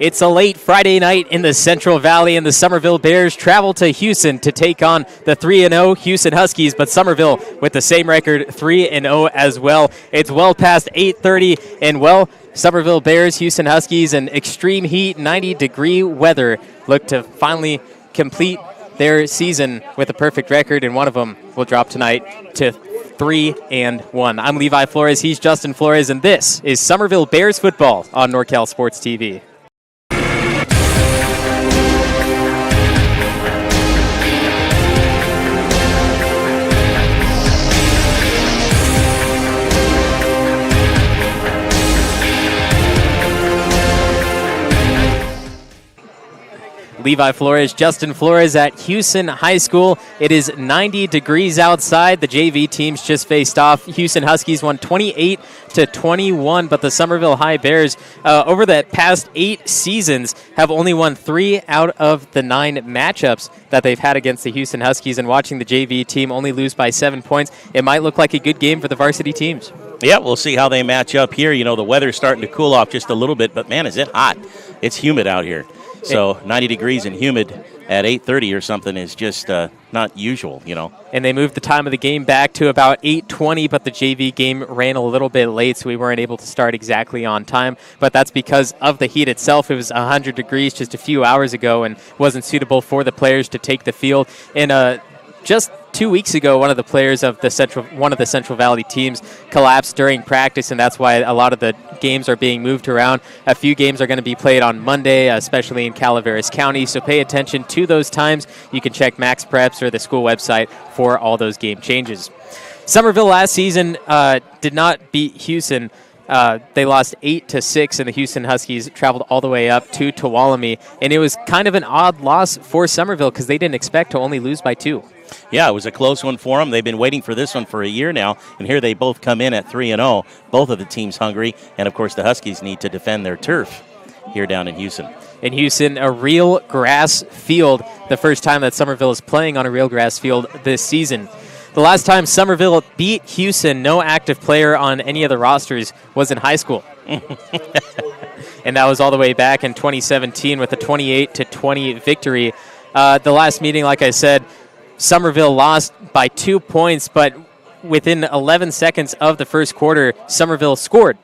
It's a late Friday night in the Central Valley, and the Summerville Bears travel to Hughson to take on the 3-0 Hughson Huskies, but Summerville with the same record, 3-0 as well. It's well past 8:30, and Summerville Bears, Hughson Huskies, and extreme heat, 90-degree weather look to finally complete their season with a perfect record, and one of them will drop tonight to 3-1. I'm Levi Flores, he's Justin Flores, and this is Summerville Bears football on NorCal Sports TV. Levi Flores, Justin Flores at Hughson High School. It is 90 degrees outside. The JV teams just faced off. Hughson Huskies won 28-21, but the Summerville High Bears, over the past 8 seasons, have only won 3 out of the 9 matchups that they've had against the Hughson Huskies. And watching the JV team only lose by 7 points, it might look like a good game for the varsity teams. Yeah, we'll see how they match up here. You know, the weather's starting to cool off just a little bit, but man, is it hot. It's humid out here. So 90 degrees and humid at 8:30 or something is just not usual, you know. And they moved the time of the game back to about 8:20, but the JV game ran a little bit late, so we weren't able to start exactly on time. But that's because of the heat itself. It was 100 degrees just a few hours ago and wasn't suitable for the players to take the field. And just 2 weeks ago, one of the players of the Central Valley teams collapsed during practice, and that's why a lot of the games are being moved around. A few games are going to be played on Monday, especially in Calaveras County, so pay attention to those times. You can check Max Preps or the school website for all those game changes. Summerville last season did not beat Hughson. They lost 8-6, and the Hughson Huskies traveled all the way up to Tuolumne, and it was kind of an odd loss for Summerville because they didn't expect to only lose by 2. Yeah, it was a close one for them. They've been waiting for this one for a year now, and here they both come in at 3-0. Both of the teams hungry, and of course the Huskies need to defend their turf here down in Hughson. In Hughson, a real grass field, the first time that Summerville is playing on a real grass field this season. The last time Summerville beat Hughson, no active player on any of the rosters was in high school. And that was all the way back in 2017 with a 28-20 victory. The last meeting, like I said, Summerville lost by 2 points, but within 11 seconds of the first quarter, Summerville scored.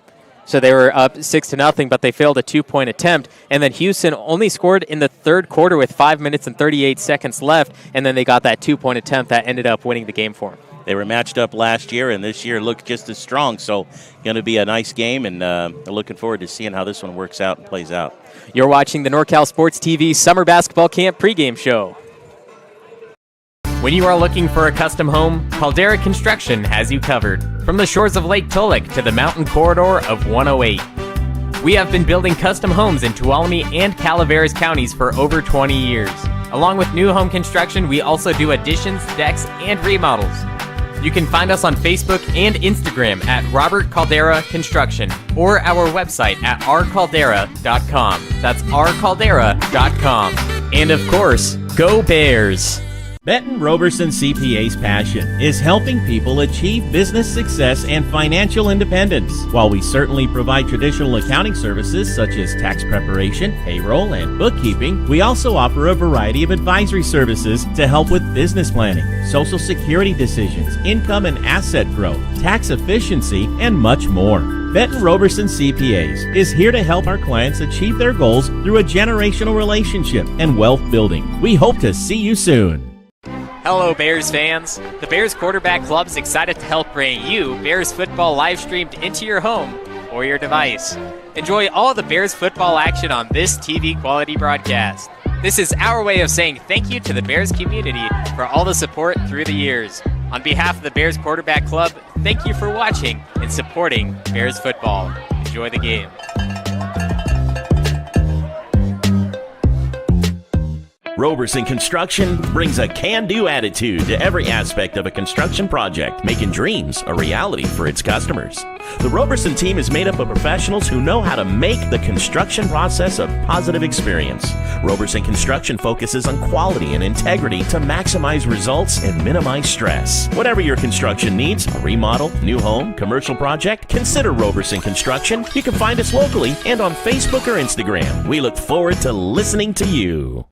So they were up 6-0, but they failed a 2-point attempt. And then Hughson only scored in the third quarter with 5 minutes and 38 seconds left, and then they got that 2-point attempt that ended up winning the game for them. They were matched up last year, and this year looked just as strong. So going to be a nice game, and looking forward to seeing how this one works out and plays out. You're watching the NorCal Sports TV Summer Basketball Camp pregame show. When you are looking for a custom home, Caldera Construction has you covered. From the shores of Lake Tulloch to the mountain corridor of 108. We have been building custom homes in Tuolumne and Calaveras counties for over 20 years. Along with new home construction, we also do additions, decks, and remodels. You can find us on Facebook and Instagram at Robert Caldera Construction or our website at rcaldera.com. That's rcaldera.com. And of course, go Bears! Benton Roberson CPA's passion is helping people achieve business success and financial independence. While we certainly provide traditional accounting services such as tax preparation, payroll, and bookkeeping, we also offer a variety of advisory services to help with business planning, Social Security decisions, income and asset growth, tax efficiency, and much more. Benton Roberson CPAs is here to help our clients achieve their goals through a generational relationship and wealth building. We hope to see you soon. Hello, Bears fans. The Bears Quarterback Club is excited to help bring you Bears football live streamed into your home or your device. Enjoy all the Bears football action on this TV quality broadcast. This is our way of saying thank you to the Bears community for all the support through the years. On behalf of the Bears Quarterback Club, thank you for watching and supporting Bears football. Enjoy the game. Roberson Construction brings a can-do attitude to every aspect of a construction project, making dreams a reality for its customers. The Roberson team is made up of professionals who know how to make the construction process a positive experience. Roberson Construction focuses on quality and integrity to maximize results and minimize stress. Whatever your construction needs, a remodel, new home, commercial project, consider Roberson Construction. You can find us locally and on Facebook or Instagram. We look forward to listening to you.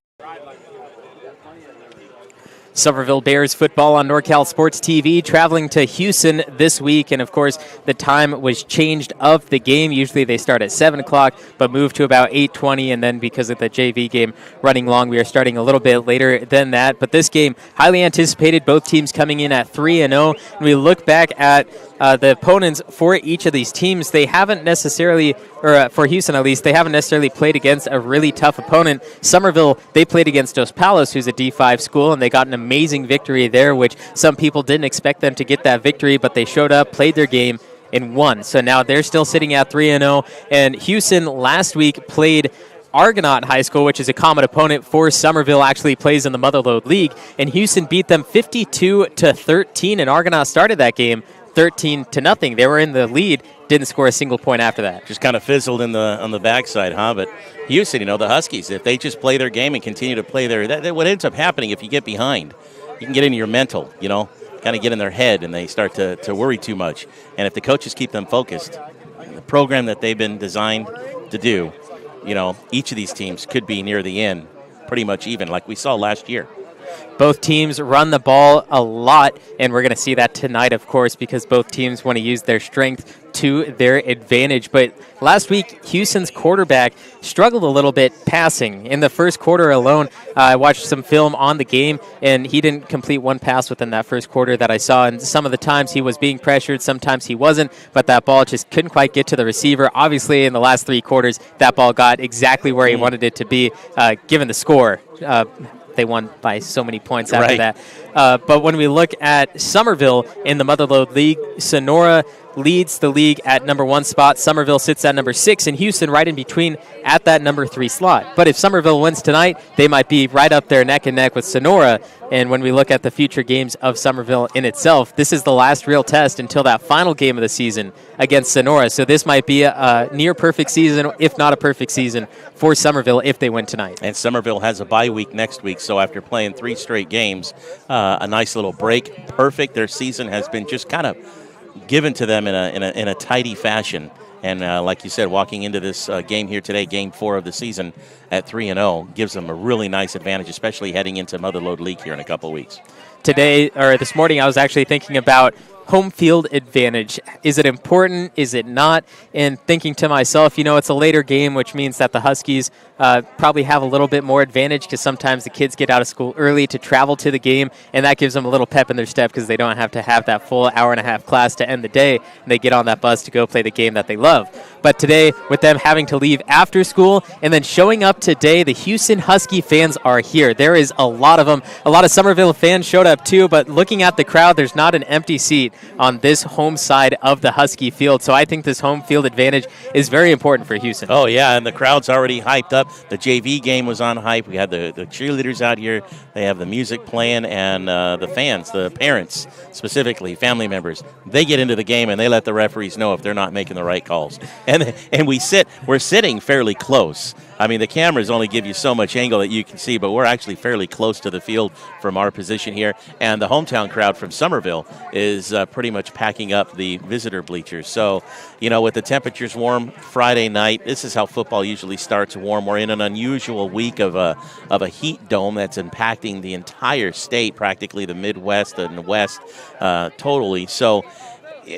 Summerville Bears football on NorCal Sports TV, traveling to Hughson this week. And, of course, the time was changed of the game. Usually they start at 7 o'clock, but moved to about 8:20. And then because of the JV game running long, we are starting a little bit later than that. But this game, highly anticipated, both teams coming in at 3-0. And we look back at the opponents for each of these teams. They haven't necessarily, or for Hughson at least, they haven't necessarily played against a really tough opponent. Summerville, they played against Dos Palos, who's a D5 school, and they got an amazing victory there, which some people didn't expect them to get that victory, but they showed up, played their game, and won. So now they're still sitting at 3-0. And Hughson last week played Argonaut High School, which is a common opponent for Summerville, actually plays in the Motherlode League, and Hughson beat them 52-13, and Argonaut started that game 13-0. They were in the lead, didn't score a single point after that. Just kind of fizzled on the backside, huh? But Hughson, the Huskies, if they just play their game and continue to play what ends up happening if you get behind, you can get into your mental, kind of get in their head, and they start to worry too much. And if the coaches keep them focused, the program that they've been designed to do, each of these teams could be near the end pretty much even, like we saw last year. Both teams run the ball a lot, and we're going to see that tonight, of course, because both teams want to use their strength to their advantage. But last week, Hughson's quarterback struggled a little bit passing. In the first quarter alone, I watched some film on the game, and he didn't complete one pass within that first quarter that I saw. And some of the times he was being pressured, sometimes he wasn't, but that ball just couldn't quite get to the receiver. Obviously, in the last 3 quarters, that ball got exactly where he wanted it to be, given the score. They won by so many points after that. But when we look at Summerville in the Motherlode League, Sonora leads the league at number 1 spot. Summerville sits at number 6, and Hughson right in between at that number 3 slot. But if Summerville wins tonight, they might be right up there neck and neck with Sonora. And when we look at the future games of Summerville in itself, this is the last real test until that final game of the season against Sonora. So this might be a near-perfect season, if not a perfect season, for Summerville if they win tonight. And Summerville has a bye week next week, so after playing 3 straight games, a nice little break. Perfect. Their season has been just kind of given to them in a tidy fashion. And like you said, walking into this game here today, game 4 of the season at 3-0, gives them a really nice advantage, especially heading into Motherlode League here in a couple of weeks. Today, or this morning, I was actually thinking about home field advantage. Is it important? Is it not? And thinking to myself, it's a later game, which means that the Huskies probably have a little bit more advantage because sometimes the kids get out of school early to travel to the game, and that gives them a little pep in their step because they don't have to have that full hour-and-a-half class to end the day, and they get on that bus to go play the game that they love. But today, with them having to leave after school and then showing up today, the Hughson Husky fans are here. There is a lot of them. A lot of Summerville fans showed up too, but looking at the crowd, there's not an empty seat on this home side of the Husky field. So I think this home field advantage is very important for Hughson. Oh, yeah, and the crowd's already hyped up. The JV game was on hype. We had the cheerleaders out here. They have the music playing, and the fans, the parents specifically, family members, they get into the game and they let the referees know if they're not making the right calls. And we're sitting fairly close. I mean, the cameras only give you so much angle that you can see, but we're actually fairly close to the field from our position here. And the hometown crowd from Summerville is pretty much packing up the visitor bleachers. So, with the temperatures warm Friday night, this is how football usually starts warm. We're in an unusual week of a heat dome that's impacting the entire state, practically the Midwest and the West totally. So,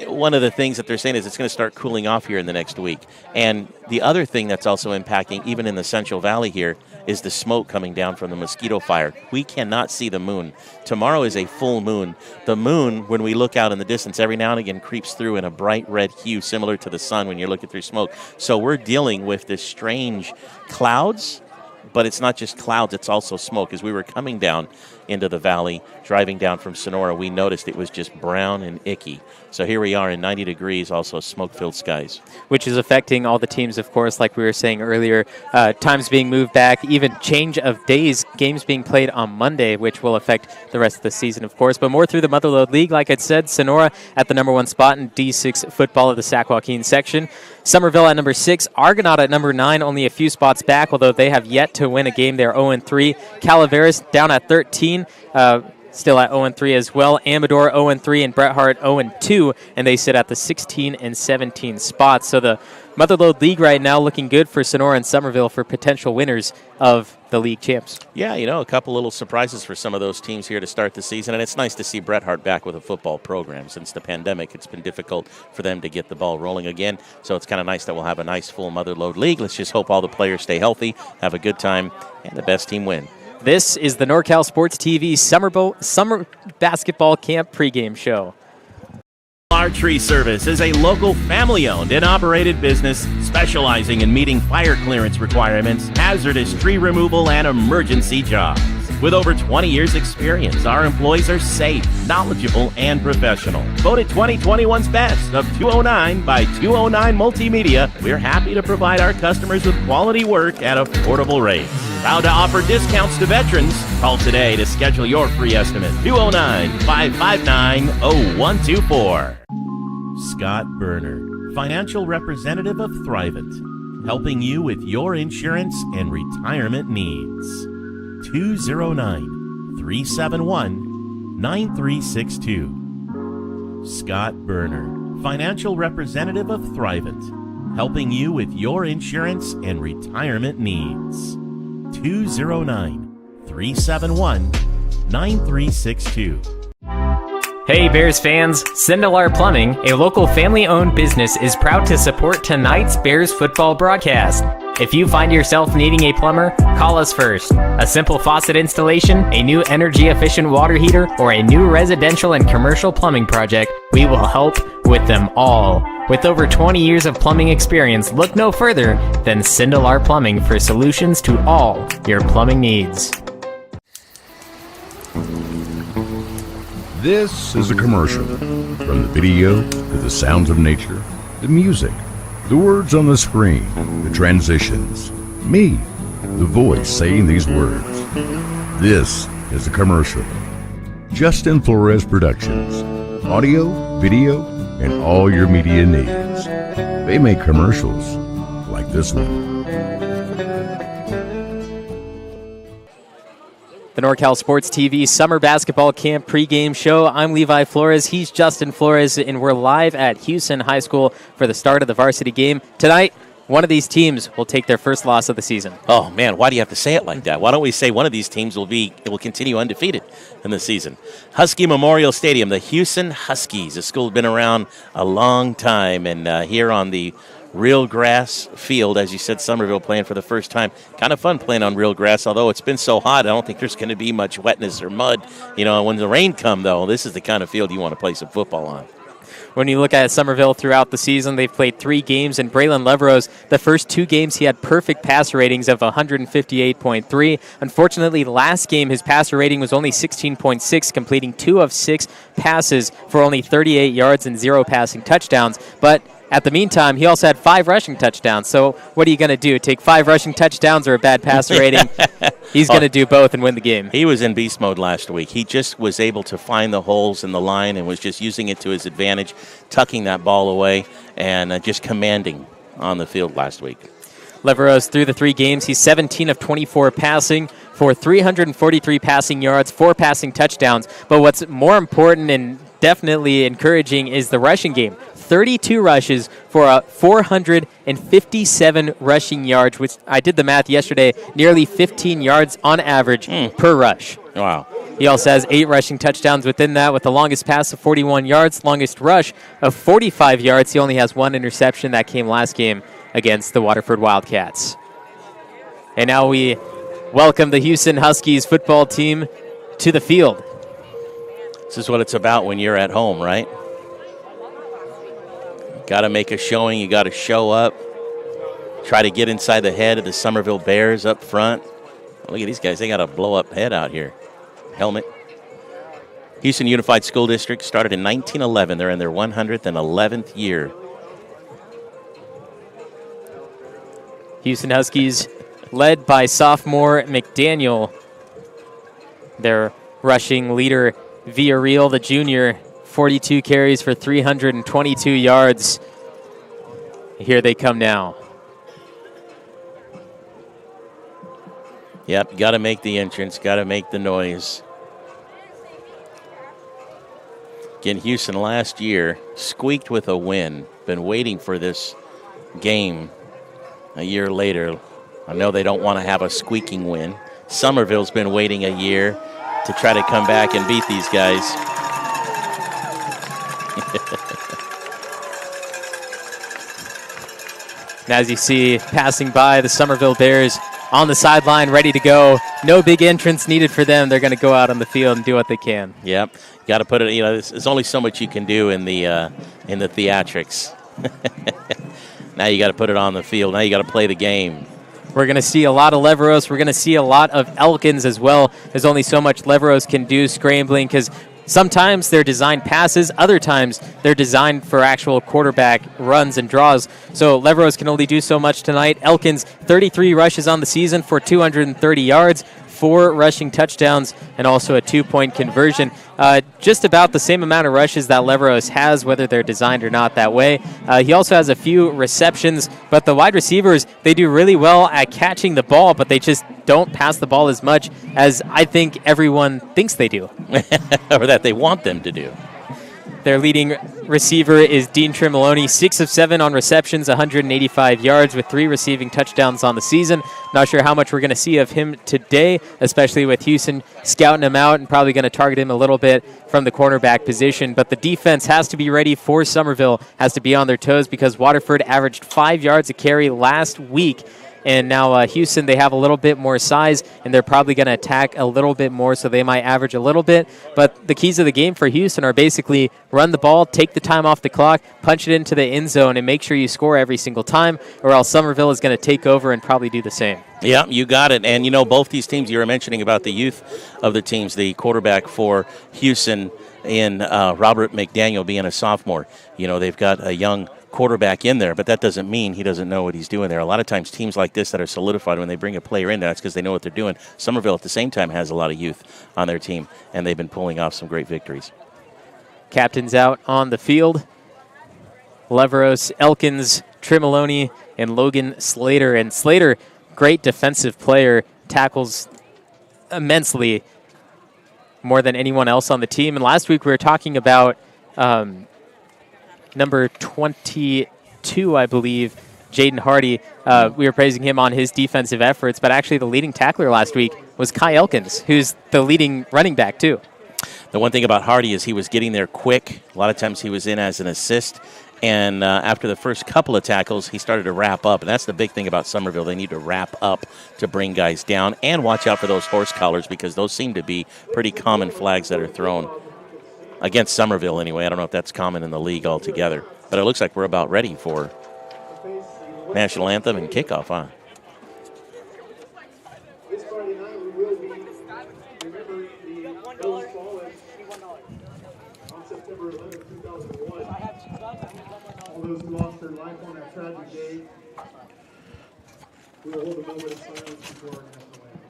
one of the things that they're saying is it's going to start cooling off here in the next week. And the other thing that's also impacting, even in the Central Valley here, is the smoke coming down from the mosquito fire. We cannot see the moon. Tomorrow is a full moon. The moon, when we look out in the distance, every now and again creeps through in a bright red hue, similar to the sun when you're looking through smoke. So we're dealing with this strange clouds but it's not just clouds, it's also smoke. As we were coming down into the valley, driving down from Sonora, we noticed it was just brown and icky. So here we are in 90 degrees, also smoke-filled skies. Which is affecting all the teams, of course, like we were saying earlier. Times being moved back, even change of days, games being played on Monday, which will affect the rest of the season, of course. But more through the Motherlode League, like I said, Sonora at the number 1 spot in D6 football of the Sac Joaquin section. Summerville at number 6, Argonaut at number 9, only a few spots back, although they have yet to win a game. They're 0-3. Calaveras down at 13. Still at 0-3 as well. Amador 0-3 and Bret Hart 0-2, and they sit at the 16 and 17 spots. So the Motherlode League right now looking good for Sonora and Summerville for potential winners of the league champs. Yeah, a couple little surprises for some of those teams here to start the season, and it's nice to see Bret Hart back with a football program. Since the pandemic, it's been difficult for them to get the ball rolling again, so it's kind of nice that we'll have a nice full Motherlode League. Let's just hope all the players stay healthy, have a good time, and the best team win. This is the NorCal Sports TV Summer Basketball Camp pregame show. Our Tree Service is a local family-owned and operated business specializing in meeting fire clearance requirements, hazardous tree removal, and emergency jobs. With over 20 years' experience, our employees are safe, knowledgeable, and professional. Voted 2021's Best of 209 by 209 Multimedia, we're happy to provide our customers with quality work at affordable rates. Proud to offer discounts to veterans. Call today to schedule your free estimate. 209-559-0124. Scott Berner, financial representative of Thrivent, helping you with your insurance and retirement needs. 209-371-9362. Scott Berner, financial representative of Thrivent, helping you with your insurance and retirement needs. 209-371-9362. Hey Bears fans, Sindelar Plumbing, a local family-owned business, is proud to support tonight's Bears football broadcast. If you find yourself needing a plumber, call us first. A simple faucet installation, a new energy-efficient water heater, or a new residential and commercial plumbing project, we will help with them all. With over 20 years of plumbing experience, look no further than Sindelar Plumbing for solutions to all your plumbing needs. This is a commercial. From the video to the sounds of nature, the music, the words on the screen, the transitions, me, the voice saying these words. This is a commercial. Justin Flores Productions. Audio, video, and all your media needs. They make commercials like this one. The NorCal Sports TV Summer Basketball Camp pregame show. I'm Levi Flores. He's Justin Flores, and we're live at Hughson High School for the start of the varsity game. Tonight, one of these teams will take their first loss of the season. Oh, man, why do you have to say it like that? Why don't we say one of these teams will continue undefeated in the season? Husky Memorial Stadium, the Hughson Huskies. The school has been around a long time, and here on the real grass field, as you said, Summerville playing for the first time. Kind of fun playing on real grass, although it's been so hot, I don't think there's going to be much wetness or mud. When the rain comes, though, this is the kind of field you want to play some football on. When you look at Summerville throughout the season, they've played 3 games, and Braylon Leverose, the first 2 games, he had perfect passer ratings of 158.3. Unfortunately, last game, his passer rating was only 16.6, completing 2 of 6 passes for only 38 yards and 0 passing touchdowns. But at the meantime, he also had 5 rushing touchdowns. So what are you going to do? Take 5 rushing touchdowns or a bad passer rating? He's going to do both and win the game. He was in beast mode last week. He just was able to find the holes in the line and was just using it to his advantage, tucking that ball away and just commanding on the field last week. Leverose, through the 3 games, he's 17 of 24 passing for 343 passing yards, 4 passing touchdowns. But what's more important and definitely encouraging is the rushing game. 32 rushes for 457 rushing yards, which I did the math yesterday, nearly 15 yards on average per rush. Wow. He also has 8 rushing touchdowns within that, with the longest pass of 41 yards, longest rush of 45 yards. He only has 1 interception that came last game against the Waterford Wildcats. And now we welcome the Hughson Huskies football team to the field. This is what it's about when you're at home, right? Got to make a showing. You got to show up. try to get inside the head of the Summerville Bears up front. Look at these guys. They got a blow-up head out here. Helmet. Hughson Unified School District started in 1911. They're in their 111th year. Hughson Huskies led by sophomore McDaniel. Their rushing leader, Villarreal, the junior, 42 carries for 322 yards. Here they come now. Yep, got to make the entrance, got to make the noise. Again, Hughson last year squeaked with a win. Been waiting for this game a year later. I know they don't want to have a squeaking win. Summerville's been waiting a year to try to come back and beat these guys. And as you see, passing by the Summerville Bears on the sideline, ready to go. No big entrance needed for them. They're going to go out on the field and do what they can. Yep, got to put it. You know, there's only so much you can do in the theatrics. Now you got to put it on the field. Now you got to play the game. We're going to see a lot of Leveros. We're going to see a lot of Elkins as well. There's only so much Leveros can do scrambling because sometimes they're designed passes. Other times they're designed for actual quarterback runs and draws. So Leveros can only do so much tonight. Elkins, 33 rushes on the season for 230 yards, 4 rushing touchdowns, and also a 2-point conversion. Just about the same amount of rushes that Leveros has, whether they're designed or not that way. He also has a few receptions, but the wide receivers, they do really well at catching the ball, but they just don't pass the ball as much as I think everyone thinks they do. Or that they want them to do. Their leading receiver is Dean Trimoloni, 6 of 7 on receptions, 185 yards with 3 receiving touchdowns on the season. Not sure how much we're going to see of him today, especially with Hughson scouting him out and probably going to target him a little bit from the cornerback position. But the defense has to be ready for Summerville, has to be on their toes because Waterford averaged 5 yards a carry last week. And now Hughson, they have a little bit more size, and they're probably going to attack a little bit more, so they might average a little bit. But the keys of the game for Hughson are basically run the ball, take the time off the clock, punch it into the end zone, and make sure you score every single time, or else Summerville is going to take over and probably do the same. Yeah, you got it. And, you know, both these teams, you were mentioning about the youth of the teams, the quarterback for Hughson and Robert McDaniel being a sophomore. You know, they've got a young quarterback in there, but that doesn't mean he doesn't know what he's doing there. A lot of times teams like this that are solidified, when they bring a player in there, that's because they know what they're doing. Summerville at the same time has a lot of youth on their team, and they've been pulling off some great victories. Captains out on the field. Leveros, Elkins, Trimoloni, and Logan Slater. And Slater, great defensive player, tackles immensely more than anyone else on the team. And last week we were talking about number 22, I believe, Jaden Hardy. We were praising him on his defensive efforts, but actually the leading tackler last week was Kai Elkins, who's the leading running back, too. The one thing about Hardy is he was getting there quick. A lot of times he was in as an assist, and after the first couple of tackles, he started to wrap up, and that's the big thing about Summerville. They need to wrap up to bring guys down, and watch out for those horse collars because those seem to be pretty common flags that are thrown. Against Summerville, anyway. I don't know if that's common in the league altogether. But it looks like we're about ready for national anthem and kickoff, huh? This Friday night, we will be remembering the those fallen on September 11, 2001. All those who lost their life on that tragic day. We will hold a moment of silence before our national anthem.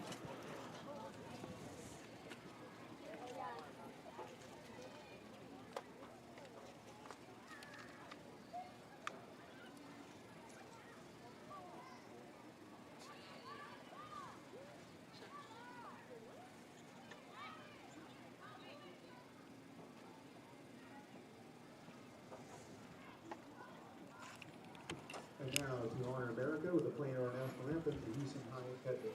And now, to honor America with the playing of our national anthem, the Hughson High Cutler.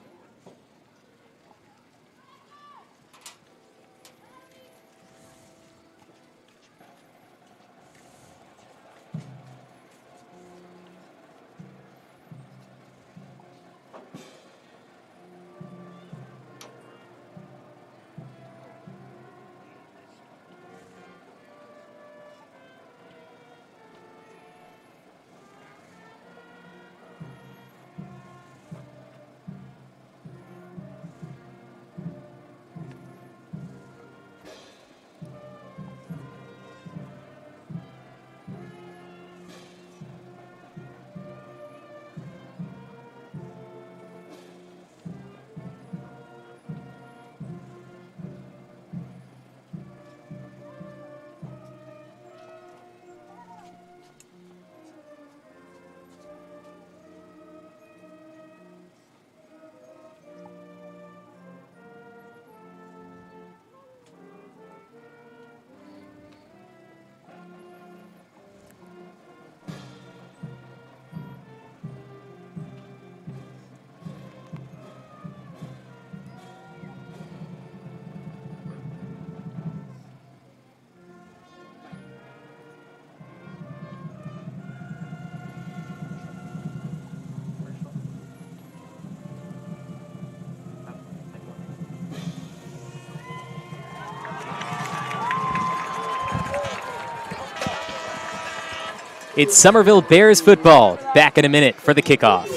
It's Summerville Bears football. Back in a minute for the kickoff.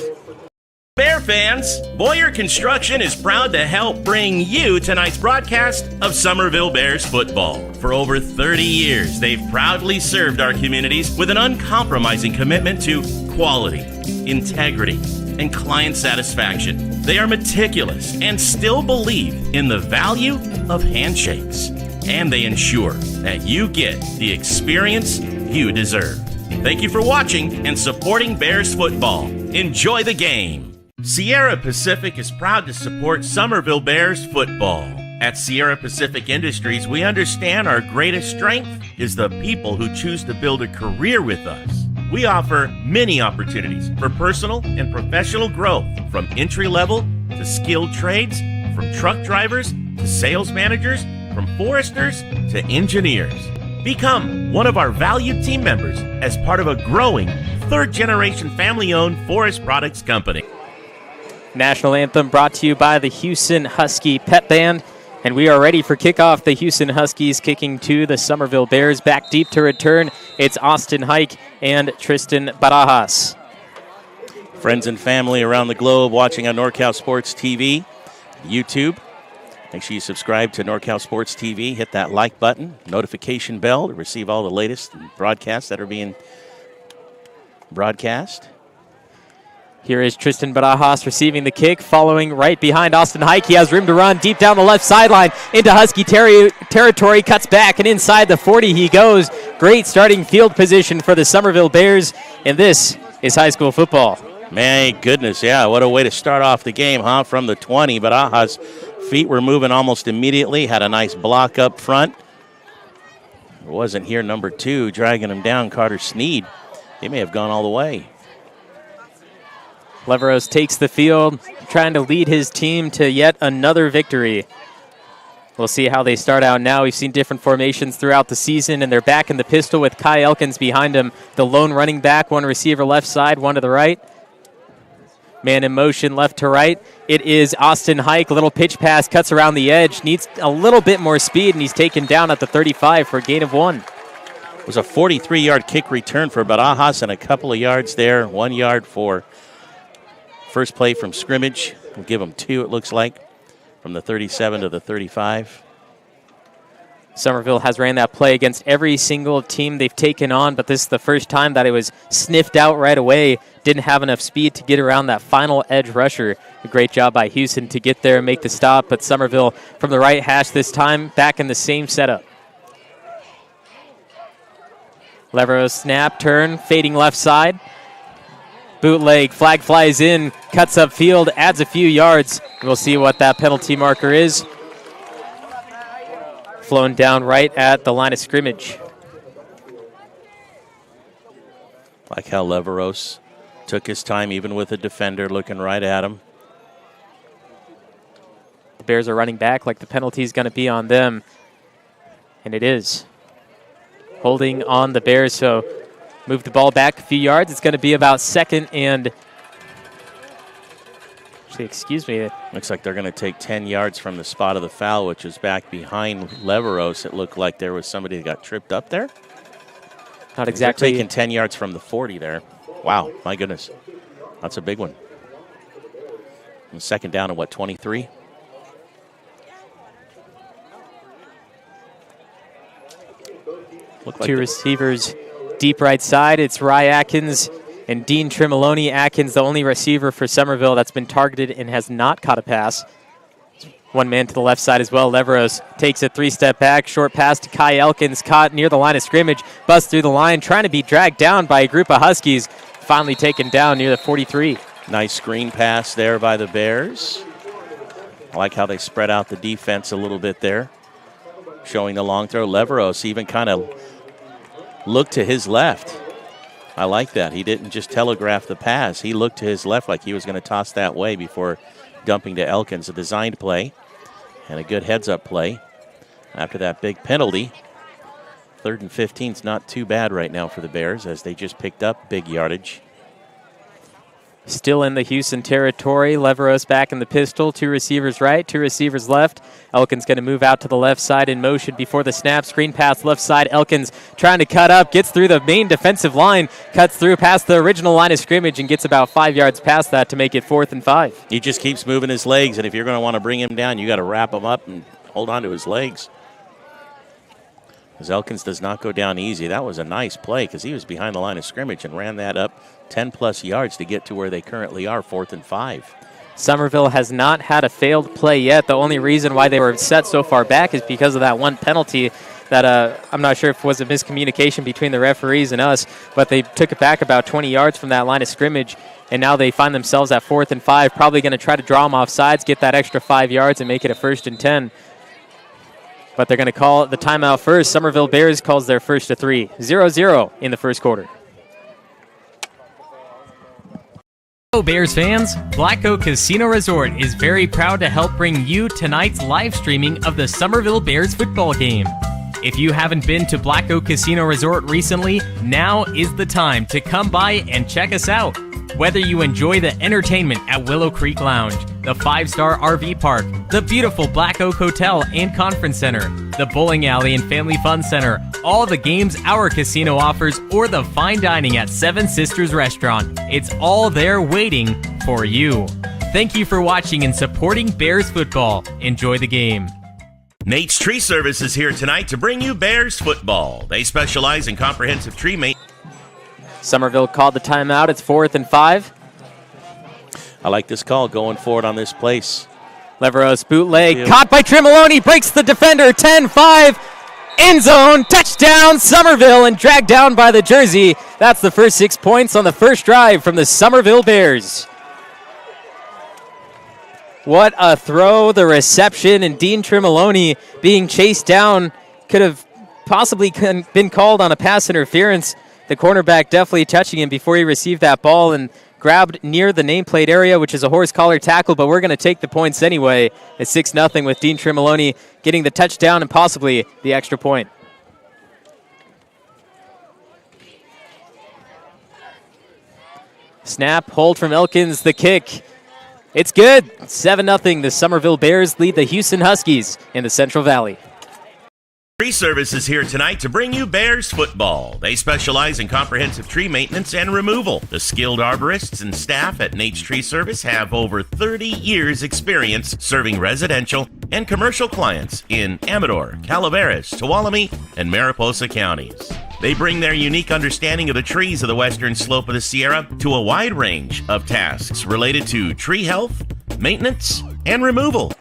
Bear fans, Boyer Construction is proud to help bring you tonight's broadcast of Summerville Bears football. For over 30 years, they've proudly served our communities with an uncompromising commitment to quality, integrity, and client satisfaction. They are meticulous and still believe in the value of handshakes. And they ensure that you get the experience you deserve. Thank you for watching and supporting Bears football. Enjoy the game. Sierra Pacific is proud to support Summerville Bears football. At Sierra Pacific Industries, we understand our greatest strength is the people who choose to build a career with us. We offer many opportunities for personal and professional growth, from entry level to skilled trades, from truck drivers to sales managers, from foresters to engineers. Become one of our valued team members as part of a growing third-generation family-owned forest products company. National anthem brought to you by the Hughson Husky Pep Band. And we are ready for kickoff. The Hughson Huskies kicking to the Summerville Bears. Back deep to return, it's Austin Hike and Tristan Barajas. Friends and family around the globe watching on NorCal Sports TV, YouTube. Make sure you subscribe to NorCal Sports TV. Hit that like button, notification bell to receive all the latest broadcasts that are being broadcast. Here is Tristan Barajas receiving the kick, following right behind Austin Hike. He has room to run deep down the left sideline into Husky territory, cuts back, and inside the 40 he goes. Great starting field position for the Summerville Bears, and this is high school football. My goodness, yeah, what a way to start off the game, huh? From the 20, Barajas' feet were moving almost immediately, had a nice block up front. It wasn't here number 2 dragging him down, Carter Sneed. He may have gone all the way. Leveros takes the field, trying to lead his team to yet another victory. We'll see how they start out now. We've seen different formations throughout the season, and they're back in the pistol with Kai Elkins behind him. The lone running back, one receiver left side, one to the right. Man in motion left to right. It is Austin Hike. Little pitch pass, cuts around the edge, needs a little bit more speed, and he's taken down at the 35 for a gain of 1. It was a 43-yard kick return for Barajas and a couple of yards there, 1 yard for first play from scrimmage. We'll give them 2, it looks like, from the 37 to the 35. Summerville has ran that play against every single team they've taken on, but this is the first time that it was sniffed out right away. Didn't have enough speed to get around that final edge rusher. A great job by Hughson to get there and make the stop, but Summerville from the right hash this time, back in the same setup. Leveros snap, turn, fading left side. Bootleg, flag flies in, cuts up field, adds a few yards. We'll see what that penalty marker is. Flown down right at the line of scrimmage. Like how Leveros took his time, even with a defender looking right at him. The Bears are running back like the penalty is going to be on them. And it is. Holding on the Bears, so move the ball back a few yards. It's going to be about second and... Actually, excuse me. Looks like they're going to take 10 yards from the spot of the foul, which is back behind Leveros. It looked like there was somebody that got tripped up there. Not exactly. They're taking 10 yards from the 40 there. Wow, my goodness. That's a big one. And second down at, 23? Two receivers deep right side. It's Rye Atkins and Dean Tremoloni. Atkins, the only receiver for Summerville that's been targeted and has not caught a pass. One man to the left side as well. Leveros takes a 3-step back. Short pass to Kai Elkins, caught near the line of scrimmage. Busts through the line, trying to be dragged down by a group of Huskies. Finally taken down near the 43. Nice screen pass there by the Bears. I like how they spread out the defense a little bit there. Showing the long throw. Leveros even kind of looked to his left. I like that. He didn't just telegraph the pass. He looked to his left like he was going to toss that way before dumping to Elkins. A designed play and a good heads-up play. After that big penalty, 3rd and 15 is not too bad right now for the Bears as they just picked up big yardage. Still in the Hughson territory. Leveros back in the pistol. 2 receivers right, 2 receivers left. Elkins going to move out to the left side in motion before the snap. Screen pass left side. Elkins trying to cut up. Gets through the main defensive line. Cuts through past the original line of scrimmage and gets about 5 yards past that to make it 4th and 5. He just keeps moving his legs, and if you're going to want to bring him down, you got to wrap him up and hold on to his legs. Because Elkins does not go down easy. That was a nice play because he was behind the line of scrimmage and ran that up 10-plus yards to get to where they currently are, 4th and 5. Summerville has not had a failed play yet. The only reason why they were set so far back is because of that one penalty that I'm not sure if it was a miscommunication between the referees and us, but they took it back about 20 yards from that line of scrimmage, and now they find themselves at 4th and 5, probably going to try to draw them off sides, get that extra 5 yards, and make it a 1st and 10. But they're going to call the timeout first. Summerville Bears calls their first to 3. 0-0 in the first quarter. Hello Bears fans, Black Oak Casino Resort is very proud to help bring you tonight's live streaming of the Summerville Bears football game. If you haven't been to Black Oak Casino Resort recently, now is the time to come by and check us out. Whether you enjoy the entertainment at Willow Creek Lounge, the 5-star RV park, the beautiful Black Oak Hotel and Conference Center, the bowling alley and family fun center, all the games our casino offers, or the fine dining at Seven Sisters Restaurant, it's all there waiting for you. Thank you for watching and supporting Bears football. Enjoy the game. Nate's Tree Service is here tonight to bring you Bears football. They specialize in comprehensive tree maintenance. Summerville called the timeout. It's 4th and 5. I like this call going forward on this place. Leveros bootleg, caught by Tremoloni, breaks the defender, 10-5, end zone, touchdown, Summerville, and dragged down by the jersey. That's the first 6 points on the first drive from the Summerville Bears. What a throw, the reception, and Dean Tremoloni being chased down could have possibly been called on a pass interference. The cornerback definitely touching him before he received that ball and grabbed near the nameplate area, which is a horse collar tackle, but we're going to take the points anyway. It's 6-0 with Dean Tremoloni getting the touchdown and possibly the extra point. Snap, hold from Elkins, the kick. It's good. 7-0. The Summerville Bears lead the Hughson Huskies in the Central Valley. Tree Service is here tonight to bring you Bears football. They specialize in comprehensive tree maintenance and removal. The skilled arborists and staff at Nate's Tree Service have over 30 years experience serving residential and commercial clients in Amador, Calaveras, Tuolumne, and Mariposa counties. They bring their unique understanding of the trees of the western slope of the Sierra to a wide range of tasks related to tree health, maintenance, and removal.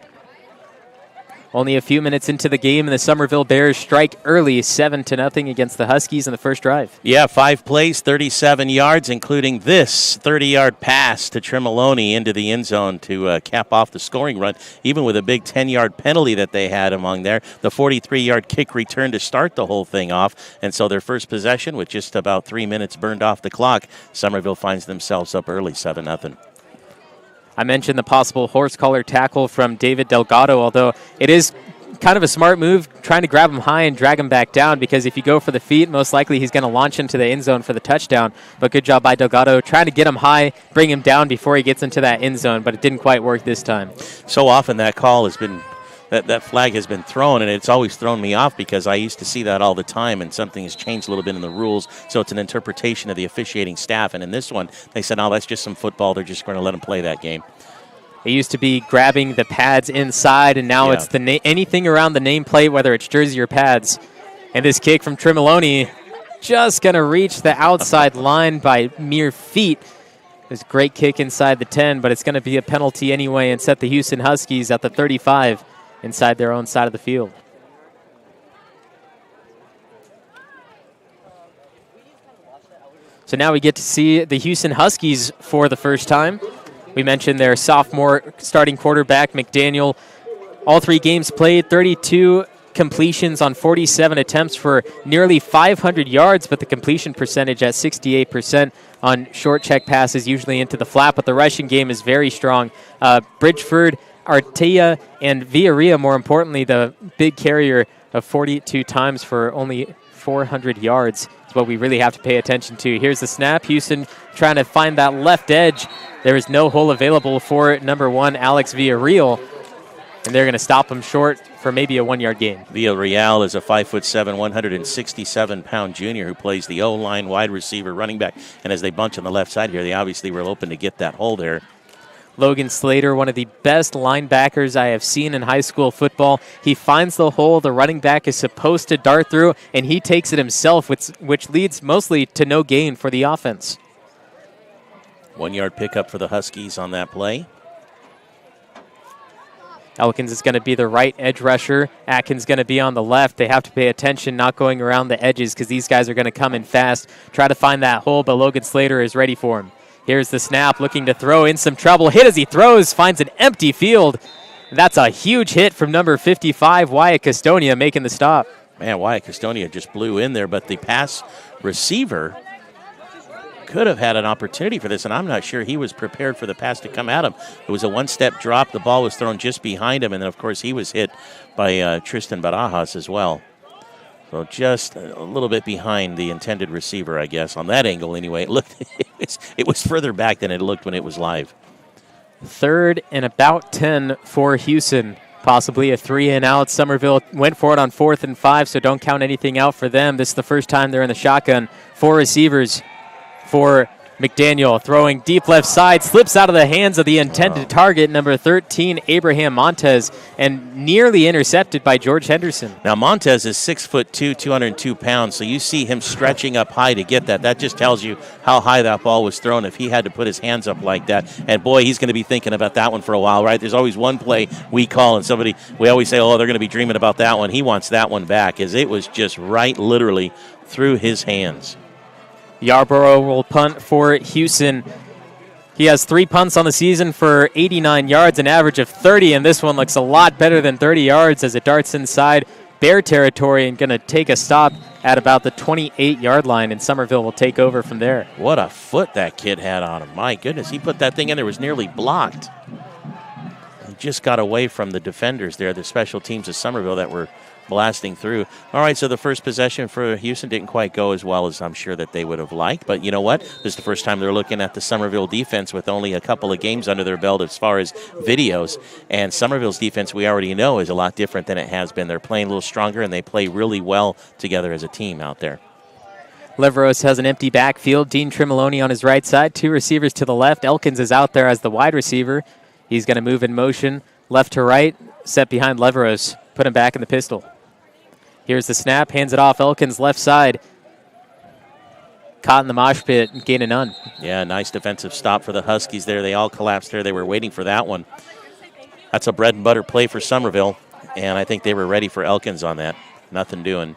Only a few minutes into the game, and the Summerville Bears strike early, 7-0 against the Huskies in the first drive. Yeah, 5 plays, 37 yards, including this 30-yard pass to Tremoloni into the end zone to cap off the scoring run, even with a big 10-yard penalty that they had among there. The 43-yard kick return to start the whole thing off, and so their first possession with just about 3 minutes burned off the clock, Summerville finds themselves up early, 7-0. I mentioned the possible horse collar tackle from David Delgado, although it is kind of a smart move trying to grab him high and drag him back down, because if you go for the feet, most likely he's going to launch into the end zone for the touchdown. But good job by Delgado trying to get him high, bring him down before he gets into that end zone, but it didn't quite work this time. So often that call has been, that flag has been thrown, and it's always thrown me off because I used to see that all the time, and something has changed a little bit in the rules, so it's an interpretation of the officiating staff. And in this one, they said, oh, that's just some football. They're just going to let them play that game. It used to be grabbing the pads inside, and now it's the anything around the nameplate, whether it's jersey or pads. And this kick from Tremoloni just going to reach the outside line by mere feet. It was a great kick inside the 10, but it's going to be a penalty anyway and set the Hughson Huskies at the 35 inside their own side of the field. So now we get to see the Hughson Huskies for the first time. We mentioned their sophomore starting quarterback, McDaniel. All 3 games played, 32 completions on 47 attempts for nearly 500 yards, but the completion percentage at 68% on short check passes, usually into the flat. But the rushing game is very strong. Bridgeford, Artea, and Villarreal, more importantly, the big carrier of 42 times for only 400 yards. Is what we really have to pay attention to. Here's the snap. Hughson trying to find that left edge. There is no hole available for number 1, Alex Villarreal, and they're going to stop him short for maybe a 1-yard gain. Villarreal is a 5'7", 167-pound junior who plays the O-line, wide receiver, running back. And as they bunch on the left side here, they obviously were open to get that hole there. Logan Slater, one of the best linebackers I have seen in high school football. He finds the hole the running back is supposed to dart through, and he takes it himself, which leads mostly to no gain for the offense. 1-yard pickup for the Huskies on that play. Elkins is going to be the right edge rusher. Atkins going to be on the left. They have to pay attention, not going around the edges, because these guys are going to come in fast, try to find that hole, but Logan Slater is ready for him. Here's the snap, looking to throw, in some trouble. Hit as he throws, finds an empty field. That's a huge hit from number 55, Wyatt Custonia, making the stop. Man, Wyatt Custonia just blew in there, but the pass receiver could have had an opportunity for this, and I'm not sure he was prepared for the pass to come at him. It was a one-step drop. The ball was thrown just behind him, and then, of course, he was hit by Tristan Barajas as well. So just a little bit behind the intended receiver, I guess, on that angle anyway. It looked it was further back than it looked when it was live. 3rd and about 10 for Hughson. Possibly a 3-and-out. Summerville went for it on 4th and 5, so don't count anything out for them. This is the first time they're in the shotgun. 4 receivers for McDaniel, throwing deep left side, slips out of the hands of the intended target, number 13, Abraham Montez, and nearly intercepted by George Henderson. Now, Montez is 6'2", 202 pounds, so you see him stretching up high to get that. That just tells you how high that ball was thrown if he had to put his hands up like that. And, boy, he's going to be thinking about that one for a while, right? There's always one play we call, and we always say, oh, they're going to be dreaming about that one. He wants that one back, as it was just right literally through his hands. Yarborough will punt for Hughson. He has 3 punts on the season for 89 yards, an average of 30, and this one looks a lot better than 30 yards as it darts inside Bear territory and going to take a stop at about the 28-yard line, and Summerville will take over from there. What a foot that kid had on him. My goodness, he put that thing in there, was nearly blocked. He just got away from the defenders there, the special teams of Summerville that were blasting through. All right, so the first possession for Hughson didn't quite go as well as I'm sure that they would have liked. But you know what? This is the first time they're looking at the Summerville defense with only a couple of games under their belt as far as videos. And Summerville's defense, we already know, is a lot different than it has been. They're playing a little stronger, and they play really well together as a team out there. Leveros has an empty backfield. Dean Trimoloni on his right side. 2 receivers to the left. Elkins is out there as the wide receiver. He's going to move in motion left to right, set behind Leveros. Put him back in the pistol. Here's the snap, hands it off Elkins left side. Caught in the mosh pit, gain of none. Yeah, nice defensive stop for the Huskies there. They all collapsed there. They were waiting for that one. That's a bread and butter play for Summerville, and I think they were ready for Elkins on that. Nothing doing.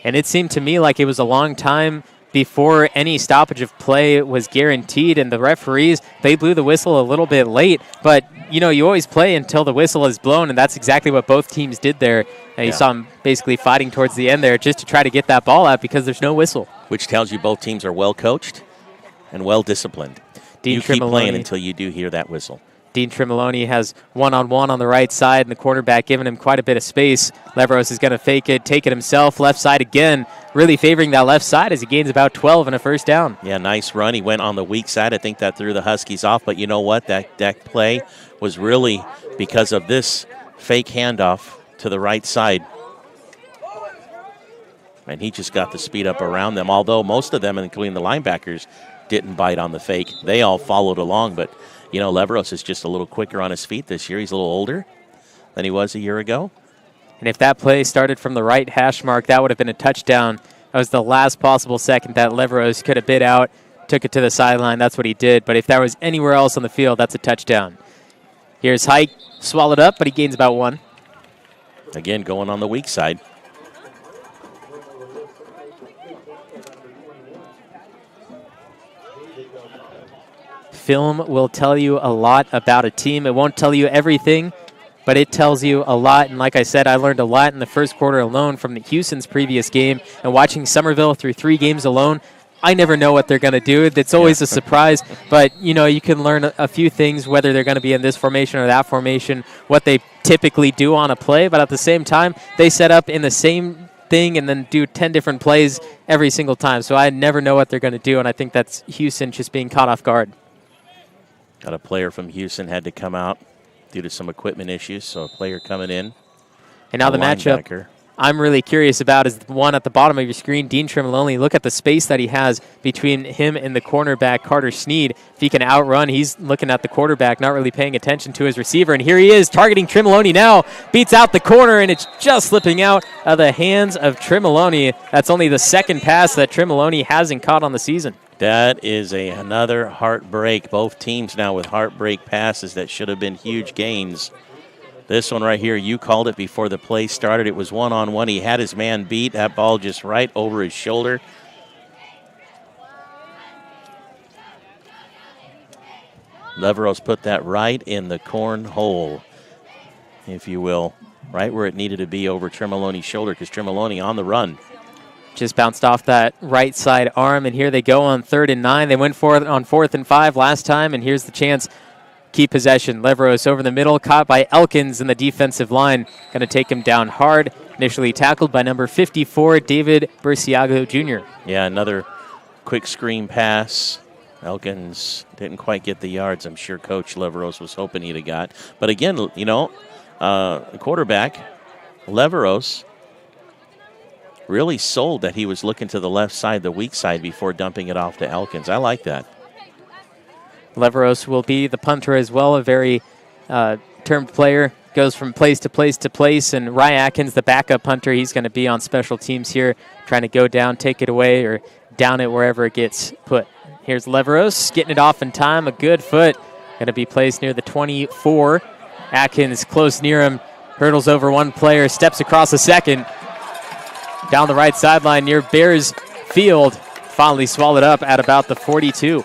And it seemed to me like it was a long time before any stoppage of play was guaranteed, and the referees, they blew the whistle a little bit late, but you know, you always play until the whistle is blown, and that's exactly what both teams did there. And you saw them basically fighting towards the end there just to try to get that ball out because there's no whistle. Which tells you both teams are well coached and well disciplined. You keep playing until you do hear that whistle. Dean Trimoloni has one-on-one on the right side, and the quarterback giving him quite a bit of space. Leveros is going to fake it, take it himself, left side again, really favoring that left side as he gains about 12 and a first down. Yeah, nice run. He went on the weak side. I think that threw the Huskies off, but you know what? That play was really because of this fake handoff to the right side. And he just got the speed up around them, although most of them, including the linebackers, didn't bite on the fake. They all followed along, but you know, Leveros is just a little quicker on his feet this year. He's a little older than he was a year ago. And if that play started from the right hash mark, that would have been a touchdown. That was the last possible second that Leveros could have bid out, took it to the sideline. That's what he did. But if that was anywhere else on the field, that's a touchdown. Here's Hike, swallowed up, but he gains about 1. Again, going on the weak side. Film will tell you a lot about a team. It won't tell you everything, but it tells you a lot. And like I said, I learned a lot in the first quarter alone from the Hughson's previous game. And watching Summerville through 3 games alone, I never know what they're going to do. It's always a surprise. But, you know, you can learn a few things, whether they're going to be in this formation or that formation, what they typically do on a play. But at the same time, they set up in the same thing and then do 10 different plays every single time. So I never know what they're going to do, and I think that's Hughson just being caught off guard. Got a player from Hughson had to come out due to some equipment issues, so a player coming in. And now the matchup I'm really curious about is the one at the bottom of your screen, Dean Tremoloni. Look at the space that he has between him and the cornerback, Carter Sneed. If he can outrun, he's looking at the quarterback, not really paying attention to his receiver. And here he is targeting Tremoloni now. Beats out the corner, and it's just slipping out of the hands of Tremoloni. That's only the second pass that Tremoloni hasn't caught on the season. That is another heartbreak. Both teams now with heartbreak passes that should have been huge gains. This one right here, you called it before the play started. It was one-on-one. He had his man beat. That ball just right over his shoulder. Leveros put that right in the corn hole, if you will, right where it needed to be over Tremoloni's shoulder, because Tremoloni on the run. Just bounced off that right side arm, and here they go on 3rd and 9. They went for it on 4th and 5 last time, and here's the chance. Keep possession. Leveros over the middle, caught by Elkins in the defensive line. Going to take him down hard. Initially tackled by number 54, David Burciago Jr. Yeah, another quick screen pass. Elkins didn't quite get the yards I'm sure Coach Leveros was hoping he'd have got. But again, the quarterback, Leveros, really sold that he was looking to the left side, the weak side, before dumping it off to Elkins. I like that. Leveros will be the punter as well, a very termed player. Goes from place to place to place. And Ryan Atkins, the backup punter, he's going to be on special teams here, trying to go down, take it away, or down it wherever it gets put. Here's Leveros getting it off in time. A good foot. Going to be placed near the 24. Atkins close near him. Hurdles over one player, steps across a second. Down the right sideline near Bears Field. Finally swallowed up at about the 42.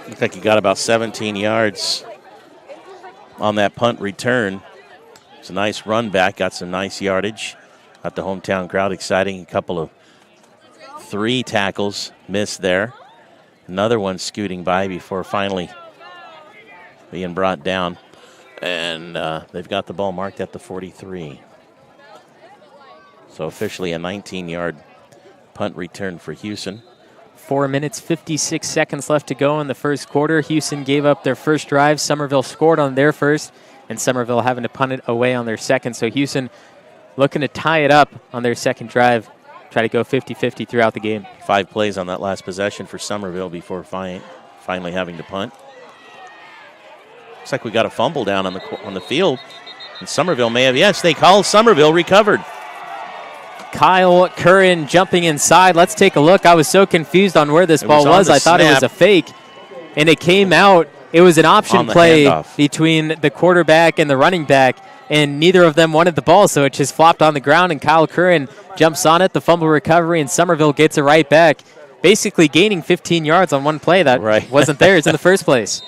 Looks like he got about 17 yards on that punt return. It's a nice run back, got some nice yardage. Got the hometown crowd exciting. A couple of 3 tackles missed there. Another one scooting by before finally being brought down. And they've got the ball marked at the 43. So officially a 19-yard punt return for Hughson. 4 minutes, 56 seconds left to go in the first quarter. Hughson gave up their first drive. Summerville scored on their first, and Summerville having to punt it away on their second. So Hughson looking to tie it up on their second drive, try to go 50-50 throughout the game. 5 plays on that last possession for Summerville before finally having to punt. Looks like we got a fumble down on the field, and Summerville may have, yes, they call Summerville recovered. Kyle Curran jumping inside. Let's take a look. I was so confused on where this ball was. I thought it was a fake, and it came out. It was an option play between the quarterback and the running back, and neither of them wanted the ball, so it just flopped on the ground, and Kyle Curran jumps on it, the fumble recovery, and Summerville gets it right back, basically gaining 15 yards on one play that wasn't theirs in the first place.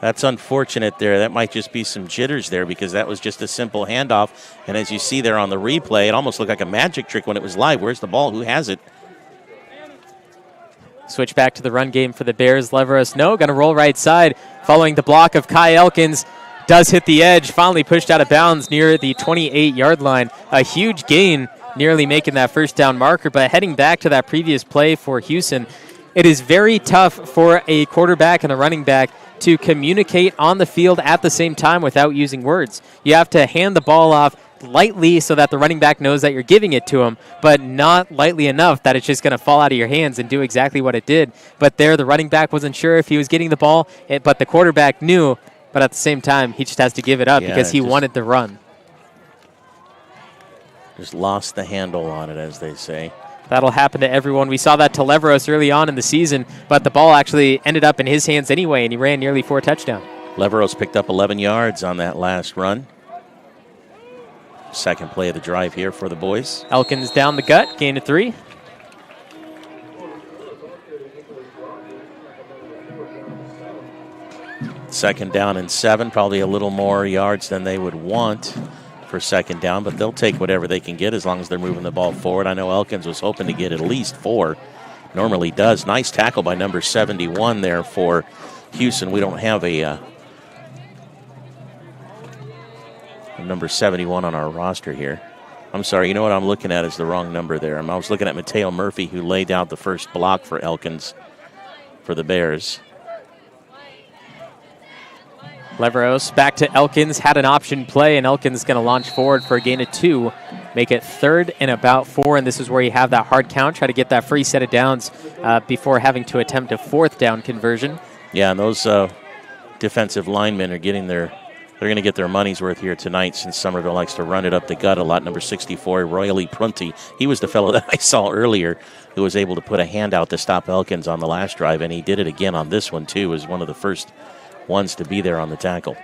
That's unfortunate there. That might just be some jitters there because that was just a simple handoff. And as you see there on the replay, it almost looked like a magic trick when it was live. Where's the ball? Who has it? Switch back to the run game for the Bears. Leveros, going to roll right side. Following the block of Kai Elkins. Does hit the edge. Finally pushed out of bounds near the 28-yard line. A huge gain, nearly making that first down marker. But heading back to that previous play for Hughson, it is very tough for a quarterback and a running back to communicate on the field at the same time without using words. You have to hand the ball off lightly so that the running back knows that you're giving it to him, but not lightly enough that it's just going to fall out of your hands and do exactly what it did. But there, the running back wasn't sure if he was getting the ball, but the quarterback knew, but at the same time, he just has to give it up because he wanted the run. Just lost the handle on it, as they say. That'll happen to everyone. We saw that to Leveros early on in the season, but the ball actually ended up in his hands anyway, and he ran nearly 4 touchdowns. Leveros picked up 11 yards on that last run. Second play of the drive here for the boys. Elkins down the gut, gain of 3. Second down and 7, probably a little more yards than they would want for second down, but they'll take whatever they can get as long as they're moving the ball forward. I know Elkins was hoping to get at least 4. Normally does. Nice tackle by number 71 there for Hughson. We don't have a number 71 on our roster here. I'm sorry, you know what I'm looking at is the wrong number there. I was looking at Mateo Murphy, who laid out the first block for Elkins for the Bears. Leveros back to Elkins, had an option play, and Elkins going to launch forward for a gain of 2. Make it 3rd and about 4, and this is where you have that hard count. Try to get that free set of downs before having to attempt a 4th down conversion. Yeah, and those defensive linemen are getting they're going to get their money's worth here tonight, since Summerville likes to run it up the gut a lot. Number 64, Royally Prunty. He was the fellow that I saw earlier who was able to put a hand out to stop Elkins on the last drive, and he did it again on this one, too. Was one of the first ones to be there on the tackle.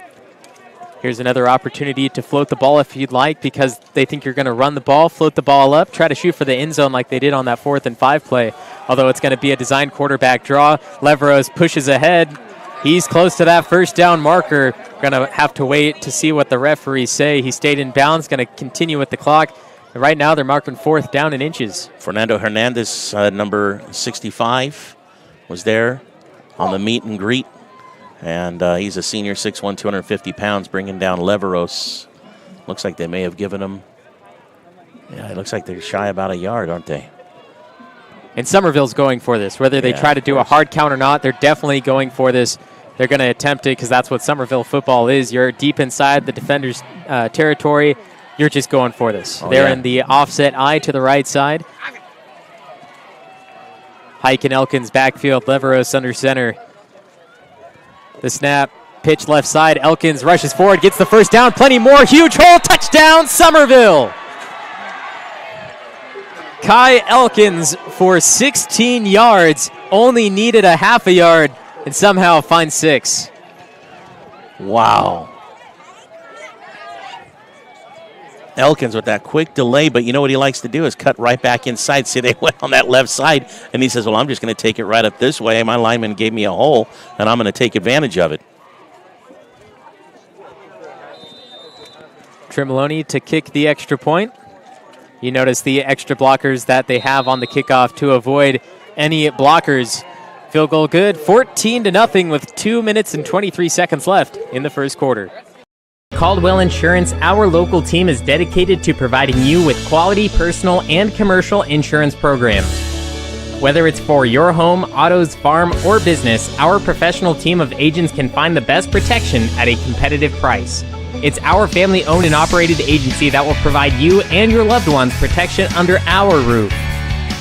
Here's another opportunity to float the ball if you'd like, because they think you're going to run the ball, float the ball up, try to shoot for the end zone like they did on that 4th and 5 play. Although it's going to be a designed quarterback draw. Leveros pushes ahead. He's close to that first down marker. Going to have to wait to see what the referees say. He stayed in bounds, going to continue with the clock. And right now they're marking 4th down in inches. Fernando Hernandez, number 65, was there on the meet and greet. And he's a senior, 6'1", 250 pounds, bringing down Leveros. Looks like they may have given him, it looks like they're shy about a yard, aren't they? And Summerville's going for this. Whether they try to do a hard count or not, they're definitely going for this. They're going to attempt it because that's what Summerville football is. You're deep inside the defender's territory. You're just going for this. They're in the offset eye to the right side. Hike and Elkins backfield, Leveros under center. The snap, pitch left side. Elkins rushes forward, gets the first down. Plenty more. Huge hole. Touchdown, Summerville. Kai Elkins for 16 yards. Only needed a half a yard and somehow finds 6. Wow. Elkins with that quick delay, but you know what he likes to do is cut right back inside. See, they went on that left side, and he says, well, I'm just going to take it right up this way. My lineman gave me a hole, and I'm going to take advantage of it. Tremoloni to kick the extra point. You notice the extra blockers that they have on the kickoff to avoid any blockers. Field goal good, 14-0 with 2 minutes and 23 seconds left in the first quarter. Caldwell Insurance, our local team, is dedicated to providing you with quality personal and commercial insurance programs. Whether it's for your home, autos, farm, or business, our professional team of agents can find the best protection at a competitive price. It's our family-owned and operated agency that will provide you and your loved ones protection under our roof.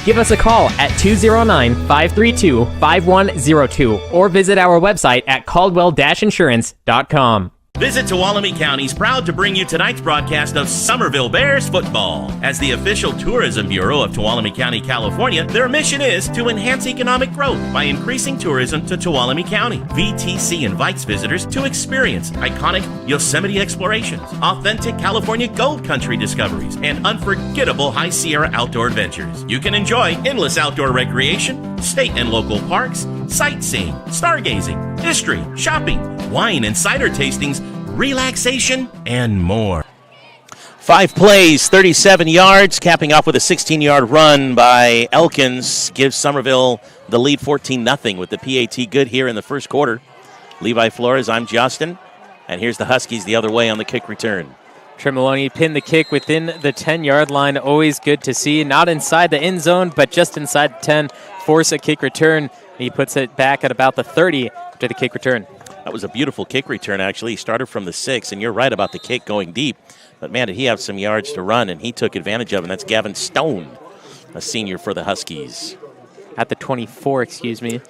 Give us a call at 209-532-5102 or visit our website at caldwell-insurance.com. Visit Tuolumne County is proud to bring you tonight's broadcast of Summerville Bears football. As the official tourism bureau of Tuolumne County, California, their mission is to enhance economic growth by increasing tourism to Tuolumne County. VTC invites visitors to experience iconic Yosemite explorations, authentic California gold country discoveries, and unforgettable High Sierra outdoor adventures. You can enjoy endless outdoor recreation, state and local parks, sightseeing, stargazing, history, shopping, wine and cider tastings, relaxation, and more. 5 plays, 37 yards, capping off with a 16-yard run by Elkins. Gives Summerville the lead 14-0 with the PAT good here in the first quarter. Levi Flores, I'm Justin. And here's the Huskies the other way on the kick return. Tremoloni pinned the kick within the 10-yard line. Always good to see. Not inside the end zone, but just inside the 10. Force a kick return. He puts it back at about the 30 after the kick return. That was a beautiful kick return, actually. He started from the 6, and you're right about the kick going deep. But, man, did he have some yards to run, and he took advantage of it. And that's Gavin Stone, a senior for the Huskies. At the 24, excuse me.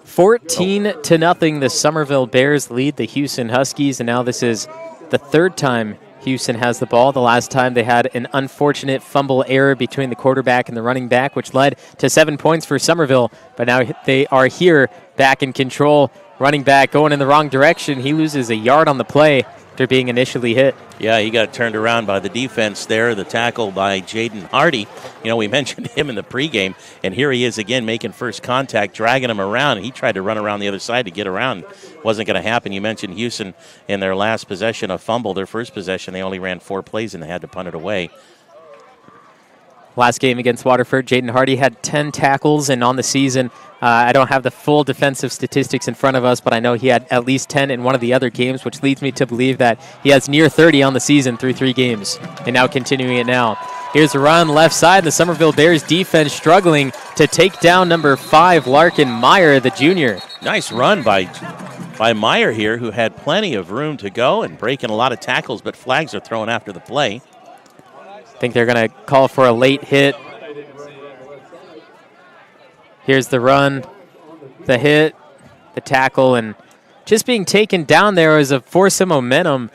14-0, the Summerville Bears lead the Hughson Huskies, and now this is the 3rd time Hughson has the ball. The last time they had an unfortunate fumble error between the quarterback and the running back, which led to 7 points for Summerville. But now they are here, back in control. Running back going in the wrong direction. He loses a yard on the play after being initially hit. Yeah, he got turned around by the defense there. The tackle by Jaden Hardy. You know, we mentioned him in the pregame, and here he is again making first contact, dragging him around. He tried to run around the other side to get around. Wasn't going to happen. You mentioned Hughson in their last possession, a fumble. Their first possession, they only ran 4 plays and they had to punt it away. Last game against Waterford, Jaden Hardy had 10 tackles, and on the season, I don't have the full defensive statistics in front of us, but I know he had at least 10 in one of the other games, which leads me to believe that he has near 30 on the season through 3 games, and now continuing it now. Here's a run left side. The Summerville Bears defense struggling to take down number 5, Larkin Meyer, the junior. Nice run by Meyer here, who had plenty of room to go and breaking a lot of tackles, but flags are thrown after the play. I think they're going to call for a late hit. Here's the run, the hit, the tackle, and just being taken down there as a force of momentum.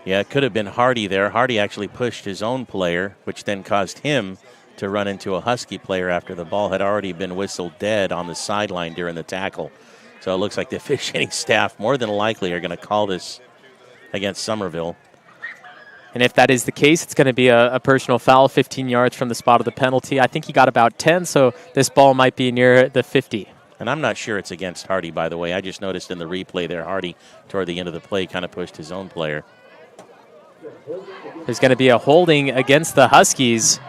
Yeah, it could have been Hardy there. Hardy actually pushed his own player, which then caused him to run into a Husky player after the ball had already been whistled dead on the sideline during the tackle. So it looks like the officiating staff more than likely are going to call this against Summerville. And if that is the case, it's going to be a personal foul 15 yards from the spot of the penalty. I think he got about 10, so this ball might be near the 50. And I'm not sure it's against Hardy, by the way. I just noticed in the replay there, Hardy, toward the end of the play, kind of pushed his own player. There's going to be a holding against the Huskies,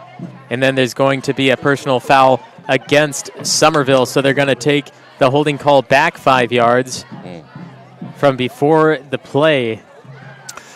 and then there's going to be a personal foul against Summerville, so they're going to take the holding call back 5 yards from before the play.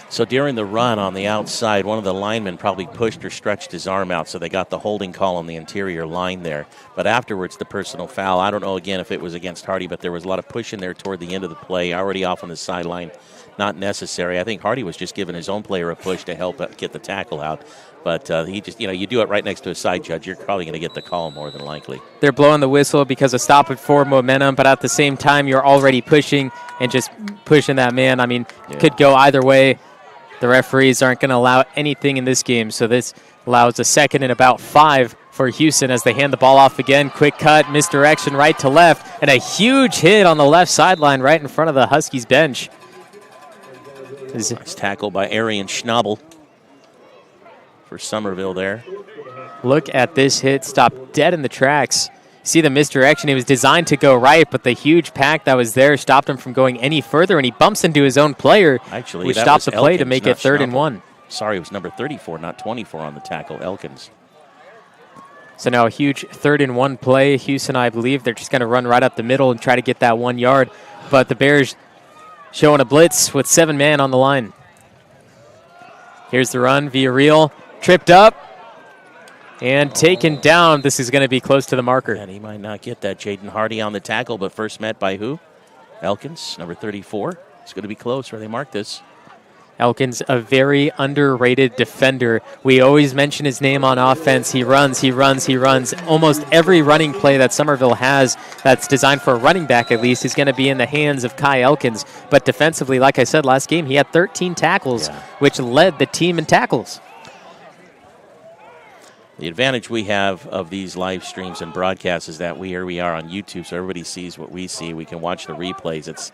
So during the run on the outside, one of the linemen probably pushed or stretched his arm out, so they got the holding call on the interior line there. But afterwards, the personal foul, I don't know, again, if it was against Hardy, but there was a lot of pushing there toward the end of the play, already off on the sideline. Not necessary. I think Hardy was just giving his own player a push to help get the tackle out. But he just, you do it right next to a side judge, you're probably going to get the call more than likely. They're blowing the whistle because of stop it for momentum, but at the same time, you're already pushing and just pushing that man. I mean, it could go either way. The referees aren't going to allow anything in this game, so this allows a second and about 5 for Hughson as they hand the ball off again. Quick cut, misdirection right to left, and a huge hit on the left sideline right in front of the Huskies bench. Nice tackle by Arian Schnabel for Summerville there. Look at this hit, stopped dead in the tracks. See the misdirection. It was designed to go right, but the huge pack that was there stopped him from going any further, and he bumps into his own player, actually, which stops the play Elkins, to make it 3rd and 1. Sorry, it was number 34, not 24 on the tackle, Elkins. So now a huge 3rd and 1 play. Hughson, I believe, they're just going to run right up the middle and try to get that 1 yard, but the Bears showing a blitz with 7 man on the line. Here's the run, Villarreal, tripped up and taken down. This is going to be close to the marker. And he might not get that. Jaden Hardy on the tackle, but first met by who? Elkins, number 34. It's going to be close where they mark this. Elkins, a very underrated defender. We always mention his name on offense. He runs. Almost every running play that Summerville has that's designed for a running back, at least, is going to be in the hands of Kai Elkins. But defensively, like I said last game, he had 13 tackles, which led the team in tackles. The advantage we have of these live streams and broadcasts is that we are on YouTube, so everybody sees what we see. We can watch the replays. It's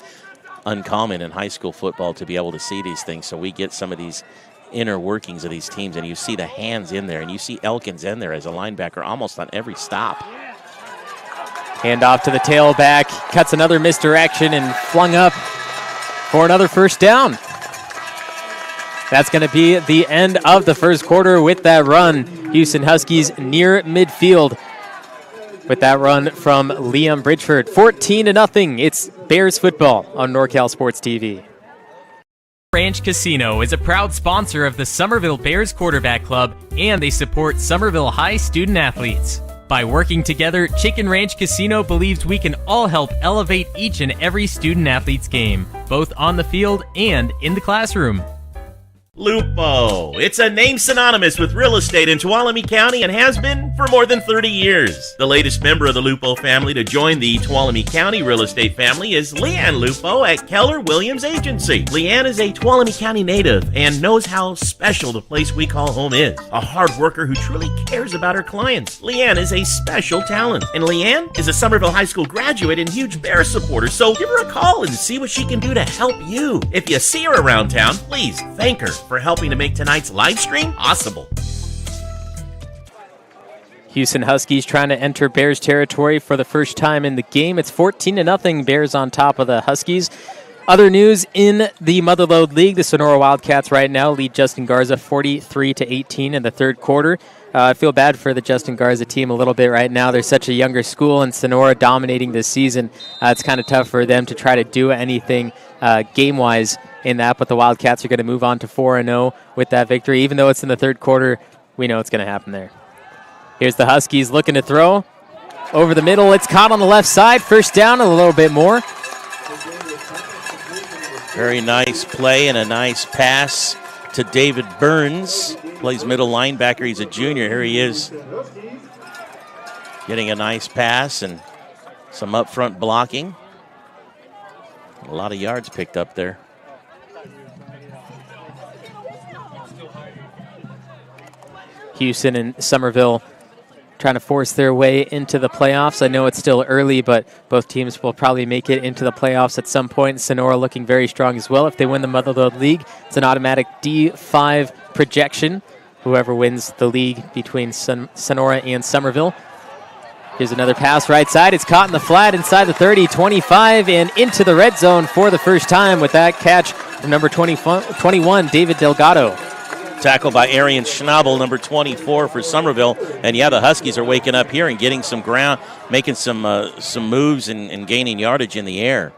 uncommon in high school football to be able to see these things, so we get some of these inner workings of these teams, and you see the hands in there, and you see Elkins in there as a linebacker almost on every stop. Hand off to the tailback, cuts another misdirection, and flung up for another first down. That's going to be the end of the first quarter with that run. Hughson Huskies near midfield with that run from Liam Bridgeford. 14-0. It's Bears football on NorCal Sports TV. Ranch Casino is a proud sponsor of the Summerville Bears Quarterback Club, and they support Summerville High student athletes. By working together, Chicken Ranch Casino believes we can all help elevate each and every student athlete's game, both on the field and in the classroom. Lupo. It's a name synonymous with real estate in Tuolumne County and has been for more than 30 years. The latest member of the Lupo family to join the Tuolumne County real estate family is LeAnn Lupo at Keller Williams Agency. LeAnn is a Tuolumne County native and knows how special the place we call home is. A hard worker who truly cares about her clients. LeAnn is a special talent, and LeAnn is a Summerville High School graduate and huge Bears supporter, so give her a call and see what she can do to help you. If you see her around town, please thank her for helping to make tonight's live stream possible. Hughson Huskies trying to enter Bears territory for the first time in the game. It's 14-0. Bears on top of the Huskies. Other news in the Motherlode League, the Sonora Wildcats right now lead Justin Garza 43-18 in the third quarter. I feel bad for the Justin Garza team a little bit right now. They're such a younger school, and Sonora dominating this season. It's kind of tough for them to try to do anything game-wise in that, but the Wildcats are going to move on to 4-0 with that victory. Even though it's in the third quarter, we know it's going to happen there. Here's the Huskies looking to throw. Over the middle, it's caught on the left side. First down, a little bit more. Very nice play and a nice pass to David Burns. Plays middle linebacker. He's a junior. Here he is getting a nice pass and some up front blocking. A lot of yards picked up there. Hughson and Summerville trying to force their way into the playoffs. I know it's still early, but both teams will probably make it into the playoffs at some point. Sonora looking very strong as well. If they win the Motherlode League, it's an automatic D5 projection. Whoever wins the league between Sonora and Summerville. Here's another pass right side. It's caught in the flat inside the 30, 25, and into the red zone for the first time with that catch from number 21, David Delgado. Tackled by Arian Schnabel, number 24 for Summerville. And yeah, the Huskies are waking up here and getting some ground, making some moves and gaining yardage in the air.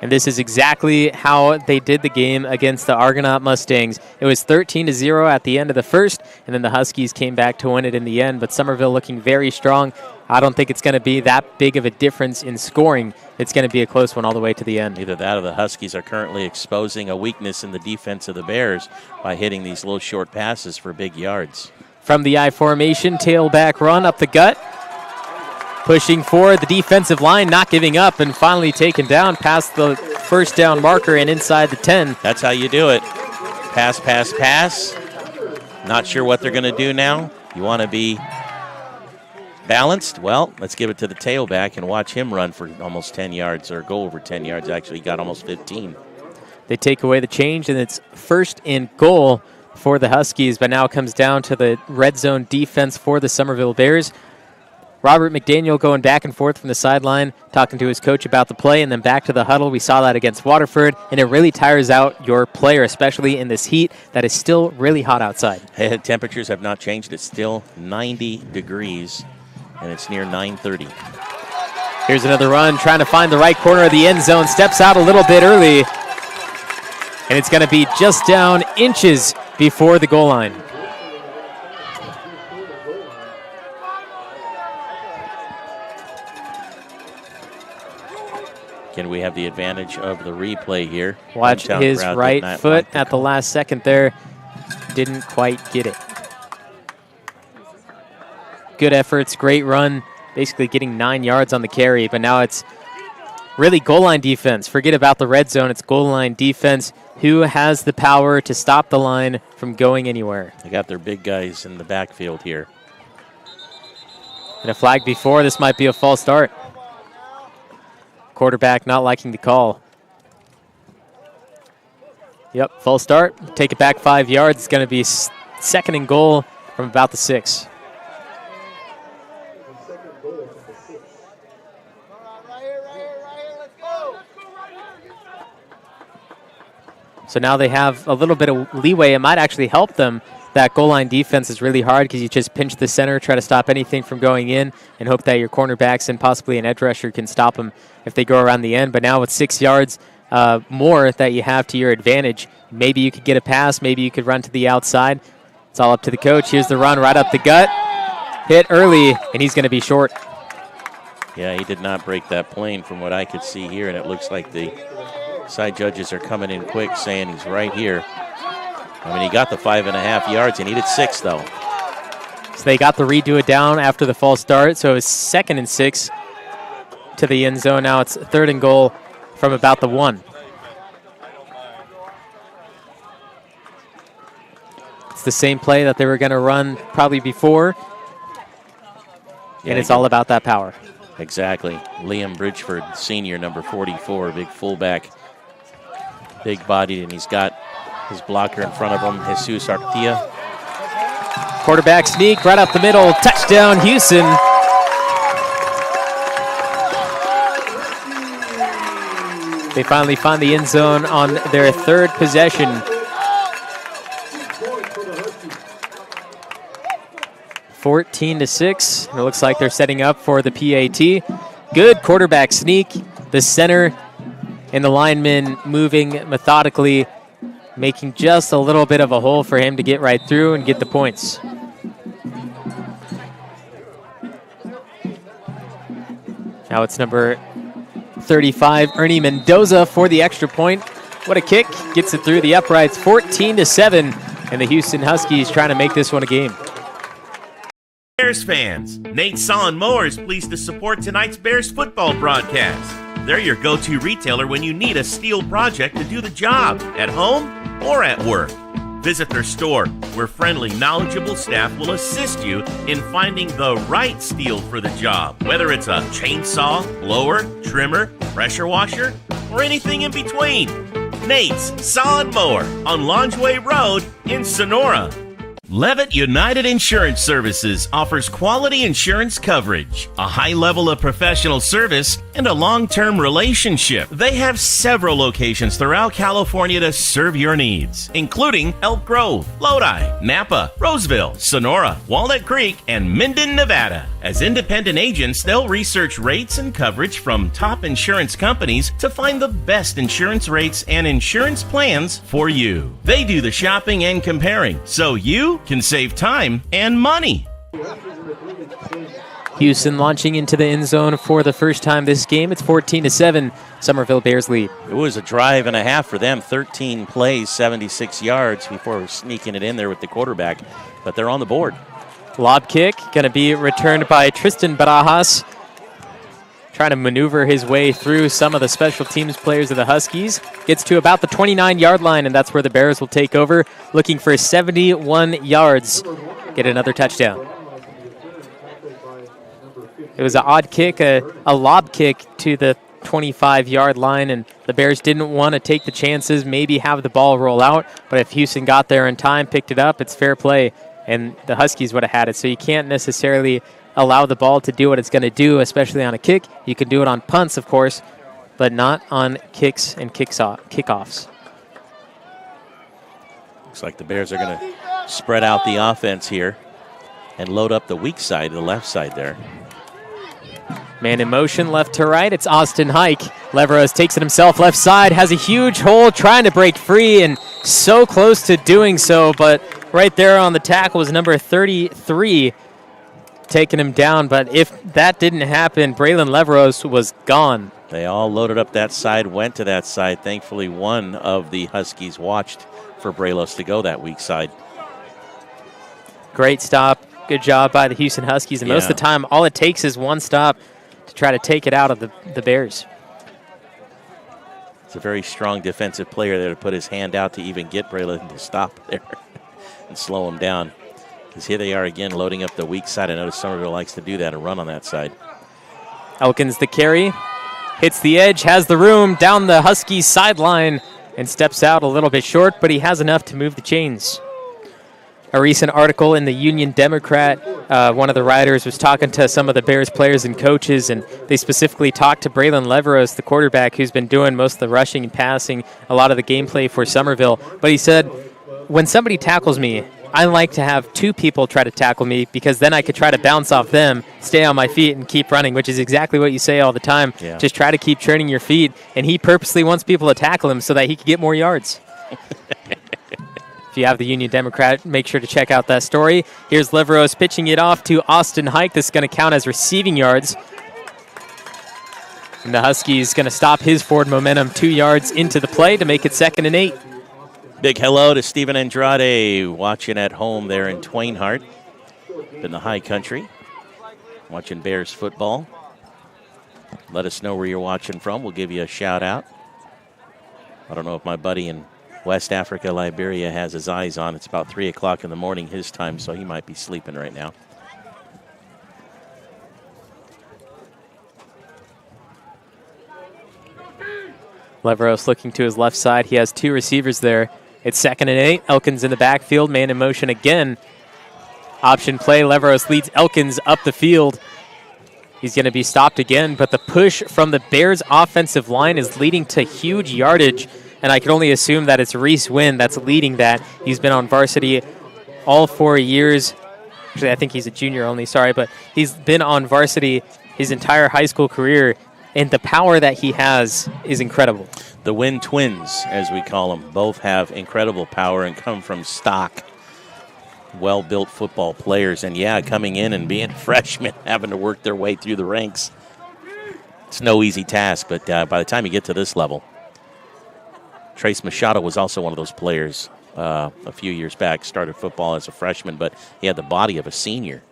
And this is exactly how they did the game against the Argonaut Mustangs. It was 13-0 at the end of the first, and then the Huskies came back to win it in the end. But Summerville looking very strong. I don't think it's going to be that big of a difference in scoring. It's going to be a close one all the way to the end. Either that or the Huskies are currently exposing a weakness in the defense of the Bears by hitting these little short passes for big yards. From the I formation, tailback run up the gut. Pushing forward, the defensive line not giving up and finally taken down past the first down marker and inside the 10. That's how you do it. Pass, pass, pass. Not sure what they're going to do now. You want to be balanced? Well, let's give it to the tailback and watch him run for almost 10 yards, or go over 10 yards. Actually, he got almost 15. They take away the change, and it's first and goal for the Huskies, but now it comes down to the red zone defense for the Summerville Bears. Robert McDaniel going back and forth from the sideline, talking to his coach about the play, and then back to the huddle. We saw that against Waterford, and it really tires out your player, especially in this heat that is still really hot outside. Temperatures have not changed. It's still 90 degrees, and it's near 9:30. Here's another run, trying to find the right corner of the end zone. Steps out a little bit early, and it's going to be just down inches before the goal line. Again, we have the advantage of the replay here. Watch his right foot at the last second there. Didn't quite get it. Good efforts, great run. Basically getting 9 yards on the carry, but now it's really goal line defense. Forget about the red zone. It's goal line defense. Who has the power to stop the line from going anywhere? They got their big guys in the backfield here. And a flag before. This might be a false start. Quarterback not liking the call. Yep, false start. Take it back 5 yards. It's going to be second and goal from about the 6. So now they have a little bit of leeway. It might actually help them. That goal line defense is really hard because you just pinch the center, try to stop anything from going in, and hope that your cornerbacks and possibly an edge rusher can stop them if they go around the end. But now with 6 yards more that you have to your advantage, maybe you could get a pass, maybe you could run to the outside. It's all up to the coach. Here's the run right up the gut. Hit early, and he's going to be short. Yeah, he did not break that plane from what I could see here, and it looks like the side judges are coming in quick saying he's right here. I mean, he got the 5.5 yards. He needed 6, though. So they got the redo it down after the false start. So it was 2nd and 6 to the end zone. Now it's 3rd and goal from about the 1. It's the same play that they were going to run probably before. Yeah, and it's all about that power. Exactly. Liam Bridgeford, senior, number 44, big fullback, big-bodied, and he's got his blocker in front of him, Jesus Artia. Quarterback sneak right up the middle. Touchdown, Hughson. They finally find the end zone on their third possession. 14-6. It looks like they're setting up for the PAT. Good quarterback sneak. The center and the linemen moving methodically, making just a little bit of a hole for him to get right through and get the points. Now it's number 35, Ernie Mendoza for the extra point. What a kick. Gets it through the uprights, 14-7. And the Hughson Huskies trying to make this one a game. Bears fans, Nate Saw Mower is pleased to support tonight's Bears football broadcast. They're your go-to retailer when you need a steel project to do the job, at home or at work. Visit their store, where friendly, knowledgeable staff will assist you in finding the right steel for the job, whether it's a chainsaw, blower, trimmer, pressure washer, or anything in between. Nate's Saw Mower on Longeway Road in Sonora. Levitt United Insurance Services offers quality insurance coverage, a high level of professional service, and a long-term relationship. They have several locations throughout California to serve your needs, including Elk Grove, Lodi, Napa, Roseville, Sonora, Walnut Creek, and Minden, Nevada. As independent agents, they'll research rates and coverage from top insurance companies to find the best insurance rates and insurance plans for you. They do the shopping and comparing, so you can save time and money. Hughson launching into the end zone for the first time this game. It's 14-7. Summerville Bears lead. It was a drive and a half for them. 13 plays, 76 yards before sneaking it in there with the quarterback. But they're on the board. Lob kick going to be returned by Tristan Barajas. Trying to maneuver his way through some of the special teams players of the Huskies. Gets to about the 29-yard line, and that's where the Bears will take over, looking for 71 yards. Get another touchdown. It was an odd kick, a lob kick to the 25-yard line, and the Bears didn't want to take the chances, maybe have the ball roll out, but if Hughson got there in time, picked it up, it's fair play, and the Huskies would have had it. So you can't necessarily allow the ball to do what it's going to do, especially on a kick. You can do it on punts, of course, but not on kicks and kickoffs. Looks like the Bears are going to spread out the offense here and load up the weak side, the left side there. Man in motion, left to right. It's Austin Hike. Leveros takes it himself, left side, has a huge hole, trying to break free, and so close to doing so, but right there on the tackle was number 33, taking him down. But if that didn't happen, Braylon Leveros was gone. They all loaded up that side, went to that side. Thankfully, one of the Huskies watched for Braylon to go that weak side. Great stop. Good job by the Hughson Huskies. And most of the time, all it takes is one stop to try to take it out of the Bears. It's a very strong defensive player there to put his hand out to even get Braylon to stop there and slow him down. Because here they are again loading up the weak side. I notice Summerville likes to do that and run on that side. Elkins the carry. Hits the edge, has the room down the Huskies sideline and steps out a little bit short, but he has enough to move the chains. A recent article in the Union Democrat, one of the writers was talking to some of the Bears players and coaches, and they specifically talked to Braylon Leveros, the quarterback, who's been doing most of the rushing and passing, a lot of the gameplay for Summerville. But he said, when somebody tackles me, I like to have two people try to tackle me because then I could try to bounce off them, stay on my feet, and keep running, which is exactly what you say all the time. Yeah. Just try to keep training your feet, and he purposely wants people to tackle him so that he can get more yards. If you have the Union Democrat, make sure to check out that story. Here's Leveros pitching it off to Austin Hike. This is going to count as receiving yards. And the Huskies going to stop his forward momentum 2 yards into the play to make it 2nd and 8. Big hello to Stephen Andrade watching at home there in Twainhart in the high country, watching Bears football. Let us know where you're watching from. We'll give you a shout out. I don't know if my buddy in West Africa, Liberia, has his eyes on. It's about 3 o'clock in the morning his time, so he might be sleeping right now. Leveros looking to his left side. He has two receivers there. It's 2nd and 8. Elkins in the backfield, man in motion again. Option play. Leveros leads Elkins up the field. He's going to be stopped again, but the push from the Bears offensive line is leading to huge yardage, and I can only assume that it's Reese Wynn that's leading that. He's been on varsity all 4 years. Actually, I think he's a junior only, sorry, but he's been on varsity his entire high school career, and the power that he has is incredible. The Wynn twins, as we call them, both have incredible power and come from stock, well-built football players. And, yeah, coming in and being freshmen, having to work their way through the ranks, it's no easy task. But by the time you get to this level, Trace Machado was also one of those players a few years back, started football as a freshman, but he had the body of a senior.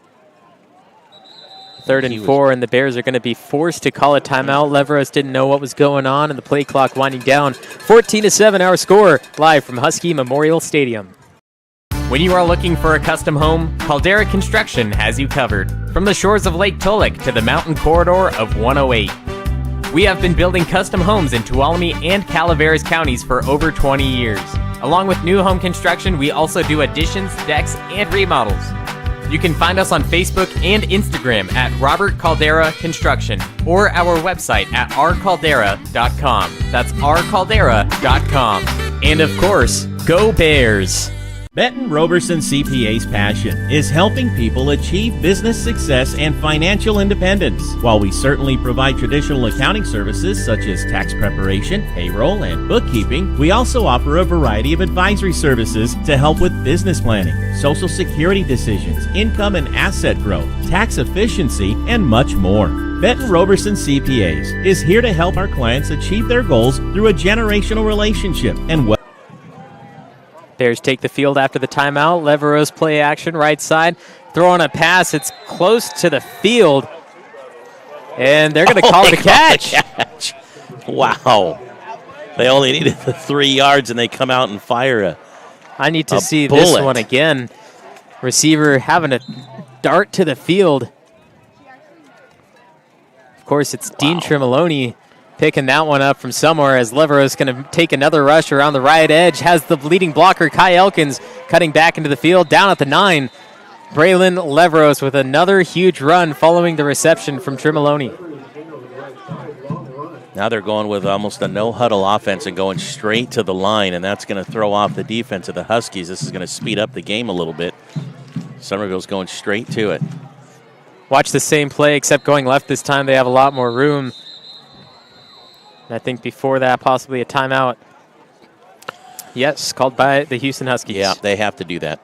3rd and 4, and the Bears are going to be forced to call a timeout. Leveros didn't know what was going on, and the play clock winding down. 14-7, our score, live from Husky Memorial Stadium. When you are looking for a custom home, Caldera Construction has you covered. From the shores of Lake Tolek to the mountain corridor of 108. We have been building custom homes in Tuolumne and Calaveras counties for over 20 years. Along with new home construction, we also do additions, decks, and remodels. You can find us on Facebook and Instagram at Robert Caldera Construction or our website at rcaldera.com. That's rcaldera.com. And of course, go Bears! Benton Roberson CPA's passion is helping people achieve business success and financial independence. While we certainly provide traditional accounting services such as tax preparation, payroll, and bookkeeping, we also offer a variety of advisory services to help with business planning, social security decisions, income and asset growth, tax efficiency, and much more. Benton Roberson CPAs is here to help our clients achieve their goals through a generational relationship and Bears take the field after the timeout. Leveros play action, right side. Throwing a pass. It's close to the field. And they're going to call it a catch. Wow. They only needed the 3 yards, and they come out and fire I need to see bullet. this one again. Receiver having a dart to the field. Of course, it's Dean Tremoloni picking that one up from somewhere as Leveros going to take another rush around the right edge. Has the leading blocker, Kai Elkins, cutting back into the field. Down at the 9. Braylon Leveros with another huge run following the reception from Tremoloni. Now they're going with almost a no-huddle offense and going straight to the line, and that's going to throw off the defense of the Huskies. This is going to speed up the game a little bit. Summerville's going straight to it. Watch the same play, except going left this time. They have a lot more room. And I think before that, possibly a timeout. Yes, called by the Hughson Huskies. Yeah, they have to do that.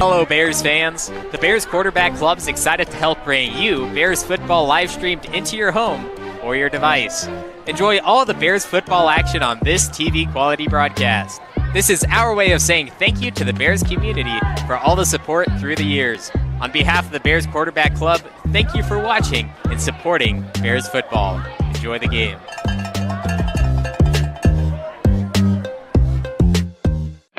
Hello, Bears fans. The Bears Quarterback Club is excited to help bring you Bears football live streamed into your home or your device. Enjoy all the Bears football action on this TV quality broadcast. This is our way of saying thank you to the Bears community for all the support through the years. On behalf of the Bears Quarterback Club, thank you for watching and supporting Bears football. Enjoy the game.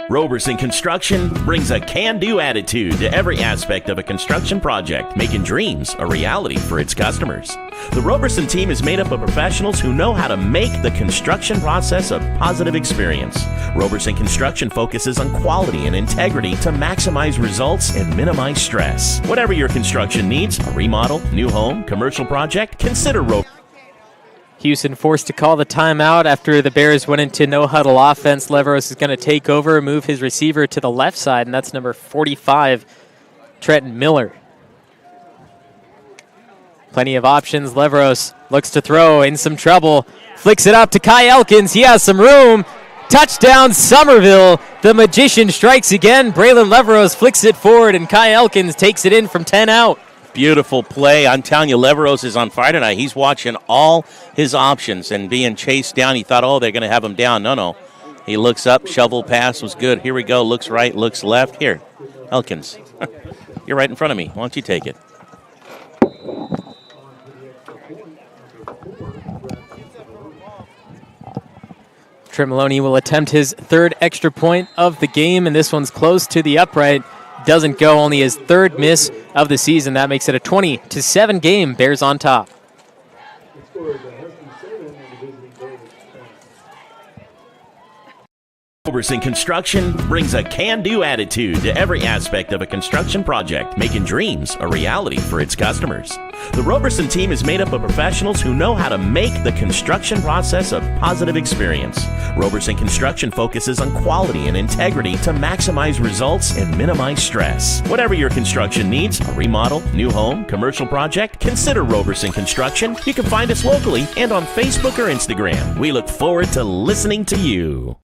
Roberson Construction brings a can-do attitude to every aspect of a construction project, making dreams a reality for its customers. The Roberson team is made up of professionals who know how to make the construction process a positive experience. Roberson Construction focuses on quality and integrity to maximize results and minimize stress. Whatever your construction needs, a remodel, new home, commercial project, consider Roberson. Hughson forced to call the timeout after the Bears went into no-huddle offense. Leveros is going to take over, move his receiver to the left side, and that's number 45, Trenton Miller. Plenty of options. Leveros looks to throw, in some trouble. Flicks it up to Kai Elkins. He has some room. Touchdown, Summerville. The magician strikes again. Braylon Leveros flicks it forward, and Kai Elkins takes it in from 10 out. Beautiful play. I'm telling you, Leveros is on fire tonight. He's watching all his options and being chased down. He thought, oh, they're going to have him down. No. He looks up. Shovel pass was good. Here we go. Looks right, looks left. Here, Elkins. You're right in front of me. Why don't you take it? Tremoloni will attempt his third extra point of the game, and this one's close to the upright. Doesn't go, only his third miss of the season. That makes it a 20-7 game. Bears on top. Roberson Construction brings a can-do attitude to every aspect of a construction project, making dreams a reality for its customers. The Roberson team is made up of professionals who know how to make the construction process a positive experience. Roberson Construction focuses on quality and integrity to maximize results and minimize stress. Whatever your construction needs, a remodel, new home, commercial project, consider Roberson Construction. You can find us locally and on Facebook or Instagram. We look forward to listening to you.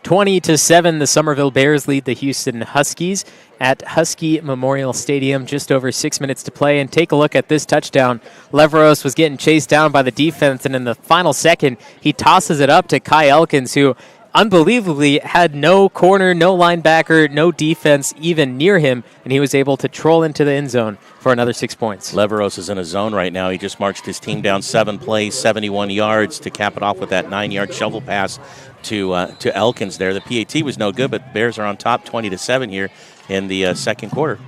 20-7, the Summerville Bears lead the Hughson Huskies at Husky Memorial Stadium. Just over 6 minutes to play. And take a look at this touchdown. Leveros was getting chased down by the defense, and in the final second, he tosses it up to Kai Elkins, who unbelievably had no corner, no linebacker, no defense even near him, and he was able to troll into the end zone for another 6 points. Leveros is in a zone right now. He just marched his team down 7 plays, 71 yards to cap it off with that 9-yard shovel pass to Elkins there. The PAT was no good, but Bears are on top 20-7 here in the second quarter.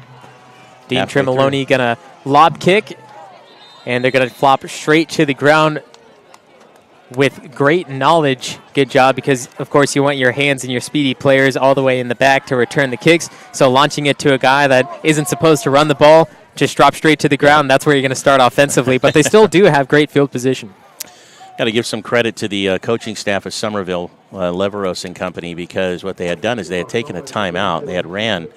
Dean Tremoloni going to lob kick, and they're going to flop straight to the ground with great knowledge. Good job, because, of course, you want your hands and your speedy players all the way in the back to return the kicks. So launching it to a guy that isn't supposed to run the ball, just drop straight to the ground. That's where you're going to start offensively. But they still do have great field position. Got to give some credit to the coaching staff of Summerville, Leveros and company, because what they had done is they had taken a timeout. They had ran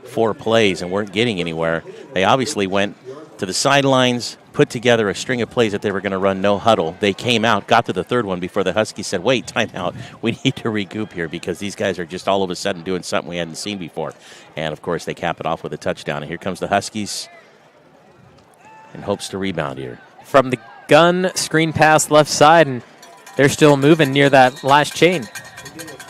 4 plays and weren't getting anywhere. They obviously went to the sidelines, put together a string of plays that they were going to run no huddle. They came out, got to the third one before the Huskies said, wait, timeout. We need to regroup here because these guys are just all of a sudden doing something we hadn't seen before. And, of course, they cap it off with a touchdown. And here comes the Huskies in hopes to rebound here. From the gun, screen pass left side, and they're still moving near that last chain.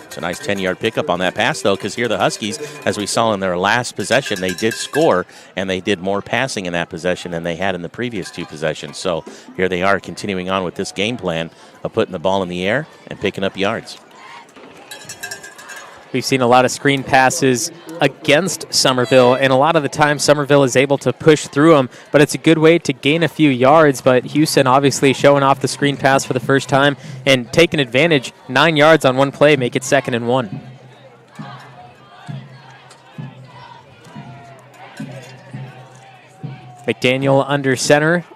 It's a nice 10-yard pickup on that pass, though, because here the Huskies, as we saw in their last possession, they did score, and they did more passing in that possession than they had in the previous 2 possessions. So here they are continuing on with this game plan of putting the ball in the air and picking up yards. We've seen a lot of screen passes against Summerville, and a lot of the time Summerville is able to push through them, but it's a good way to gain a few yards. But Hughson obviously showing off the screen pass for the first time and taking advantage. 9 yards on one play, make it 2nd and 1. McDaniel under center.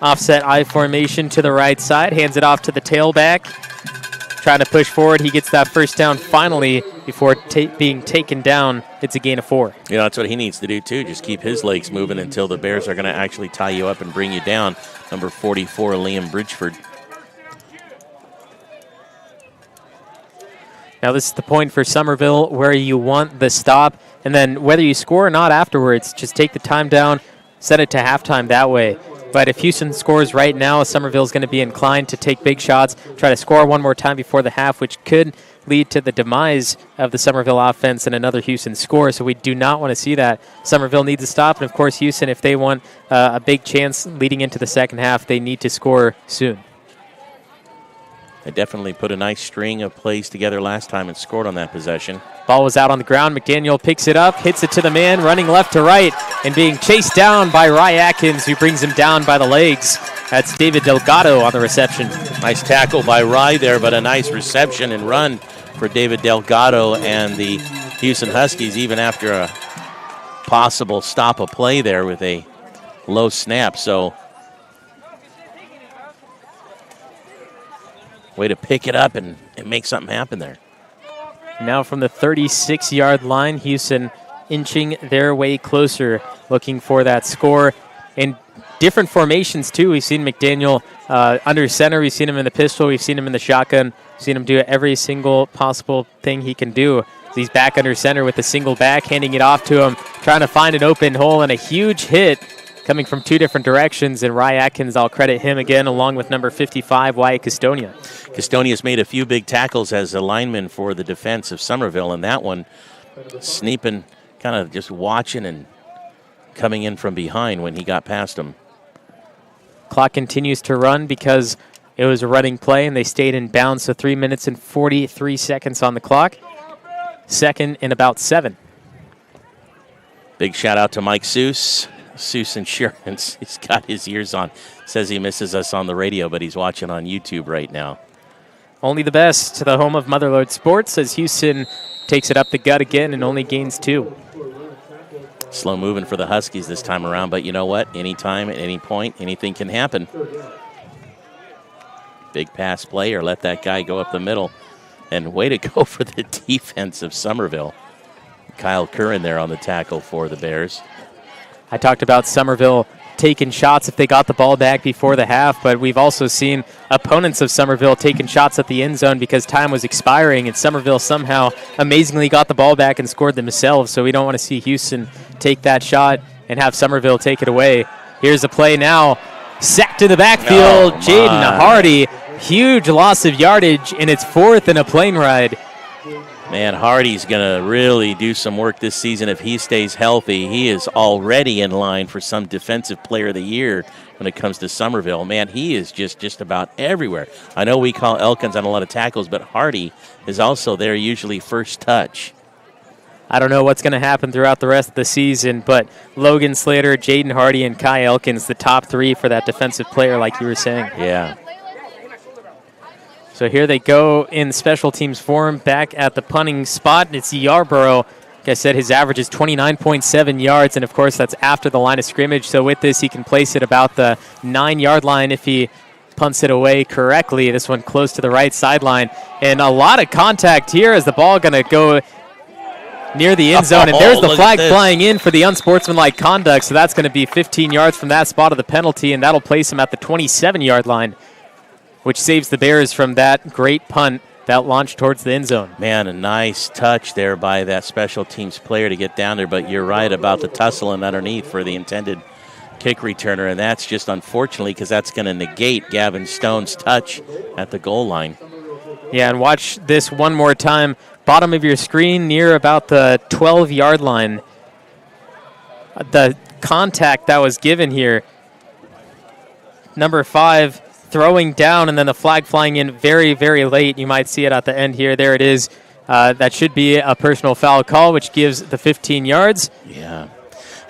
Offset I formation to the right side, hands it off to the tailback. Trying to push forward. He gets that first down finally before being taken down. It's a gain of 4. You know, that's what he needs to do, too. Just keep his legs moving until the Bears are going to actually tie you up and bring you down. Number 44, Liam Bridgeford. Now this is the point for Summerville where you want the stop. And then whether you score or not afterwards, just take the time down, set it to halftime that way. But if Hughson scores right now, Summerville is going to be inclined to take big shots, try to score one more time before the half, which could lead to the demise of the Summerville offense and another Hughson score. So we do not want to see that. Summerville needs to stop. And, of course, Hughson, if they want a big chance leading into the second half, they need to score soon. They definitely put a nice string of plays together last time and scored on that possession. Ball was out on the ground. McDaniel picks it up, hits it to the man, running left to right, and being chased down by Rye Atkins, who brings him down by the legs. That's David Delgado on the reception. Nice tackle by Rye there, but a nice reception and run for David Delgado and the Hughson Huskies, even after a possible stop of play there with a low snap. So, way to pick it up and make something happen there. Now from the 36-yard line, Hughson inching their way closer, looking for that score. In different formations, too. We've seen McDaniel under center. We've seen him in the pistol. We've seen him in the shotgun. We've seen him do every single possible thing he can do. He's back under center with a single back, handing it off to him, trying to find an open hole, and a huge hit coming from 2 different directions. And Rye Atkins, I'll credit him again, along with number 55, Wyatt Custonia. Custonia's made a few big tackles as a lineman for the defense of Summerville, and that one sneaking, kind of just watching and coming in from behind when he got past him. Clock continues to run because it was a running play, and they stayed in bounds, so 3 minutes and 43 seconds on the clock. 2nd and about 7. Big shout out to Mike Seuss. Seuss Insurance. He's got his ears on. Says he misses us on the radio, but he's watching on YouTube right now. only the best to the home of Motherlode Sports as Hughson takes it up the gut again and only gains 2. Slow moving for the Huskies this time around, but you know what? Anytime, at any point, anything can happen. Big pass play or let that guy go up the middle. And way to go for the defense of Summerville. Kyle Curran there on the tackle for the Bears. I talked about Summerville taking shots if they got the ball back before the half, but we've also seen opponents of Summerville taking shots at the end zone because time was expiring, and Summerville somehow amazingly got the ball back and scored themselves, so we don't want to see Hughson take that shot and have Summerville take it away. Here's a play now. Sacked to the backfield. Jaden Hardy. Huge loss of yardage, and it's 4th and a plane ride. Man, Hardy's going to really do some work this season if he stays healthy. He is already in line for some Defensive Player of the Year when it comes to Summerville. Man, he is just about everywhere. I know we call Elkins on a lot of tackles, but Hardy is also there usually first touch. I don't know what's going to happen throughout the rest of the season, but Logan Slater, Jaden Hardy, and Kai Elkins, the top 3 for that defensive player like you were saying. Yeah. So here they go in special teams form back at the punting spot. It's Yarborough. Like I said, his average is 29.7 yards, and of course that's after the line of scrimmage. So with this, he can place it about the 9-yard line if he punts it away correctly. This one close to the right sideline. And a lot of contact here as the ball going to go near the end zone. And there's the flag flying in for the unsportsmanlike conduct. So that's going to be 15 yards from that spot of the penalty, and that'll place him at the 27-yard line, which saves the Bears from that great punt that launched towards the end zone. Man, a nice touch there by that special teams player to get down there, but you're right about the tussling underneath for the intended kick returner, and that's just unfortunately because that's going to negate Gavin Stone's touch at the goal line. Yeah, and watch this one more time. Bottom of your screen near about the 12-yard line. The contact that was given here. Number 5 throwing down, and then the flag flying in very, very late. You might see it at the end here. There it is. That should be a personal foul call, which gives the 15 yards. Yeah.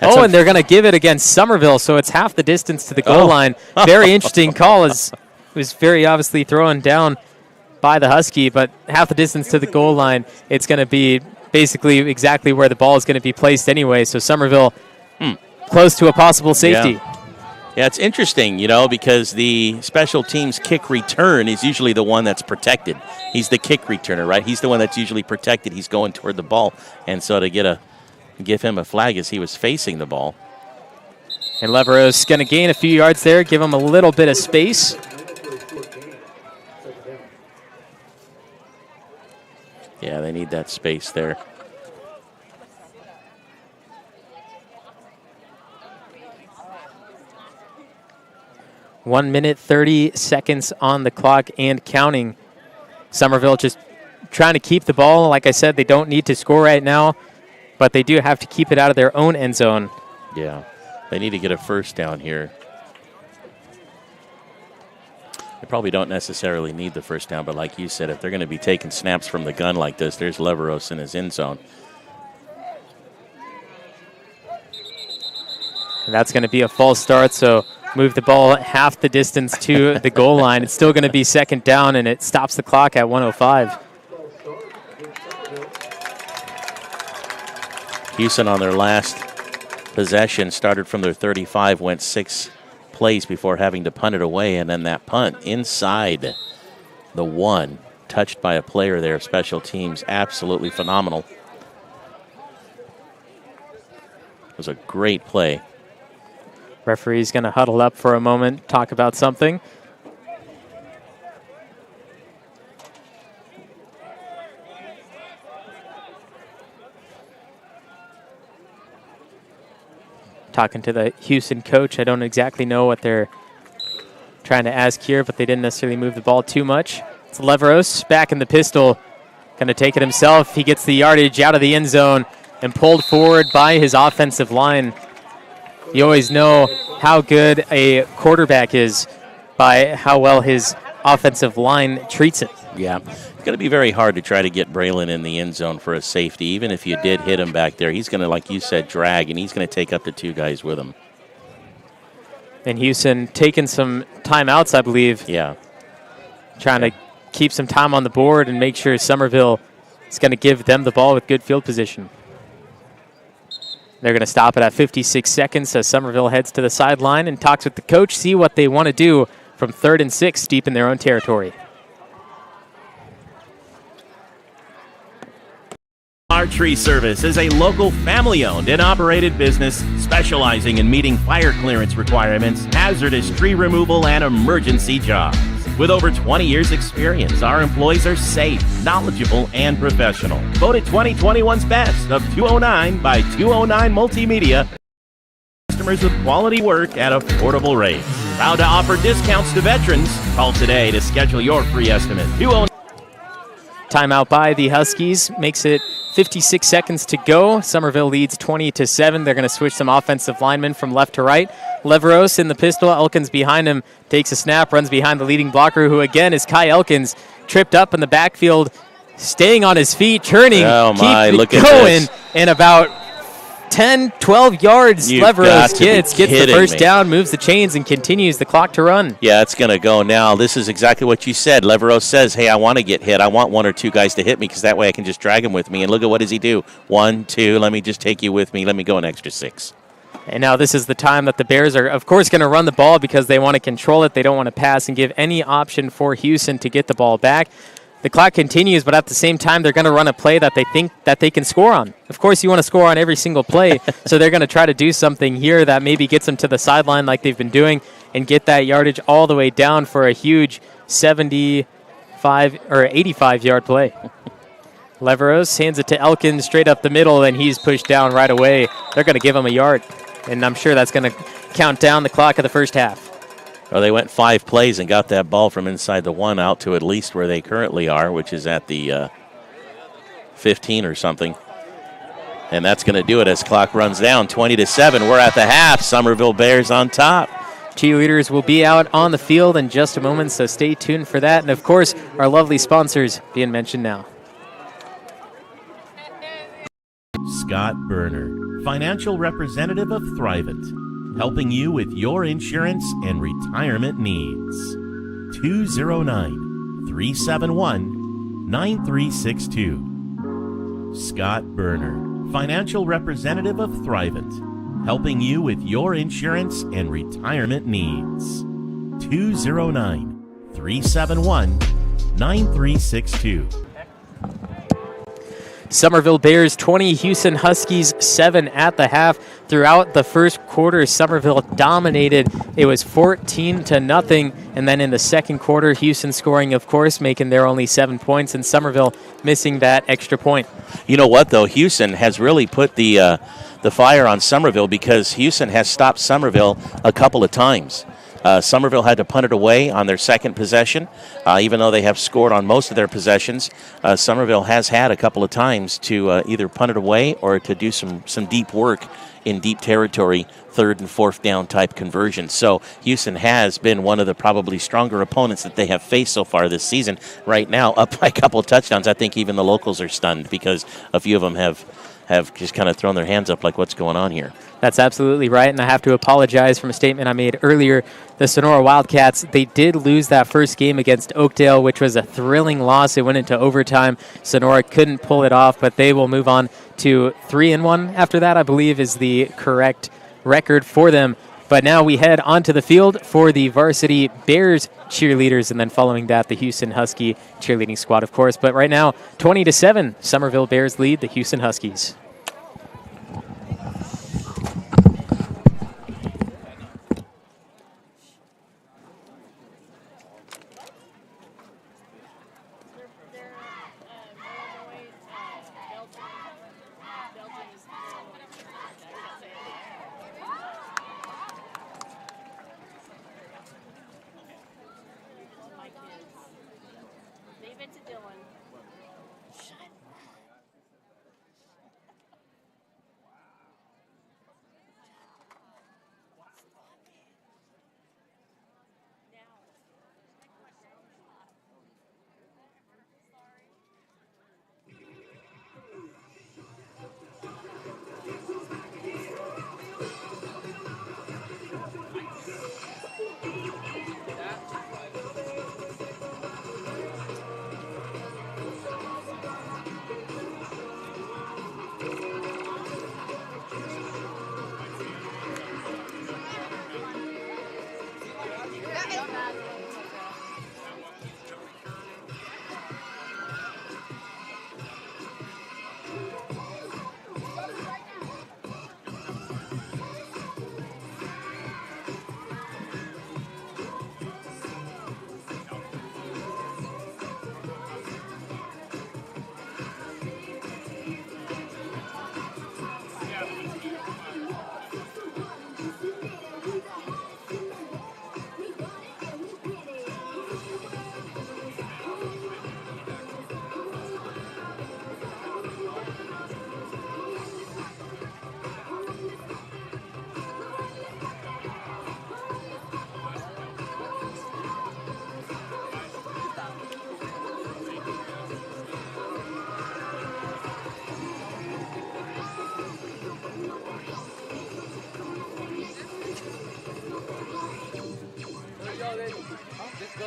And they're going to give it against Summerville, so it's half the distance to the goal line. Very interesting call. It was very obviously thrown down by the Husky, but half the distance to the goal line, it's going to be basically exactly where the ball is going to be placed anyway. So Summerville close to a possible safety. Yeah, it's interesting, because the special teams kick return is usually the one that's protected. He's the kick returner, right? He's the one that's usually protected. He's going toward the ball. And so to give him a flag as he was facing the ball. And Levero's going to gain a few yards there, give him a little bit of space. Yeah, they need that space there. One minute, 30 seconds on the clock and counting. Summerville just trying to keep the ball. Like I said, they don't need to score right now, but they do have to keep it out of their own end zone. Yeah, they need to get a first down here. They probably don't necessarily need the first down, but like you said, if they're going to be taking snaps from the gun like this, there's Leveros in his end zone. And that's going to be a false start, so move the ball half the distance to the goal line. It's still going to be second down, and it stops the clock at 1:05. Hughson on their last possession started from their 35, went 6 plays before having to punt it away, and then that punt inside the 1, touched by a player there, special teams, absolutely phenomenal. It was a great play. Referee's going to huddle up for a moment, talk about something. Talking to the Hughson coach. I don't exactly know what they're trying to ask here, but they didn't necessarily move the ball too much. It's Leveros back in the pistol. Going to take it himself. He gets the yardage out of the end zone and pulled forward by his offensive line. You always know how good a quarterback is by how well his offensive line treats it. Yeah, it's going to be very hard to try to get Braylon in the end zone for a safety. Even if you did hit him back there, he's going to, like you said, drag, and he's going to take up to 2 guys with him. And Hughson taking some timeouts, I believe. Yeah. Trying to keep some time on the board and make sure Summerville is going to give them the ball with good field position. They're going to stop it at 56 seconds as Summerville heads to the sideline and talks with the coach, see what they want to do from 3rd and 6 deep in their own territory. Our Tree Service is a local family-owned and operated business specializing in meeting fire clearance requirements, hazardous tree removal, and emergency jobs. With over 20 years' experience, our employees are safe, knowledgeable, and professional. Voted 2021's Best of 209 by 209 Multimedia. Customers with quality work at affordable rates. Proud to offer discounts to veterans. Call today to schedule your free estimate. 209. Timeout by the Huskies makes it 56 seconds to go. Summerville leads 20-7. They're going to switch some offensive linemen from left to right. Leveros in the pistol. Elkins behind him takes a snap, runs behind the leading blocker, who again is Kai Elkins, tripped up in the backfield, staying on his feet, turning, look keep at going, this. and about 10, 12 yards. Leveros gets the first down, moves the chains, and continues the clock to run. Yeah, it's going to go now. This is exactly what you said. Leveros says, hey, I want to get hit. I want 1 or 2 guys to hit me because that way I can just drag him with me. And look at what does he do? 1, 2, let me just take you with me. Let me go an extra 6. And now this is the time that the Bears are, of course, going to run the ball because they want to control it. They don't want to pass and give any option for Hughson to get the ball back. The clock continues, but at the same time, they're going to run a play that they think that they can score on. Of course, you want to score on every single play, so they're going to try to do something here that maybe gets them to the sideline like they've been doing and get that yardage all the way down for a huge 75 or 85-yard play. Leveros hands it to Elkins straight up the middle, and he's pushed down right away. They're going to give him a yard, and I'm sure that's going to count down the clock of the first half. Well, they went 5 plays and got that ball from inside the 1 out to at least where they currently are, which is at the 15 or something. And that's going to do it as clock runs down. 20-7. We're at the half. Summerville Bears on top. Cheerleaders will be out on the field in just a moment, so stay tuned for that. And, of course, our lovely sponsors being mentioned now. Scott Berner, financial representative of Thrivent, helping you with your insurance and retirement needs. 209-371-9362. Scott Berner, financial representative of Thrivent, helping you with your insurance and retirement needs. 209-371-9362. Summerville Bears 20, Hughson Huskies 7 at the half. Throughout the first quarter, Summerville dominated. It was 14-0, and then in the second quarter, Hughson scoring, of course, making their only 7 points, and Summerville missing that extra point. You know what, though? Hughson has really put the fire on Summerville because Hughson has stopped Summerville a couple of times. Summerville had to punt it away on their second possession. Even though they have scored on most of their possessions, Summerville has had a couple of times to either punt it away or to do some deep work in deep territory, 3rd and 4th down type conversions. So Hughson has been one of the probably stronger opponents that they have faced so far this season. Right now, up by a couple of touchdowns. I think even the locals are stunned because a few of them have just kind of thrown their hands up like, what's going on here? That's absolutely right, and I have to apologize for a statement I made earlier. The Sonora Wildcats, they did lose that first game against Oakdale, which was a thrilling loss. It went into overtime. Sonora couldn't pull it off, but they will move on to 3-1 after that, I believe, is the correct record for them. But now we head onto the field for the varsity Bears cheerleaders, and then following that, the Hughson Husky cheerleading squad, of course. But right now, 20-7, Summerville Bears lead the Hughson Huskies.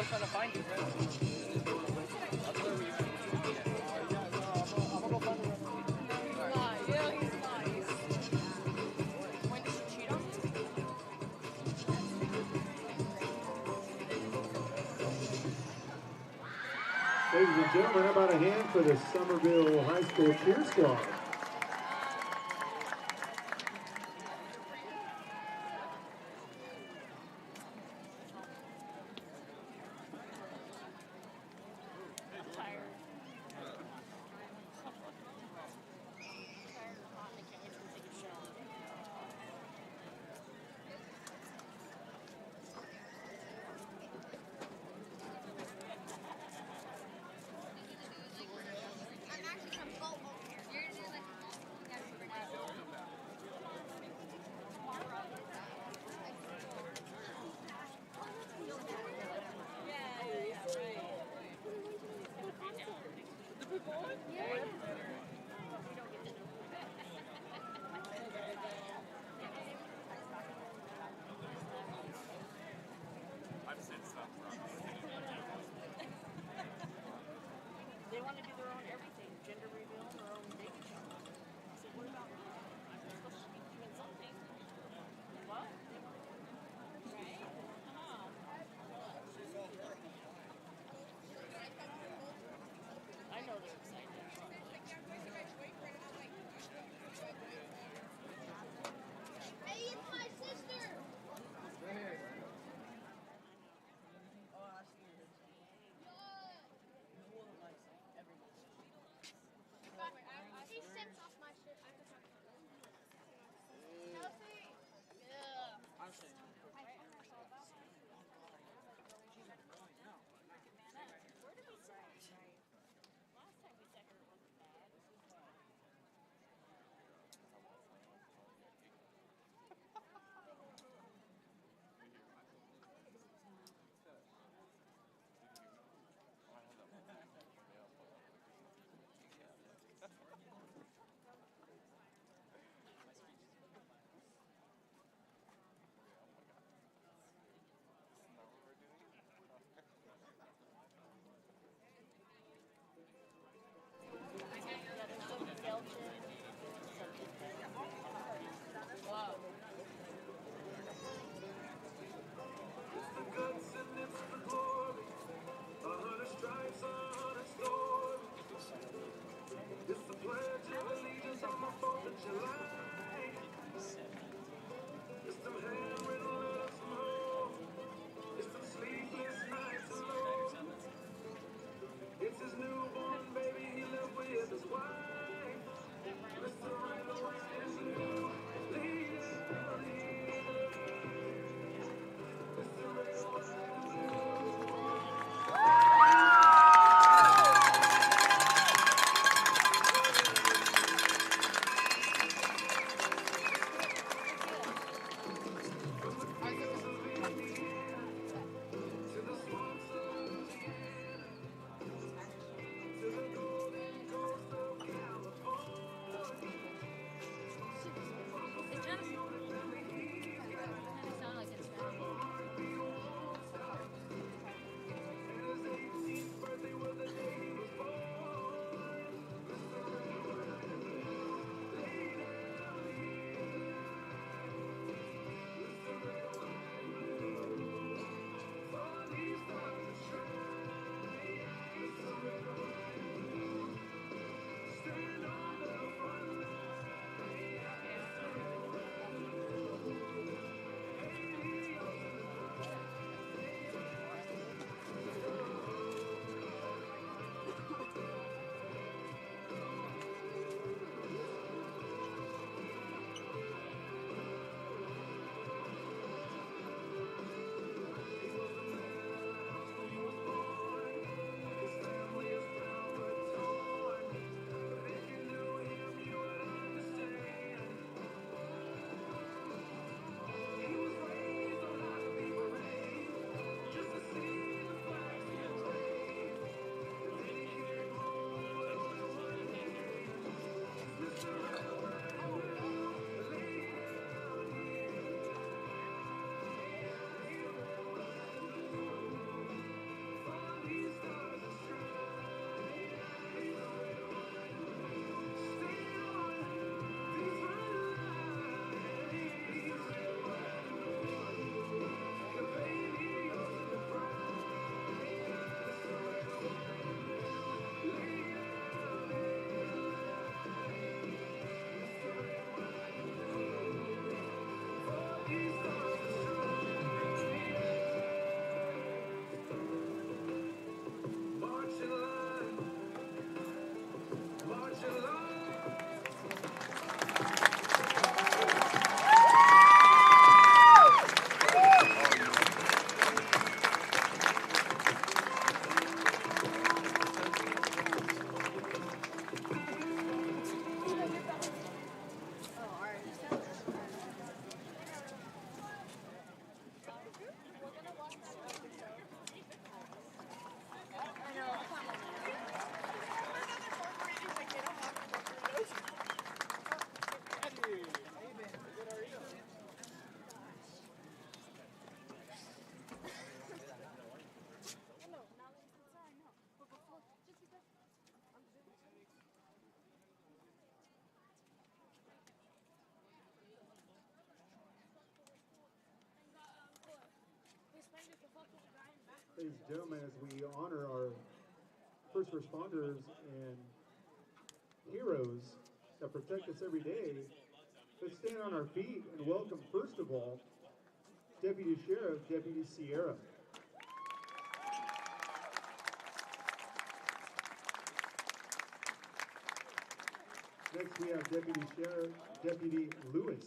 trying to find you, bro. Yeah, he's nice. When did she cheat on you? Ladies and gentlemen, how about a hand for the Summerville High School cheer squad? They want to do their own everything, gender reveal, their own baby shower. I said, what about me? I'm supposed to be doing something. What? Right? I know they're excited. Hey, it's my sister! Oh, I see her. He steps off my shirt. Kelsey? Yeah. Ladies and gentlemen, as we honor our first responders and heroes that protect us every day, let's stand on our feet and welcome, first of all, Deputy Sheriff, Deputy Sierra. Next, we have Deputy Sheriff, Deputy Lewis.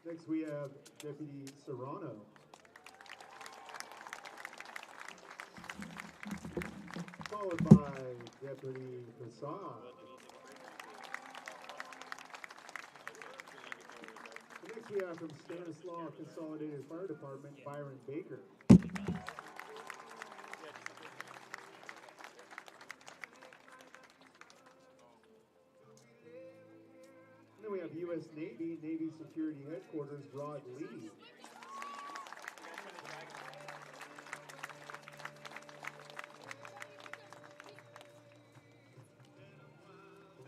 Next, we have Deputy Serrano. Followed by Deputy Prasad. Next, we have from Stanislaus Consolidated Fire Department, Byron Baker. And then we have U.S. Navy Security Headquarters, Rod Lee.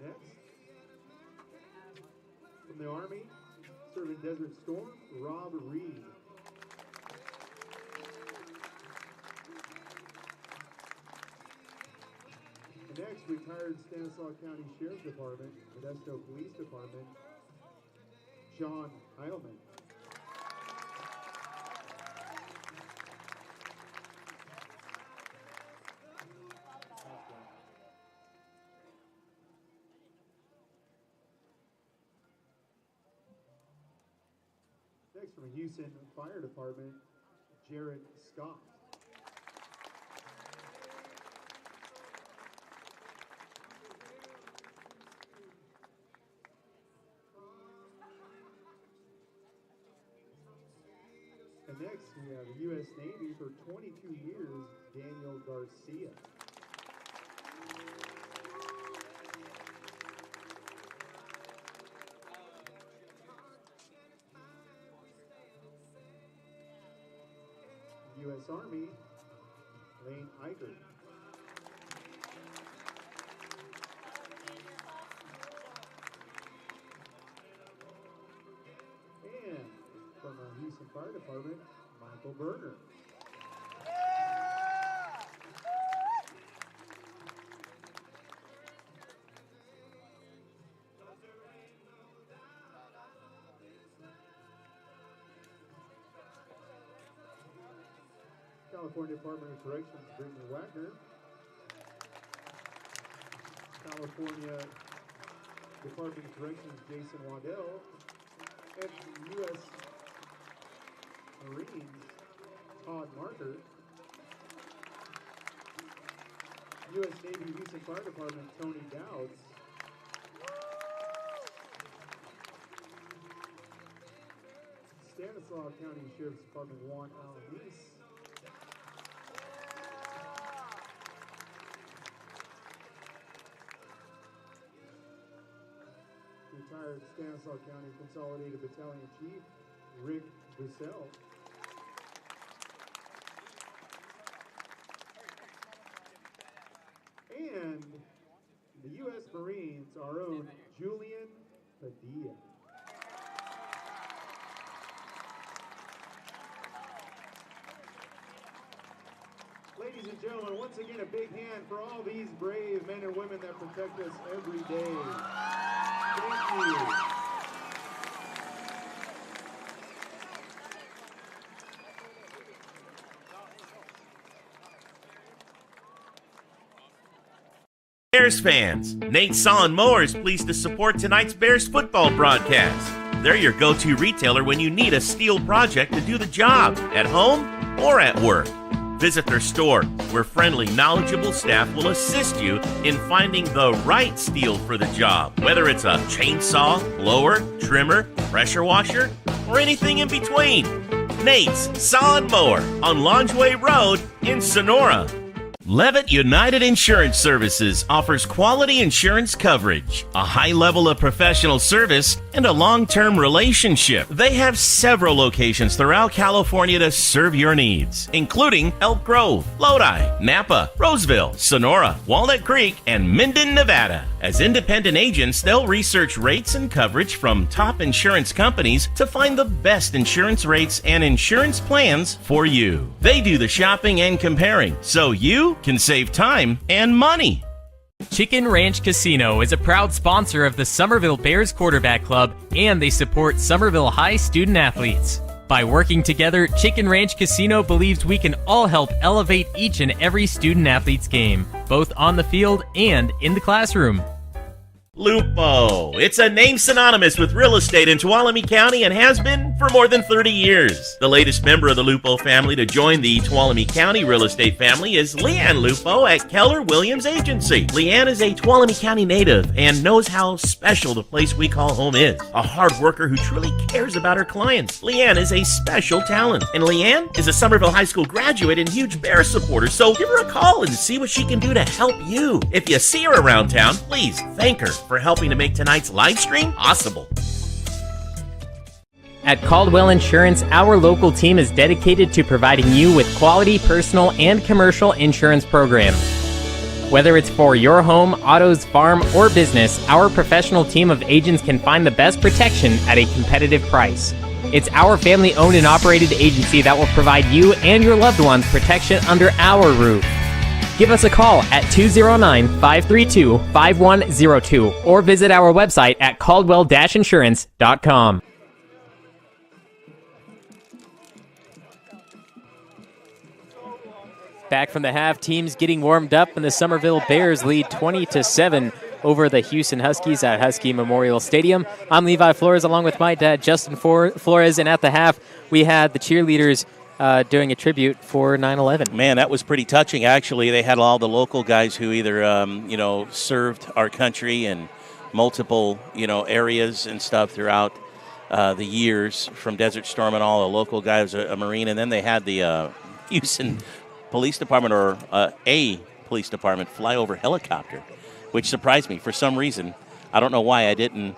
Next, from the Army, serving Desert Storm, Rob Reed. And next, retired Stanislaus County Sheriff's Department, Modesto Police Department, John Heilman. Next, from Hughson Fire Department, Jared Scott. And next, we have U.S. Navy for 22 years, Daniel Garcia. U.S. Army, Lane Eicher. And from the Hughson Fire Department, Michael Berner. California Department of Corrections, Brittany Wagner. California Department of Corrections, Jason Waddell. And U.S. Marines, Todd Marker. U.S. Navy Houston Fire Department, Tony Dowds. Stanislaus County Sheriff's Department, Juan Alanis. Retired Stanislaus County Consolidated Battalion Chief, Rick Bussell. And the U.S. Marines, our own Julian Padilla. Ladies and gentlemen, once again, a big hand for all these brave men and women that protect us every day. Thank you. Bears fans, Saw Mower is pleased to support tonight's Bears football broadcast. They're your go-to retailer when you need a steel project to do the job, at home or at work. Visit their store, where friendly, knowledgeable staff will assist you in finding the right steel for the job, whether it's a chainsaw, blower, trimmer, pressure washer, or anything in between. Nate's Saw Mower on Longeway Road in Sonora. Levitt United Insurance Services offers quality insurance coverage, a high level of professional service, and a long-term relationship. They have several locations throughout California to serve your needs, including Elk Grove, Lodi, Napa, Roseville, Sonora, Walnut Creek, and Minden, Nevada. As independent agents, they'll research rates and coverage from top insurance companies to find the best insurance rates and insurance plans for you. They do the shopping and comparing, so you can save time and money. Chicken Ranch Casino is a proud sponsor of the Summerville Bears Quarterback Club, and they support Summerville High student athletes. By working together, Chicken Ranch Casino believes we can all help elevate each and every student athlete's game, both on the field and in the classroom. Lupo. It's a name synonymous with real estate in Tuolumne County and has been for more than 30 years. The latest member of the Lupo family to join the Tuolumne County real estate family is LeAnn Lupo at Keller Williams Agency. LeAnn is a Tuolumne County native and knows how special the place we call home is. A hard worker who truly cares about her clients. LeAnn is a special talent, and LeAnn is a Summerville High School graduate and huge Bear supporter, so give her a call and see what she can do to help you. If you see her around town, please thank her for helping to make tonight's live stream possible. At Caldwell Insurance, our local team is dedicated to providing you with quality personal and commercial insurance programs. Whether it's for your home, autos, farm, or business, our professional team of agents can find the best protection at a competitive price. It's our family-owned and operated agency that will provide you and your loved ones protection under our roof. Give us a call at 209-532-5102 or visit our website at caldwell-insurance.com. Back from the half, teams getting warmed up, and the Summerville Bears lead 20-7 over the Hughson Huskies at Husky Memorial Stadium. I'm Levi Flores along with my dad, Justin Flores, and at the half, we had the cheerleaders doing a tribute for 9/11. Man, that was pretty touching, actually. They had all the local guys who either, served our country in multiple, areas and stuff throughout the years, from Desert Storm and all. A local guy was a Marine, and then they had the Houston Police Department, or a police department, flyover helicopter, which surprised me for some reason. I don't know why I didn't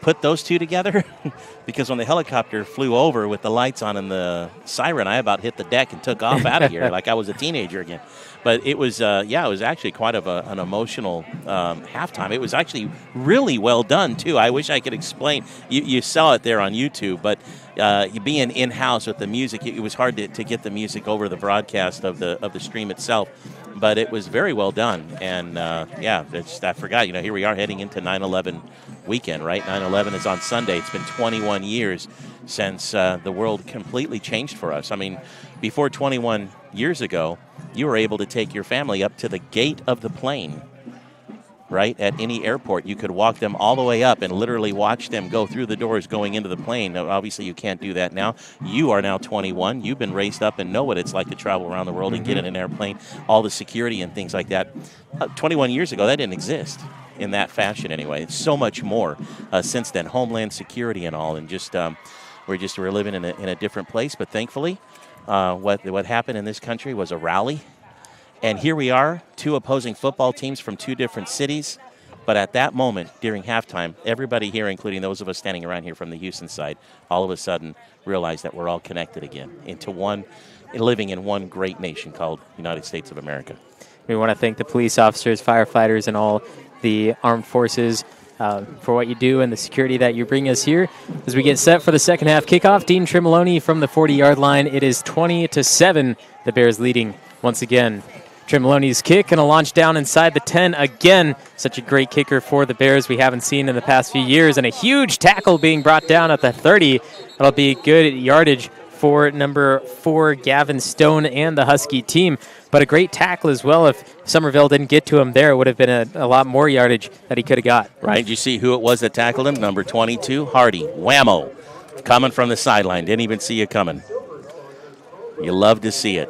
put those two together, because when the helicopter flew over with the lights on and the siren, I about hit the deck and took off out of here like I was a teenager again. But it was, it was actually quite an emotional halftime. It was actually really well done, too. I wish I could explain. You saw it there on YouTube, but being in-house with the music, it was hard to get the music over the broadcast of the stream itself. But it was very well done. And, I forgot, here we are heading into 9/11 weekend, right? 9/11 is on Sunday. It's been 21 years since the world completely changed for us. I mean, before 21 years ago, you were able to take your family up to the gate of the plane, right? At any airport, you could walk them all the way up and literally watch them go through the doors going into the plane. Now, obviously, you can't do that now. You are now 21. You've been raised up and know what it's like to travel around the world and get in an airplane, all the security and things like that. 21 years ago, that didn't exist in that fashion anyway. It's so much more since then, Homeland Security and all, and we're living in a different place. But thankfully, what happened in this country was a rally. And here we are, two opposing football teams from two different cities. But at that moment, during halftime, everybody here, including those of us standing around here from the Houston side, all of a sudden realized that we're all connected again into one, living in one great nation called United States of America. We want to thank the police officers, firefighters, and all the armed forces for what you do and the security that you bring us here. As we get set for the second half kickoff, Dean Tremoloni from the 40-yard line. It is 20-7, the Bears leading once again. Tremoloni's kick and a launch down inside the 10 again. Such a great kicker for the Bears we haven't seen in the past few years. And a huge tackle being brought down at the 30. That'll be good yardage for number 4, Gavin Stone, and the Husky team. But a great tackle as well. If Summerville didn't get to him there, it would have been a lot more yardage that he could have got. Right. Did you see who it was that tackled him? Number 22, Hardy. Whammo. Coming from the sideline. Didn't even see you coming. You love to see it.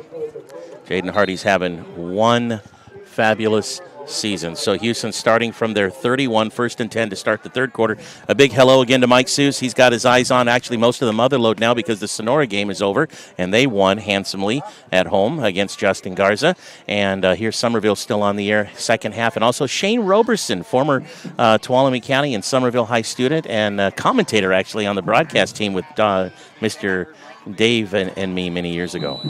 Jaden Hardy's having one fabulous season. So Hughson starting from their 31, 1st and 10 to start the third quarter. A big hello again to Mike Seuss. He's got his eyes on actually most of the mother load now because the Sonora game is over, and they won handsomely at home against Justin Garza. And here's Summerville still on the air, second half. And also Shane Roberson, former Tuolumne County and Summerville High student and commentator actually on the broadcast team with Mr. Dave and me many years ago.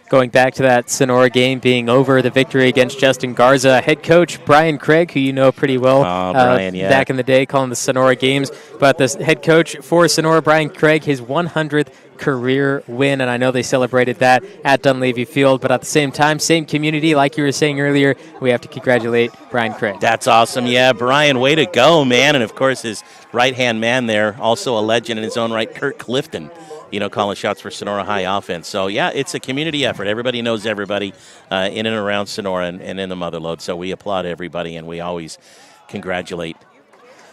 Going back to that Sonora game being over, the victory against Justin Garza, head coach Brian Craig, who you know pretty well, Brian, yeah. back in the day calling the Sonora games. But the head coach for Sonora, Brian Craig, his 100th career win, and I know they celebrated that at Dunleavy Field. But at the same time, same community, like you were saying earlier, we have to congratulate Brian Craig. That's awesome. Yeah, Brian, way to go, man. And, of course, his right-hand man there, also a legend in his own right, Kurt Clifton, calling shots for Sonora High offense. So, yeah, it's a community effort. Everybody knows everybody in and around Sonora and in the Motherlode. So we applaud everybody, and we always congratulate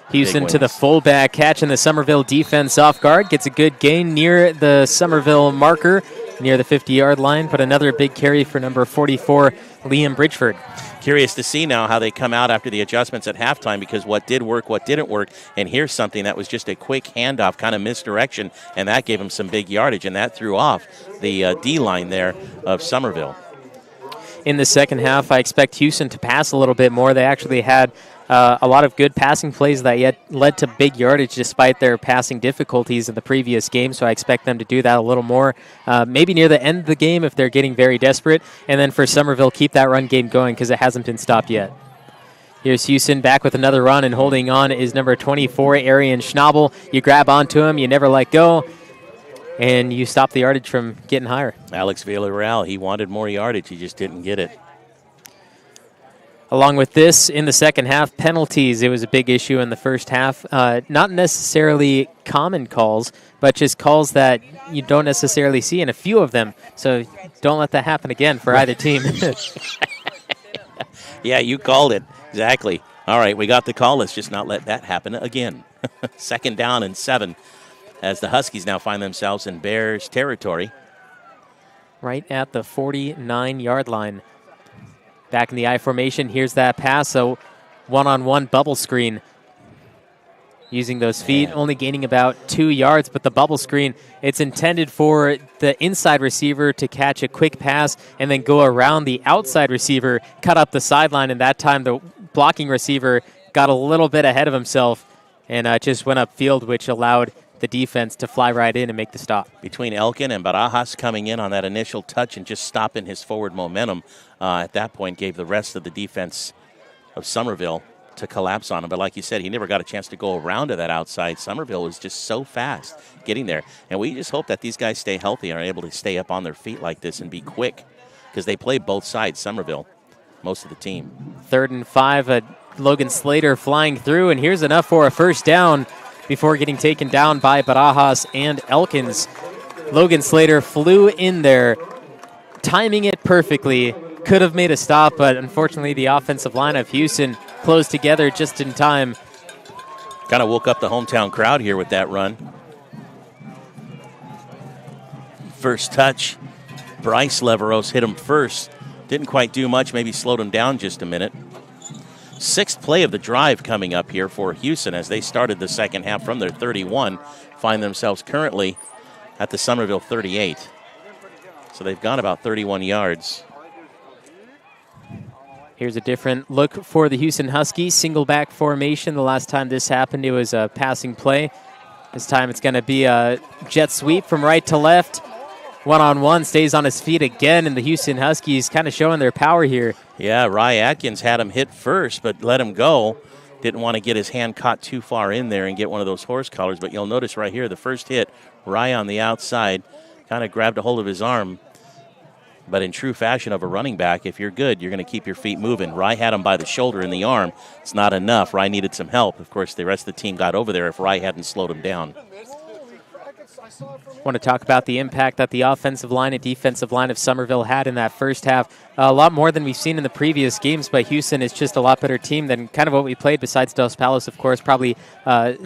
Hughson to the fullback, catching the Summerville defense off guard. Gets a good gain near the Summerville marker, near the 50-yard line. But another big carry for number 44, Liam Bridgeford. Curious to see now how they come out after the adjustments at halftime, because what did work, what didn't work. And here's something that was just a quick handoff, kind of misdirection, and that gave them some big yardage, and that threw off the D-line there of Summerville. In the second half, I expect Hughson to pass a little bit more. They actually had a lot of good passing plays that yet led to big yardage despite their passing difficulties in the previous game, so I expect them to do that a little more, maybe near the end of the game if they're getting very desperate, and then for Summerville, keep that run game going because it hasn't been stopped yet. Here's Hughson back with another run, and holding on is number 24, Arian Schnabel. You grab onto him, you never let go, and you stop the yardage from getting higher. Alex Villarreal, he wanted more yardage, he just didn't get it. Along with this, in the second half, penalties. It was a big issue in the first half. Not necessarily common calls, but just calls that you don't necessarily see, and a few of them. So don't let that happen again for either team. Yeah, you called it. Exactly. All right, we got the call. Let's just not let that happen again. 2nd down and 7 as the Huskies now find themselves in Bears territory. Right at the 49-yard line. Back in the I formation, here's that pass, so one-on-one bubble screen. Using those feet, only gaining about 2 yards, but the bubble screen, it's intended for the inside receiver to catch a quick pass and then go around the outside receiver, cut up the sideline, and that time the blocking receiver got a little bit ahead of himself and just went upfield, which allowed the defense to fly right in and make the stop. Between Elkin and Barajas coming in on that initial touch and just stopping his forward momentum, at that point gave the rest of the defense of Summerville to collapse on him. But like you said, he never got a chance to go around to that outside. Summerville was just so fast getting there. And we just hope that these guys stay healthy and are able to stay up on their feet like this and be quick, because they play both sides, Summerville, most of the team. 3rd and 5, Logan Slater flying through, and here's enough for a first down before getting taken down by Barajas and Elkins. Logan Slater flew in there, timing it perfectly. Could have made a stop, but unfortunately the offensive line of Hughson closed together just in time. Kind of woke up the hometown crowd here with that run. First touch, Bryce Leveros hit him first. Didn't quite do much, maybe slowed him down just a minute. 6th play of the drive coming up here for Hughson as they started the second half from their 31, find themselves currently at the Summerville 38. So they've gone about 31 yards. Here's a different look for the Hughson Huskies. Single back formation. The last time this happened, it was a passing play. This time it's going to be a jet sweep from right to left. One-on-one, stays on his feet again, and the Hughson Huskies kind of showing their power here. Yeah, Rye Atkins had him hit first, but let him go. Didn't want to get his hand caught too far in there and get one of those horse collars. But you'll notice right here, the first hit, Rye on the outside, kind of grabbed a hold of his arm. But in true fashion of a running back, if you're good, you're going to keep your feet moving. Rye had him by the shoulder and the arm. It's not enough. Rye needed some help. Of course, the rest of the team got over there if Rye hadn't slowed him down. Want to talk about the impact that the offensive line and defensive line of Summerville had in that first half. A lot more than we've seen in the previous games, but Hughson is just a lot better team than kind of what we played besides Dos Palos, of course. Probably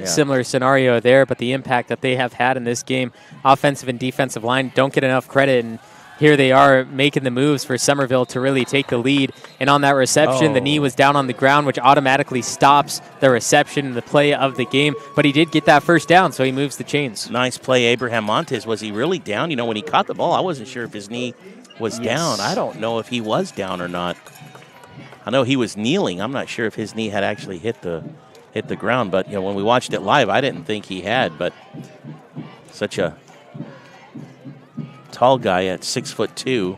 similar scenario there, but the impact that they have had in this game, offensive and defensive line, don't get enough credit. And here they are making the moves for Summerville to really take the lead. And on that reception, the knee was down on the ground, which automatically stops the reception and the play of the game. But he did get that first down, so he moves the chains. Nice play, Abraham Montes. Was he really down? You know, when he caught the ball, I wasn't sure if his knee was down. I don't know if he was down or not. I know he was kneeling. I'm not sure if his knee had actually hit the ground. But, you know, when we watched it live, I didn't think he had. But such a tall guy at 6'2".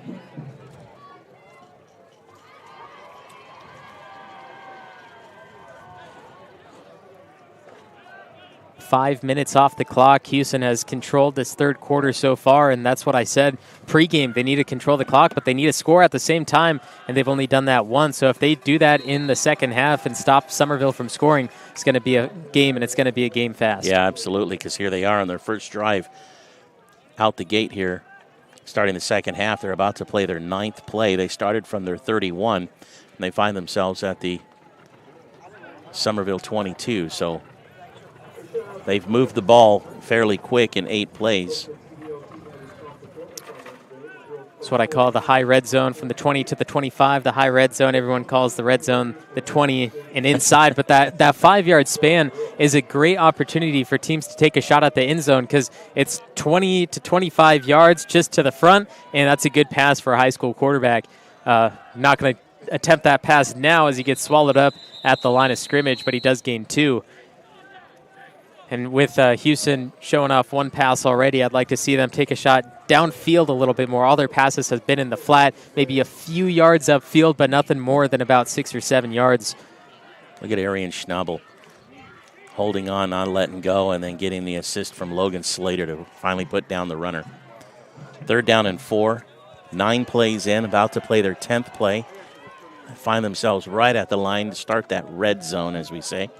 5 minutes off the clock. Hughson has controlled this third quarter so far, and that's what I said pregame. They need to control the clock, but they need to score at the same time, and they've only done that once. So if they do that in the second half and stop Summerville from scoring, it's going to be a game, and it's going to be a game fast. Yeah, absolutely, because here they are on their first drive out the gate here. Starting the second half, they're about to play their 9th play. They started from their 31, and they find themselves at the Summerville 22. So they've moved the ball fairly quick in 8 plays. It's what I call the high red zone from the 20 to the 25. The high red zone, everyone calls the red zone the 20 and inside. But that 5-yard span is a great opportunity for teams to take a shot at the end zone because it's 20 to 25 yards just to the front, and that's a good pass for a high school quarterback. Not going to attempt that pass now as he gets swallowed up at the line of scrimmage, but he does gain 2. And with Hughson showing off 1 pass already, I'd like to see them take a shot downfield a little bit more. All their passes have been in the flat, maybe a few yards upfield, but nothing more than about 6 or 7 yards. Look at Arian Schnabel holding on, not letting go, and then getting the assist from Logan Slater to finally put down the runner. 3rd down and 4, 9 plays in, about to play their 10th play. They find themselves right at the line to start that red zone, as we say.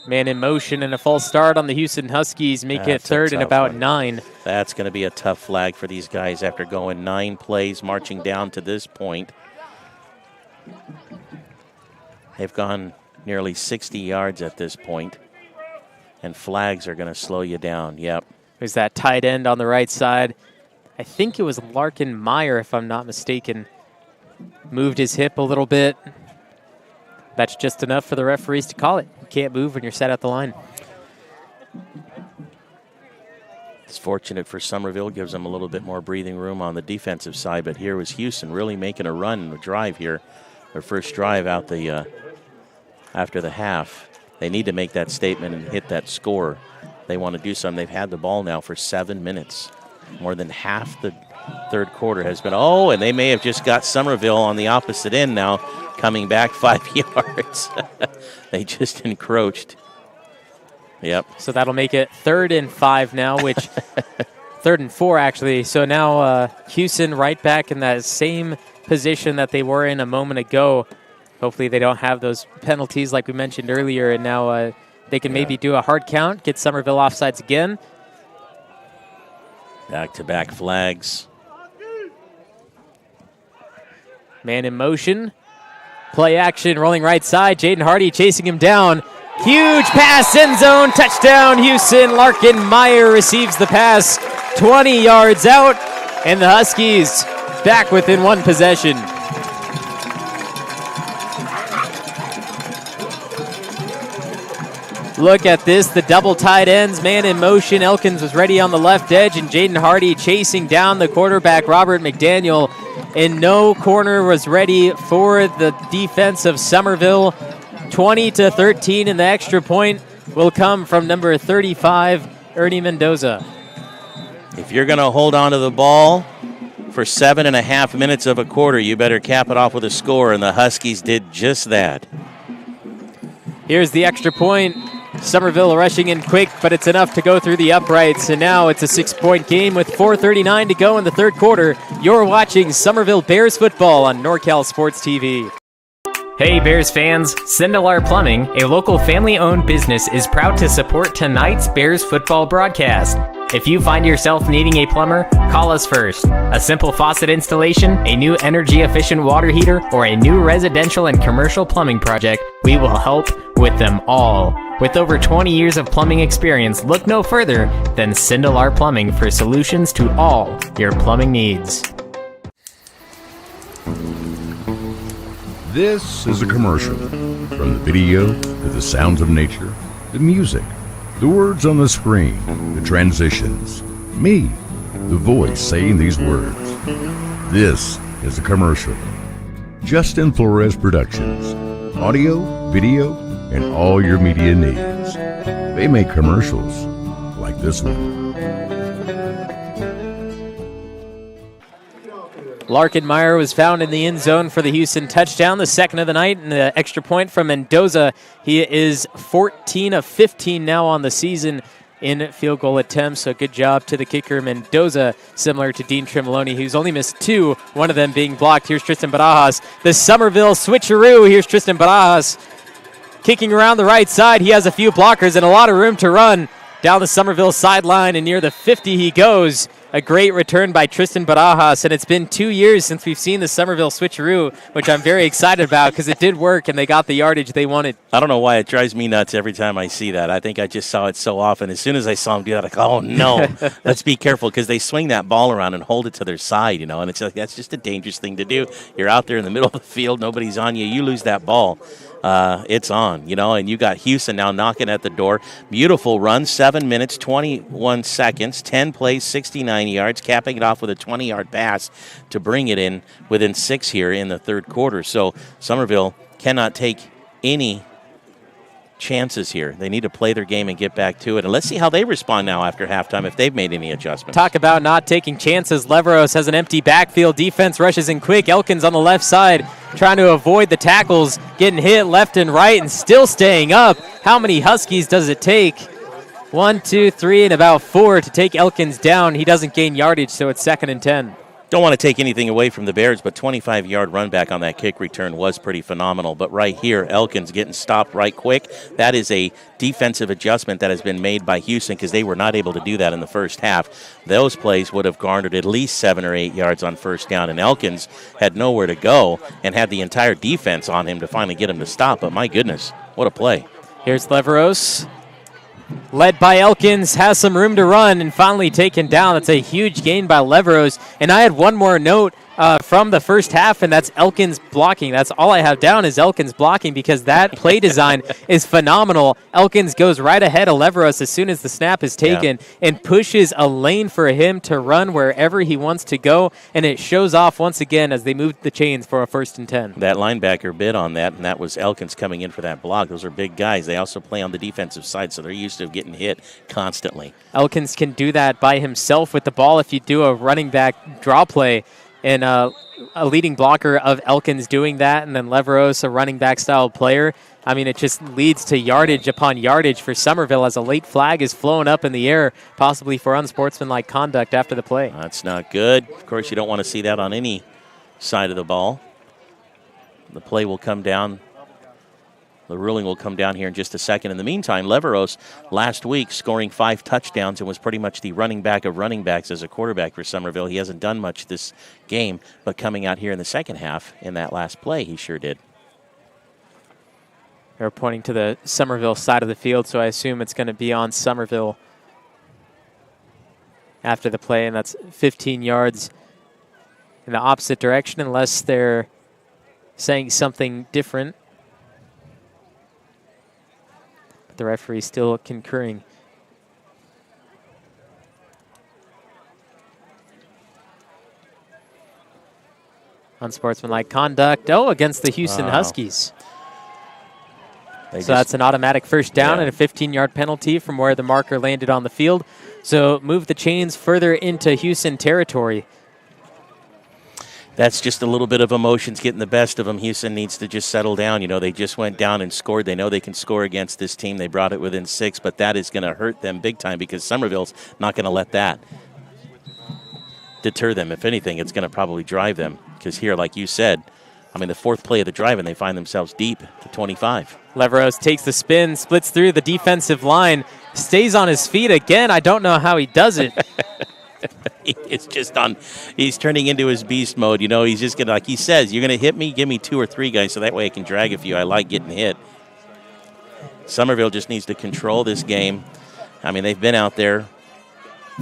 Man in motion and a false start on the Hughson Huskies make it 3rd and about 9. That's going to be a tough flag for these guys after going 9 plays, marching down to this point. They've gone nearly 60 yards at this point, and flags are going to slow you down. Yep. There's that tight end on the right side. I think it was Larkin Meyer, if I'm not mistaken. Moved his hip a little bit. That's just enough for the referees to call it. You can't move when you're set at the line. It's fortunate for Summerville, gives them a little bit more breathing room on the defensive side, but here was Hughson really making a run and a drive here. Their first drive out the after the half. They need to make that statement and hit that score. They want to do something. They've had the ball now for 7 minutes. More than half the third quarter has been, and they may have just got Summerville on the opposite end now, coming back 5 yards. They just encroached. Yep. So that'll make it 3rd and 5 now, which 3rd and 4 actually. So now Hughson right back in that same position that they were in a moment ago. Hopefully they don't have those penalties like we mentioned earlier, and now they can maybe do a hard count, get Summerville offsides again. Back-to-back flags. Man in motion. Play action, rolling right side. Jaden Hardy chasing him down. Huge pass, end zone, touchdown, Hughson. Larkin Meyer receives the pass 20 yards out, and the Huskies back within 1 possession. Look at this, the double tight ends, man in motion. Elkins was ready on the left edge, and Jaden Hardy chasing down the quarterback, Robert McDaniel. And no corner was ready for the defense of Summerville. 20-13, and the extra point will come from number 35, Ernie Mendoza. If you're going to hold on to the ball for 7.5 minutes of a quarter, you better cap it off with a score, and the Huskies did just that. Here's the extra point. Summerville rushing in quick, but it's enough to go through the uprights, and now it's a 6-point game with 4:39 to go in the third quarter. You're watching Summerville Bears football on NorCal Sports TV. Hey Bears fans, Sindelar Plumbing, a local family-owned business, is proud to support tonight's Bears football broadcast. If you find yourself needing a plumber, call us first. A simple faucet installation, a new energy-efficient water heater, or a new residential and commercial plumbing project, we will help with them all. With over 20 years of plumbing experience, look no further than Sindelar Plumbing for solutions to all your plumbing needs. This is a commercial. From the video to the sounds of nature, the music, the words on the screen, the transitions, me, the voice saying these words. This is a commercial. Justin Flores Productions. Audio, video, and all your media needs. They make commercials like this one. Larkenmeyer was found in the end zone for the Hughson touchdown, the second of the night, and the extra point from Mendoza. He is 14 of 15 now on the season in field goal attempts, so good job to the kicker Mendoza, similar to Dean Tremoloni, who's only missed 2, one of them being blocked. Here's Tristan Barajas, the Summerville switcheroo. Here's Tristan Barajas kicking around the right side. He has a few blockers and a lot of room to run down the Summerville sideline, and near the 50 he goes. A great return by Tristan Barajas, and it's been 2 years since we've seen the Summerville switcheroo, which I'm very excited about because it did work and they got the yardage they wanted. I don't know why it drives me nuts every time I see that. I think I just saw it so often. As soon as I saw him do that, I go, oh, no, let's be careful, because they swing that ball around and hold it to their side, you know, and it's like that's just a dangerous thing to do. You're out there in the middle of the field, nobody's on you, you lose that ball. It's on, you know, and you got Hughson now knocking at the door. Beautiful run, 7 minutes, 21 seconds, 10 plays, 69 yards, capping it off with a 20-yard pass to bring it in within 6 here in the third quarter. So Summerville cannot take any chances here. They need to play their game and get back to it. And let's see how they respond now after halftime, if they've made any adjustments. Talk about not taking chances. Leveros has an empty backfield. Defense rushes in quick. Elkins on the left side trying to avoid the tackles, getting hit left and right and still staying up. How many Huskies does it take? 1, 2, 3, and about 4 to take Elkins down. He doesn't gain yardage, so it's 2nd and 10. Don't want to take anything away from the Bears, but 25-yard run back on that kick return was pretty phenomenal. But right here, Elkins getting stopped right quick. That is a defensive adjustment that has been made by Hughson because they were not able to do that in the first half. Those plays would have garnered at least 7 or 8 yards on first down, and Elkins had nowhere to go and had the entire defense on him to finally get him to stop. But my goodness, what a play. Here's Leveros. Led by Elkins, has some room to run and finally taken down. That's a huge gain by Leveros. And I had one more note from the first half, and that's Elkins blocking. That's all I have down is Elkins blocking because that play design is phenomenal. Elkins goes right ahead of Leveros as soon as the snap is taken and pushes a lane for him to run wherever he wants to go, and it shows off once again as they move the chains for a 1st and 10. That linebacker bid on that, and that was Elkins coming in for that block. Those are big guys. They also play on the defensive side, so they're used to getting hit constantly. Elkins can do that by himself with the ball if you do a running back draw play. And a leading blocker of Elkins doing that, and then Leveros, a running back style player. I mean, it just leads to yardage upon yardage for Summerville as a late flag is flown up in the air, possibly for unsportsmanlike conduct after the play. That's not good. Of course, you don't want to see that on any side of the ball. The play will come down. The ruling will come down here in just a second. In the meantime, Leveros last week scoring 5 touchdowns and was pretty much the running back of running backs as a quarterback for Summerville. He hasn't done much this game, but coming out here in the second half in that last play, he sure did. They're pointing to the Summerville side of the field, so I assume it's going to be on Summerville after the play, and that's 15 yards in the opposite direction unless they're saying something different. The referee still concurring. Unsportsmanlike conduct. Oh, against the Hughson Huskies. So that's an automatic first down and a 15-yard penalty from where the marker landed on the field. So move the chains further into Hughson territory. That's just a little bit of emotions getting the best of them. Hughson needs to just settle down. You know, they just went down and scored. They know they can score against this team. They brought it within 6, but that is going to hurt them big time because Summerville's not going to let that deter them. If anything, it's going to probably drive them because here, like you said, I mean, the 4th play of the drive, and they find themselves deep to 25. Leveros takes the spin, splits through the defensive line, stays on his feet again. I don't know how he does it. It's just he's turning into his beast mode. You know, he's just going to, like he says, you're going to hit me, give me 2 or 3 guys so that way I can drag a few. I like getting hit. Summerville just needs to control this game. I mean, they've been out there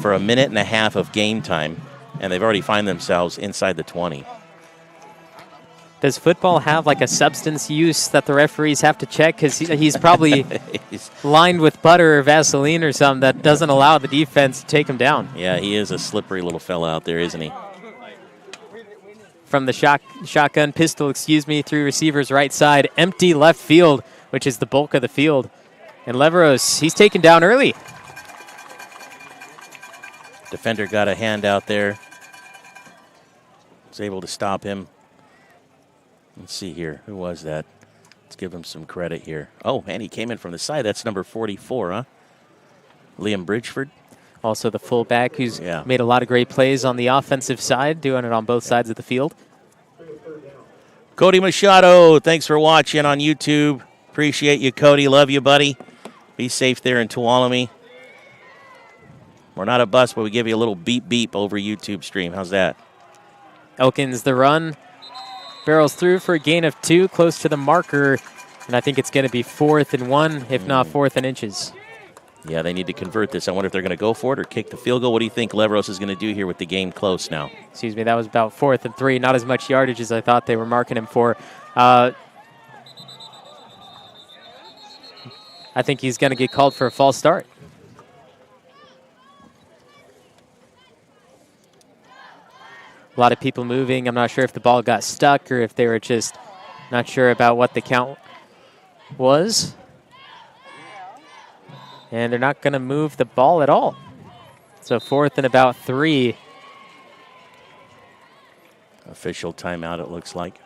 for a minute and a half of game time, and they've already found themselves inside the 20. Does football have like a substance use that the referees have to check? Because he's probably lined with butter or Vaseline or something that doesn't allow the defense to take him down. Yeah, he is a slippery little fella out there, isn't he? From the shotgun pistol, through receiver's right side, empty left field, which is the bulk of the field. And Leveros, he's taken down early. Defender got a hand out there. Was able to stop him. Let's see here. Who was that? Let's give him some credit here. Oh, and he came in from the side. That's number 44, huh? Liam Bridgeford. Also the fullback who's made a lot of great plays on the offensive side, doing it on both sides of the field. Cody Machado, thanks for watching on YouTube. Appreciate you, Cody. Love you, buddy. Be safe there in Tuolumne. We're not a bus, but we give you a little beep beep over YouTube stream. How's that? Elkins the run. Barrels through for a gain of 2, close to the marker. And I think it's going to be 4th and 1, if not 4th and inches. Yeah, they need to convert this. I wonder if they're going to go for it or kick the field goal. What do you think Leveros is going to do here with the game close now? That was about 4th and 3. Not as much yardage as I thought they were marking him for. I think he's going to get called for a false start. A lot of people moving. I'm not sure if the ball got stuck or if they were just not sure about what the count was. And they're not going to move the ball at all. So 4th and about 3. Official timeout, it looks like.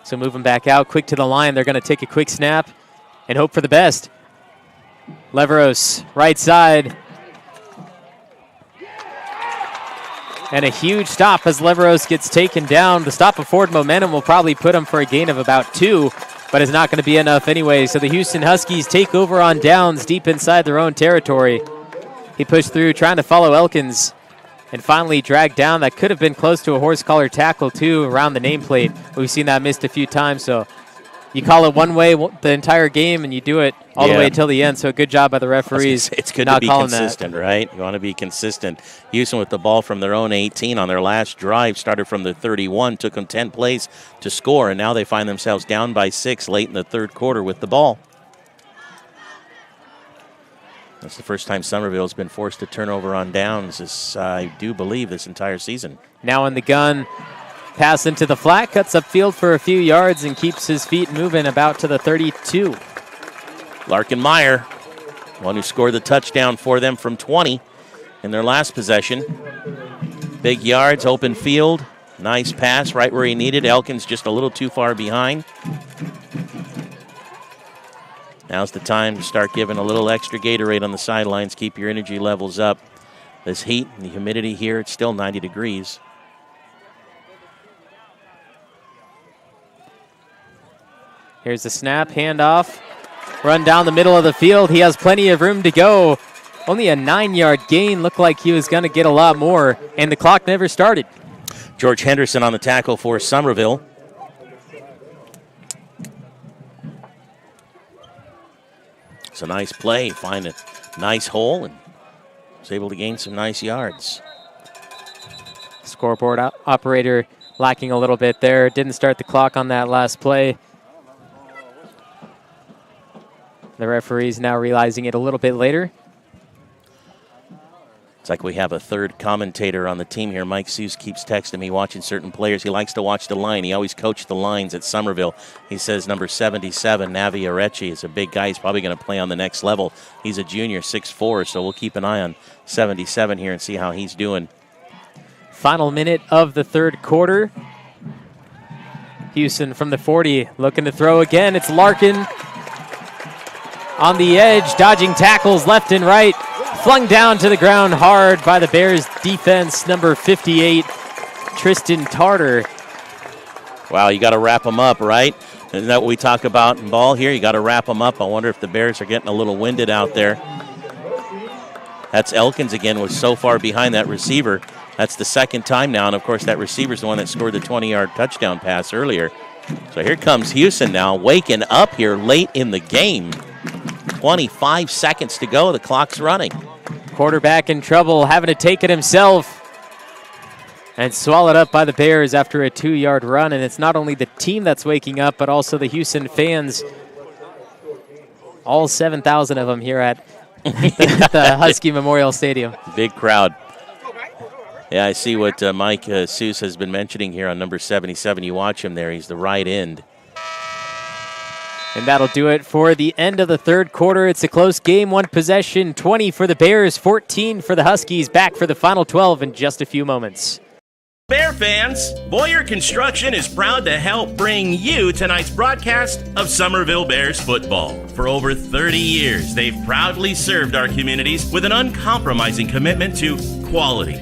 So move them back out, quick to the line. They're going to take a quick snap and hope for the best. Leveros, right side. And a huge stop as Leveros gets taken down. The stop of forward momentum will probably put him for a gain of about 2, but it's not going to be enough anyway. So the Hughson Huskies take over on downs deep inside their own territory. He pushed through, trying to follow Elkins, and finally dragged down. That could have been close to a horse collar tackle, too, around the nameplate. We've seen that missed a few times, so you call it one way the entire game, and you do it all the way until the end. So good job by the referees. It's good to be consistent, right? You want to be consistent. Hughson with the ball from their own 18 on their last drive. Started from the 31, took them 10 plays to score, and now they find themselves down by 6 late in the third quarter with the ball. That's the first time Summerville has been forced to turn over on downs, I do believe, this entire season. Now in the gun. Pass into the flat, cuts upfield for a few yards and keeps his feet moving about to the 32. Larkin Meyer, one who scored the touchdown for them from 20 in their last possession. Big yards, open field, nice pass right where he needed. Elkins just a little too far behind. Now's the time to start giving a little extra Gatorade on the sidelines, keep your energy levels up. This heat and the humidity here, it's still 90 degrees. Here's the snap, handoff, run down the middle of the field. He has plenty of room to go. Only a 9-yard gain. Looked like he was going to get a lot more, and the clock never started. George Henderson on the tackle for Summerville. It's a nice play. Find a nice hole and was able to gain some nice yards. Scoreboard operator lacking a little bit there. Didn't start the clock on that last play. The referee's now realizing it a little bit later. It's like we have a third commentator on the team here. Mike Seuss keeps texting me watching certain players. He likes to watch the line. He always coached the lines at Summerville. He says number 77, Navi Arechi, is a big guy. He's probably going to play on the next level. He's a junior, 6'4", so we'll keep an eye on 77 here and see how he's doing. Final minute of the third quarter. Hughson from the 40 looking to throw again. It's Larkin on the edge, dodging tackles left and right. Flung down to the ground hard by the Bears defense, number 58, Tristan Tarter. Wow, you got to wrap them up, right? Isn't that what we talk about in ball here? You got to wrap them up. I wonder if the Bears are getting a little winded out there. That's Elkins again, was so far behind that receiver. That's the second time now, and of course that receiver's the one that scored the 20-yard touchdown pass earlier. So here comes Hughson now, waking up here late in the game. 25 seconds to go. The clock's running. Quarterback in trouble, having to take it himself. And swallowed up by the Bears after a 2-yard run. And it's not only the team that's waking up, but also the Hughson fans. All 7,000 of them here at the Husky Memorial Stadium. Big crowd. Yeah, I see what Mike Seuss has been mentioning here on number 77. You watch him there. He's the right end. And that'll do it for the end of the third quarter. It's a close game, 1 possession, 20 for the Bears, 14 for the Huskies. Back for the final 12 in just a few moments. Bear fans, Boyer Construction is proud to help bring you tonight's broadcast of Somerville Bears football. For over 30 years, they've proudly served our communities with an uncompromising commitment to quality,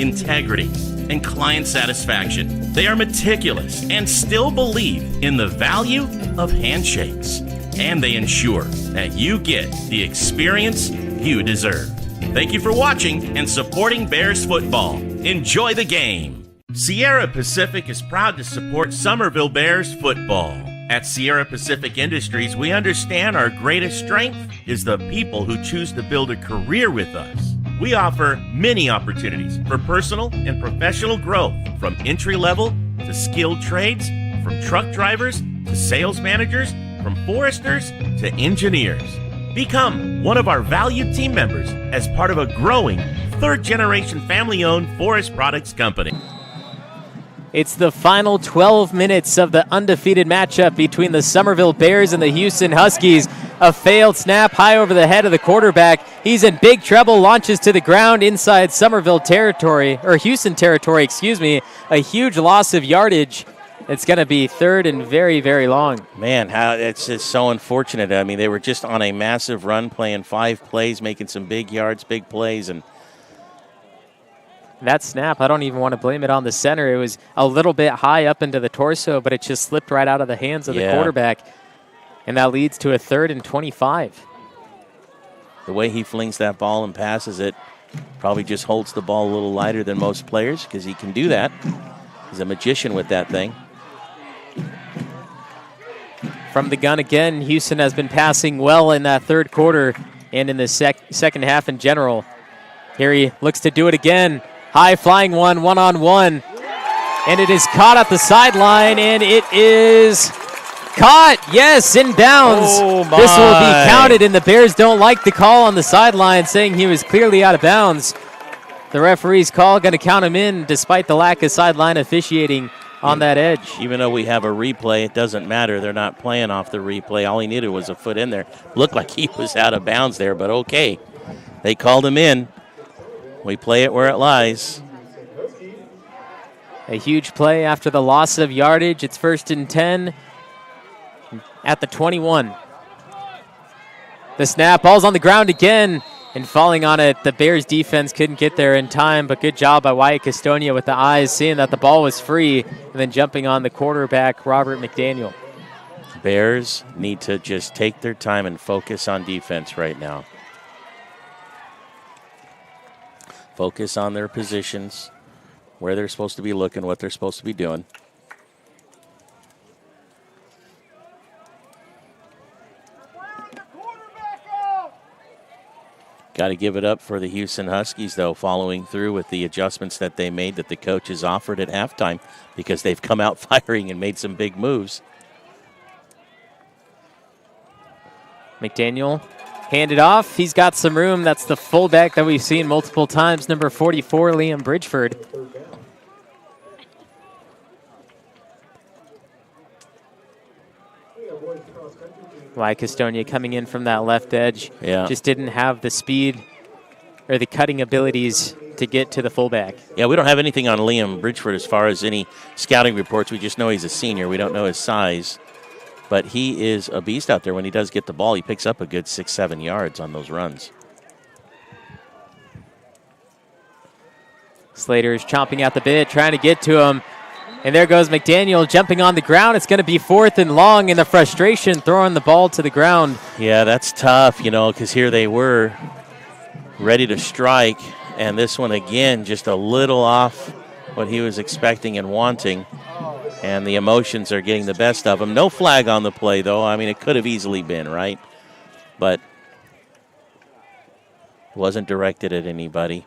integrity, and client satisfaction. They are meticulous and still believe in the value of handshakes. And they ensure that you get the experience you deserve. Thank you for watching and supporting Bears football. Enjoy the game. Sierra Pacific is proud to support Somerville Bears football. At Sierra Pacific Industries, we understand our greatest strength is the people who choose to build a career with us. We offer many opportunities for personal and professional growth, from entry level to skilled trades, from truck drivers to sales managers, from foresters to engineers. Become one of our valued team members as part of a growing third-generation family-owned forest products company. It's the final 12 minutes of the undefeated matchup between the Somerville Bears and the Hughson Huskies. A failed snap high over the head of the quarterback. He's in big trouble, launches to the ground inside Somerville territory, or Hughson territory, excuse me. A huge loss of yardage. It's going to be third and very, very long. Man, it's just so unfortunate. I mean, they were just on a massive run, playing 5 plays, making some big yards, big plays, and that snap, I don't even want to blame it on the center. It was a little bit high up into the torso, but it just slipped right out of the hands of the quarterback. And that leads to a 3rd and 25. The way he flings that ball and passes it, probably just holds the ball a little lighter than most players because he can do that. He's a magician with that thing. From the gun again, Hughson has been passing well in that third quarter and in the second half in general. Here he looks to do it again. High flying one-on-one. And it is caught at the sideline, and it is caught. Yes, in bounds. Oh, my. This will be counted, and the Bears don't like the call on the sideline, saying he was clearly out of bounds. The referee's call going to count him in despite the lack of sideline officiating on that edge. Even though we have a replay, it doesn't matter. They're not playing off the replay. All he needed was a foot in there. Looked like he was out of bounds there, but okay. They called him in. We play it where it lies. A huge play after the loss of yardage. It's 1st and 10 at the 21. The snap, ball's on the ground again, and falling on it. The Bears defense couldn't get there in time, but good job by Wyatt Castonia with the eyes, seeing that the ball was free, and then jumping on the quarterback, Robert McDaniel. Bears need to just take their time and focus on defense right now. Focus on their positions, where they're supposed to be looking, what they're supposed to be doing. Got to give it up for the Hughson Huskies, though, following through with the adjustments that they made that the coaches offered at halftime, because they've come out firing and made some big moves. McDaniel handed off. He's got some room. That's the fullback that we've seen multiple times, number 44, Liam Bridgeford. Wyatt Castonia coming in from that left edge. Yeah. Just didn't have the speed or the cutting abilities to get to the fullback. Yeah, we don't have anything on Liam Bridgeford as far as any scouting reports. We just know he's a senior. We don't know his size. But he is a beast out there. When he does get the ball, he picks up a good 6-7 yards on those runs. Slater is chomping at the bit, trying to get to him. And there goes McDaniel jumping on the ground. It's going to be 4th and long, in the frustration, throwing the ball to the ground. Yeah, that's tough, because here they were ready to strike. And this one, again, just a little off what he was expecting and wanting. And the emotions are getting the best of them. No flag on the play, though. I mean, it could have easily been, right? But it wasn't directed at anybody.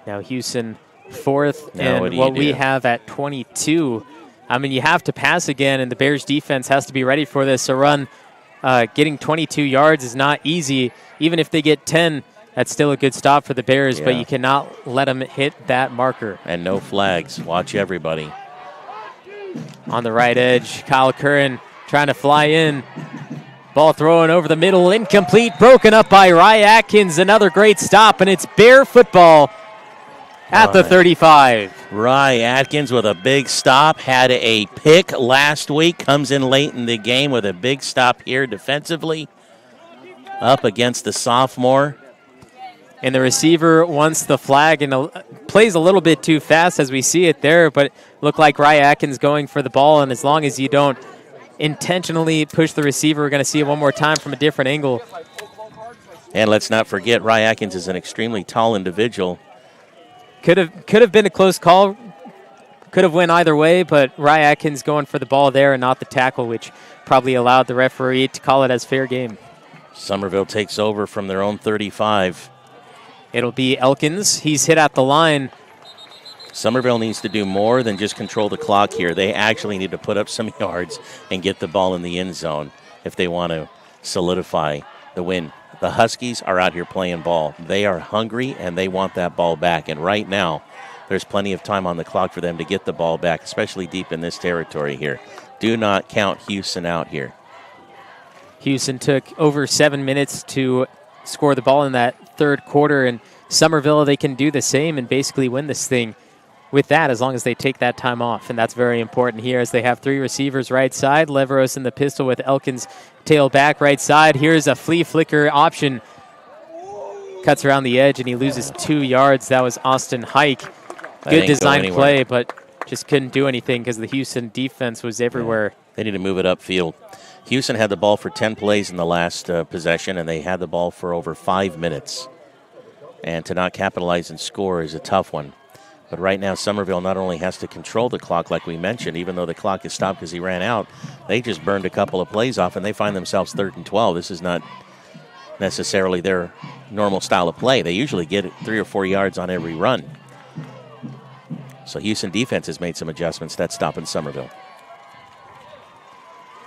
Now Hughson fourth, Now and what we do? have at 22. I mean, you have to pass again, and the Bears defense has to be ready for this. A run getting 22 yards is not easy. Even if they get 10, that's still a good stop for the Bears, but you cannot let them hit that marker. And no flags. Watch everybody. On the right edge, Kyle Curran trying to fly in. Ball thrown over the middle, incomplete, broken up by Rye Atkins. Another great stop, and it's Bear football at the 35. Rye Atkins with a big stop. Had a pick last week. Comes in late in the game with a big stop here defensively. Up against the sophomore. And the receiver wants the flag and plays a little bit too fast as we see it there, but it looked like Rye Atkins going for the ball, and as long as you don't intentionally push the receiver, we're going to see it one more time from a different angle. And let's not forget, Rye Atkins is an extremely tall individual. Could have been a close call. Could have went either way, but Rye Atkins going for the ball there and not the tackle, which probably allowed the referee to call it as fair game. Summerville takes over from their own 35. It'll be Elkins. He's hit at the line. Summerville needs to do more than just control the clock here. They actually need to put up some yards and get the ball in the end zone if they want to solidify the win. The Huskies are out here playing ball. They are hungry, and they want that ball back. And right now, there's plenty of time on the clock for them to get the ball back, especially deep in this territory here. Do not count Hughson out here. Hughson took over 7 minutes to score the ball in that third quarter, and Summerville, they can do the same and basically win this thing with that as long as they take that time off, and that's very important here as they have three receivers right side. Leveros in the pistol with Elkins tail back right side. Here's a flea flicker option. Cuts around the edge, and he loses 2 yards. That was Austin Hike. Good design play, but just couldn't do anything because the Hughson defense was everywhere. They need to move it upfield. Houston had the ball for 10 plays in the last possession, and they had the ball for over 5 minutes. And to not capitalize and score is a tough one. But right now, Summerville not only has to control the clock, like we mentioned, even though the clock is stopped because he ran out, they just burned a couple of plays off, and they find themselves 3rd and 12. This is not necessarily their normal style of play. They usually get 3 or 4 yards on every run. So Houston defense has made some adjustments. That's stopping Summerville.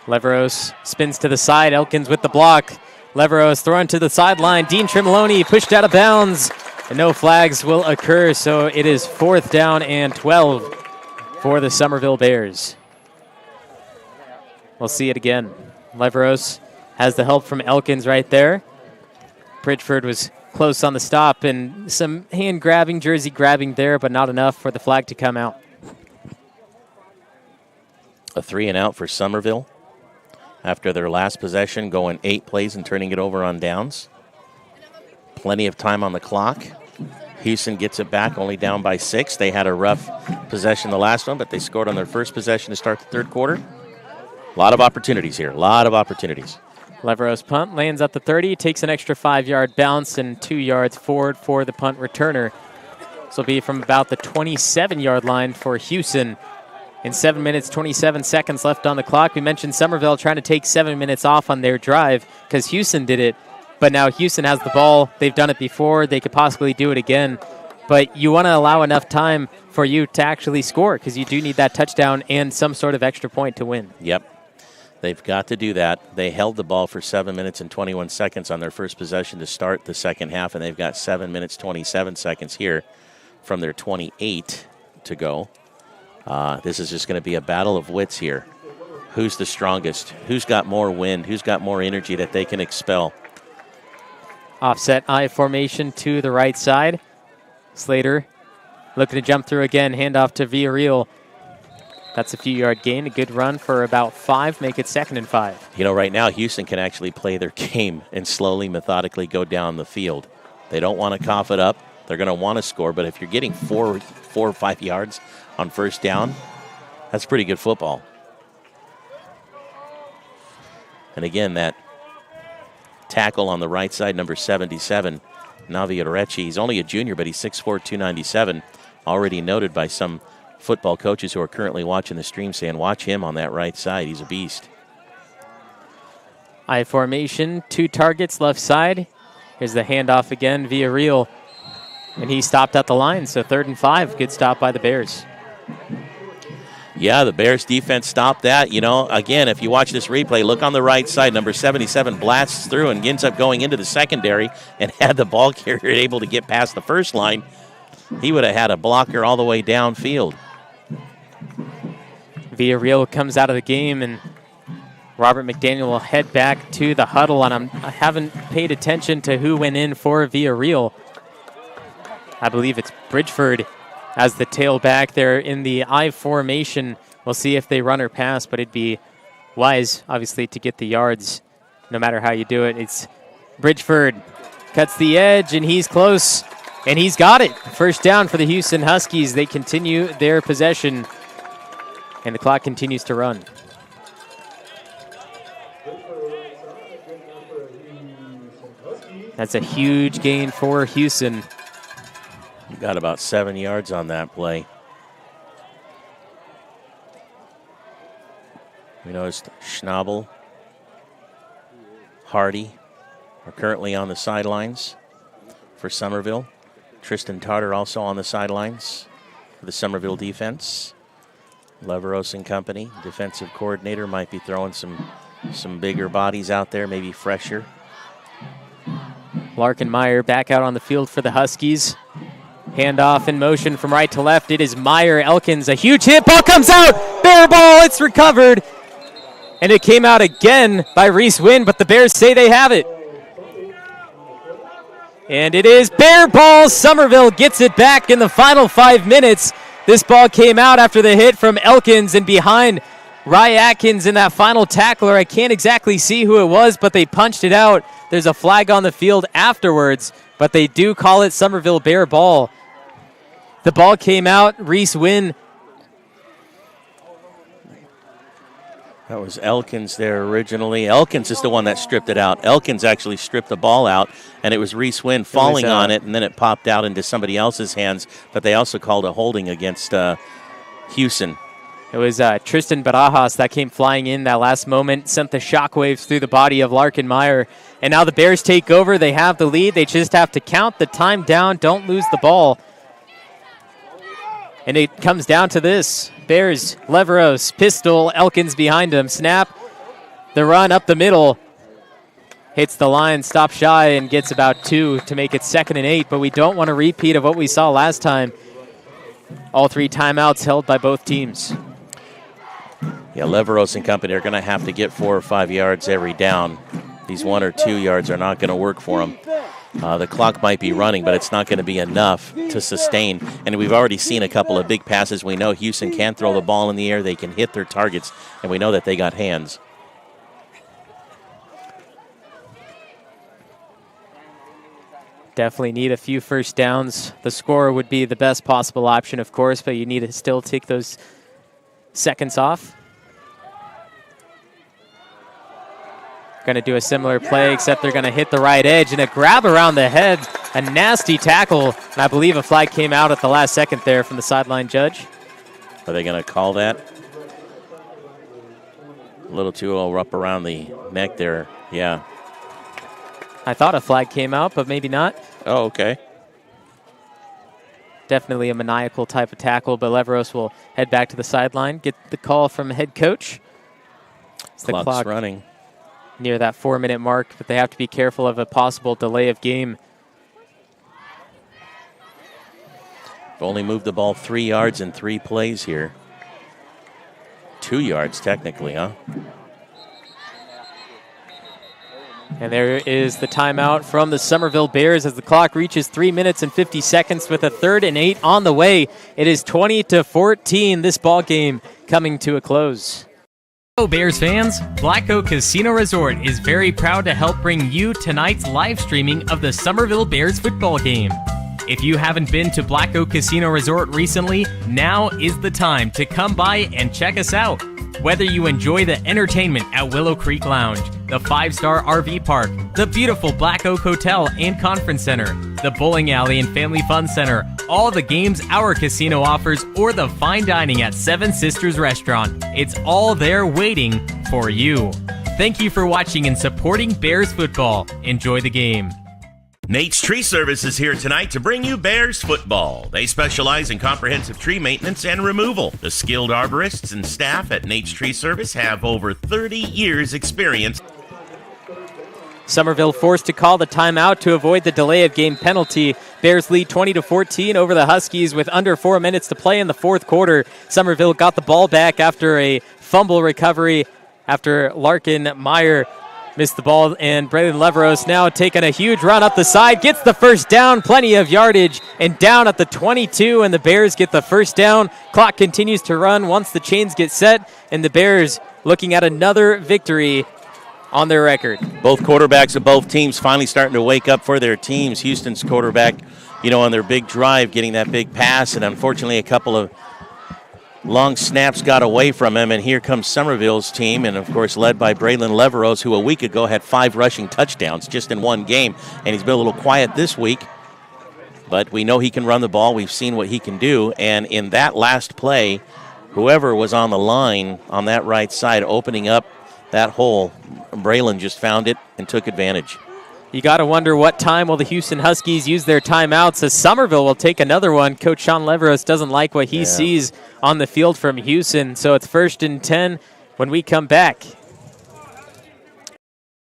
Leveros spins to the side. Elkins with the block. Leveros thrown to the sideline. Dean Tremoloni pushed out of bounds. And no flags will occur, so it is 4th down and 12 for the Summerville Bears. We'll see it again. Leveros has the help from Elkins right there. Pritchford was close on the stop, and some hand grabbing, jersey grabbing there, but not enough for the flag to come out. A 3 and out for Summerville after their last possession, going 8 plays and turning it over on downs. Plenty of time on the clock. Hughson gets it back, only down by 6. They had a rough possession the last one, but they scored on their first possession to start the third quarter. A lot of opportunities here, a lot of opportunities. Leveros punt lands at the 30, takes an extra 5-yard bounce and 2 yards forward for the punt returner. This will be from about the 27-yard line for Hughson. In 7 minutes, 27 seconds left on the clock. We mentioned Summerville trying to take 7 minutes off on their drive because Hughson did it. But now Hughson has the ball. They've done it before. They could possibly do it again. But you want to allow enough time for you to actually score because you do need that touchdown and some sort of extra point to win. Yep. They've got to do that. They held the ball for 7 minutes and 21 seconds on their first possession to start the second half, and they've got 7 minutes, 27 seconds here from their 28 to go. This is just going to be a battle of wits here. Who's the strongest? Who's got more wind? Who's got more energy that they can expel? Offset I formation to the right side. Slater looking to jump through again. Handoff to Villarreal. That's a few-yard gain. A good run for about 5. Make it 2nd and 5. You know, right now, Houston can actually play their game and slowly, methodically go down the field. They don't want to cough it up. They're going to want to score. But if you're getting 4 or 5 yards on first down, that's pretty good football. And again, that tackle on the right side, number 77, Navi Arechi. He's only a junior, but he's 6'4", 297. Already noted by some football coaches who are currently watching the stream saying, watch him on that right side. He's a beast. I formation, 2 targets left side. Here's the handoff again via Reel. And he stopped at the line, so 3rd and 5. Good stop by the Bears. Yeah, the Bears defense stopped that. You know, again, if you watch this replay, look on the right side. Number 77 blasts through and ends up going into the secondary, and had the ball carrier able to get past the first line, he would have had a blocker all the way downfield. Villarreal comes out of the game, and Robert McDaniel will head back to the huddle, and I haven't paid attention to who went in for Villarreal. I believe it's Bridgeford as the tailback there in the I formation. We'll see if they run or pass, but it'd be wise, obviously, to get the yards no matter how you do it. It's Bridgeford, cuts the edge, and he's close, and he's got it. First down for the Hughson Huskies. They continue their possession, and the clock continues to run. That's a huge gain for Hughson. Got about 7 yards on that play. We noticed Schnabel, Hardy are currently on the sidelines for Summerville. Tristan Tartar also on the sidelines for the Summerville defense. Leveros and company, defensive coordinator, might be throwing some bigger bodies out there, maybe fresher. Larkin-Meyer back out on the field for the Huskies. Handoff in motion from right to left. It is Meyer. Elkins, a huge hit. Ball comes out. Bear ball. It's recovered. And it came out again by Reese Wynn, but the Bears say they have it. And it is Bear ball. Summerville gets it back in the final 5 minutes. This ball came out after the hit from Elkins and behind Rye Atkins in that final tackler. I can't exactly see who it was, but they punched it out. There's a flag on the field afterwards, but they do call it Summerville Bear ball. The ball came out. Reese Wynn. That was Elkins there originally. Elkins is the one that stripped it out. Elkins actually stripped the ball out, and it was Reese Wynn falling on it, and then it popped out into somebody else's hands. But they also called a holding against Hughson. It was Tristan Barajas that came flying in that last moment, sent the shockwaves through the body of Larkin-Meyer. And now the Bears take over. They have the lead. They just have to count the time down. Don't lose the ball. And it comes down to this. Bears, Leveros, pistol, Elkins behind him. Snap, the run up the middle. Hits the line, stops shy, and gets about 2 to make it 2nd and 8. But we don't want a repeat of what we saw last time. All 3 timeouts held by both teams. Yeah, Leveros and company are going to have to get 4 or 5 yards every down. These 1 or 2 yards are not going to work for them. The clock might be running, but it's not going to be enough to sustain. And we've already seen a couple of big passes. We know Hughson can throw the ball in the air. They can hit their targets, and we know that they got hands. Definitely need a few first downs. The score would be the best possible option, of course, but you need to still take those seconds off. Going to do a similar play, except they're going to hit the right edge, and a grab around the head, a nasty tackle, and I believe a flag came out at the last second there from the sideline judge. Are they going to call that? A little too up around the neck there, yeah. I thought a flag came out, but maybe not. Oh, okay. Definitely a maniacal type of tackle, but Leveros will head back to the sideline, get the call from head coach. It's the clock running. Near that 4-minute mark, but they have to be careful of a possible delay of game. They've only moved the ball 3 yards in 3 plays here. 2 yards, technically, huh? And there is the timeout from the Summerville Bears as the clock reaches 3 minutes and 50 seconds with a 3rd and 8 on the way. It is 20-14, this ball game coming to a close. Hello Bears fans, Black Oak Casino Resort is very proud to help bring you tonight's live streaming of the Summerville Bears football game. If you haven't been to Black Oak Casino Resort recently, now is the time to come by and check us out. Whether you enjoy the entertainment at Willow Creek Lounge, the 5-star RV park, the beautiful Black Oak Hotel and Conference Center, the bowling alley and family fun center, all the games our casino offers, or the fine dining at Seven Sisters Restaurant. It's all there waiting for you. Thank you for watching and supporting Bears football. Enjoy the game. Nate's Tree Service is here tonight to bring you Bears football. They specialize in comprehensive tree maintenance and removal. The skilled arborists and staff at Nate's Tree Service have over 30 years experience. Summerville forced to call the timeout to avoid the delay of game penalty. Bears lead 20-14 over the Huskies with under 4 minutes to play in the fourth quarter. Summerville got the ball back after a fumble recovery after Larkin Meyer missed the ball, and Braylon Leveros now taking a huge run up the side, gets the first down, plenty of yardage, and down at the 22, and the Bears get the first down. Clock continues to run once the chains get set, and the Bears looking at another victory on their record. Both quarterbacks of both teams finally starting to wake up for their teams. Houston's quarterback, on their big drive, getting that big pass, and unfortunately a couple of long snaps got away from him, and here comes Summerville's team, and of course led by Braylon Leveros, who a week ago had 5 rushing touchdowns just in one game, and he's been a little quiet this week. But we know he can run the ball. We've seen what he can do, and in that last play, whoever was on the line on that right side opening up that hole, Braylon just found it and took advantage. You got to wonder what time will the Houston Huskies use their timeouts, as Summerville will take another one. Coach Sean Leveros doesn't like what he sees on the field from Houston, so it's 1st and 10 when we come back.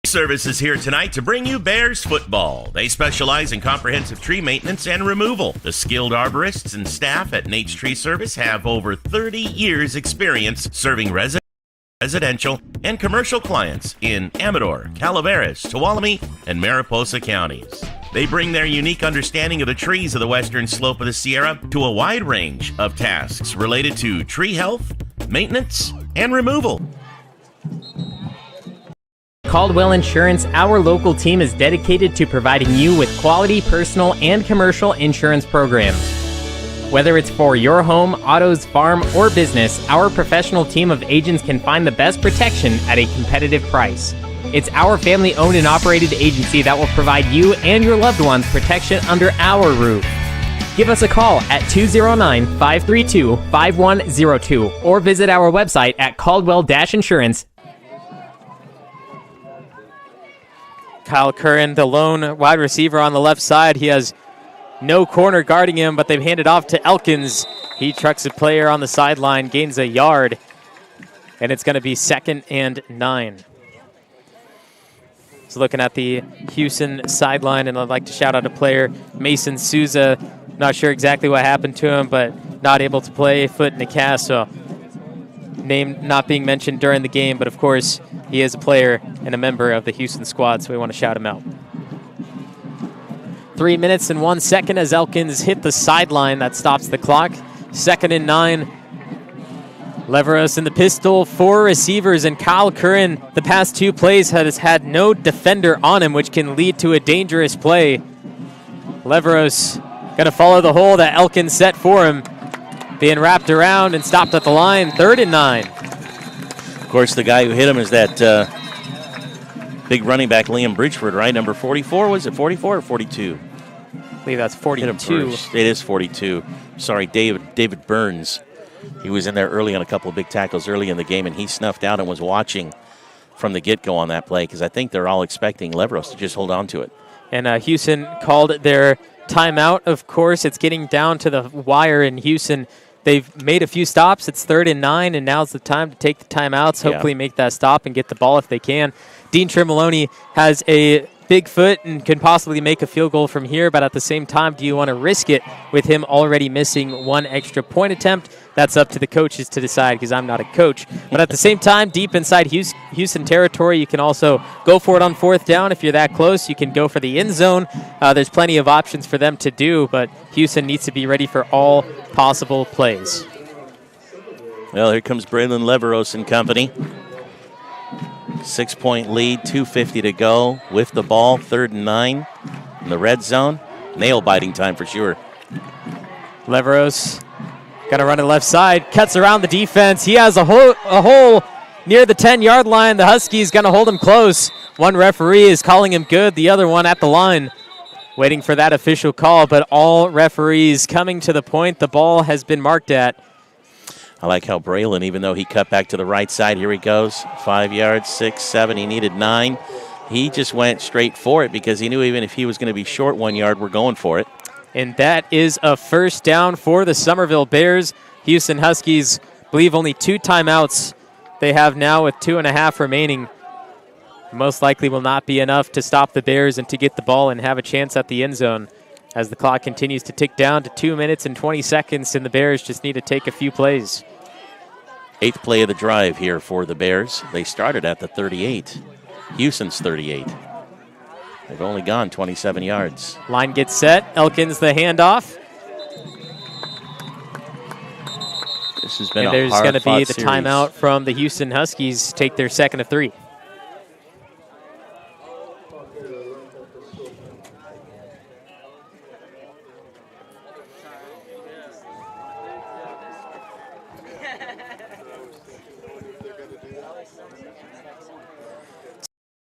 Service is here tonight to bring you Bears football. They specialize in comprehensive tree maintenance and removal. The skilled arborists and staff at Nate's Tree Service have over 30 years experience serving residential and commercial clients in Amador, Calaveras, Tuolumne, and Mariposa counties. They bring their unique understanding of the trees of the western slope of the Sierra to a wide range of tasks related to tree health, maintenance, and removal. Caldwell Insurance, our local team, is dedicated to providing you with quality personal and commercial insurance programs. Whether it's for your home, autos, farm, or business, our professional team of agents can find the best protection at a competitive price. It's our family-owned and operated agency that will provide you and your loved ones protection under our roof. Give us a call at 209-532-5102 or visit our website at caldwell-insurance. Kyle Curran, the lone wide receiver on the left side. He has no corner guarding him, but they've handed off to Elkins. He trucks a player on the sideline, gains a yard, and it's going to be 2nd and 9. So looking at the Hughson sideline, and I'd like to shout out a player, Mason Souza. Not sure exactly what happened to him, but not able to play, foot in a cast, so name not being mentioned during the game, but of course he is a player and a member of the Hughson squad, so we want to shout him out. 3 minutes and 1 second as Elkins hit the sideline. That stops the clock. 2nd and 9. Leveros in the pistol, 4 receivers, and Kyle Curran, the past 2 plays, has had no defender on him, which can lead to a dangerous play. Leveros going to follow the hole that Elkins set for him, being wrapped around and stopped at the line. 3rd and 9. Of course, the guy who hit him is that big running back, Liam Bridgeford, right? Number 44, was it 44 or 42? I believe that's 42. It is 42. Sorry, David Burns. He was in there early on a couple of big tackles early in the game, and he snuffed out and was watching from the get-go on that play, because I think they're all expecting Leveros to just hold on to it. And Hughson called their timeout, of course. It's getting down to the wire in Hughson. They've made a few stops. It's 3rd and 9, and now's the time to take the timeouts, hopefully make that stop and get the ball if they can. Dean Tremoloni has a big foot and can possibly make a field goal from here, but at the same time, do you want to risk it with him already missing 1 extra point attempt? That's up to the coaches to decide, because I'm not a coach. But at the same time, deep inside Houston territory, you can also go for it on 4th down. If you're that close, you can go for the end zone. There's plenty of options for them to do, but Houston needs to be ready for all possible plays. Well, here comes Braylon Leveros and company. 6-point lead, 2:50 to go with the ball, 3rd and 9 in the red zone. Nail-biting time for sure. Leveros got to run to the left side, cuts around the defense. He has a hole near the 10-yard line. The Huskies going to hold him close. One referee is calling him good, the other one at the line. waiting for that official call, but all referees coming to the point the ball has been marked at. I like how Braylon, even though he cut back to the right side, here he goes, 5 yards, 6, 7, he needed 9. He just went straight for it because he knew even if he was going to be short 1 yard, we're going for it. And that is a first down for the Summerville Bears. Hughson Huskies believe only 2 timeouts they have now with 2.5 remaining. Most likely will not be enough to stop the Bears and to get the ball and have a chance at the end zone as the clock continues to tick down to 2 minutes and 20 seconds, and the Bears just need to take a few plays. 8th play of the drive here for the Bears. They started at the 38. Hughson's 38. They've only gone 27 yards. Line gets set. Elkins the handoff. This has been and a there's going to be the series. timeout from the Hughson Huskies, take their second of 3.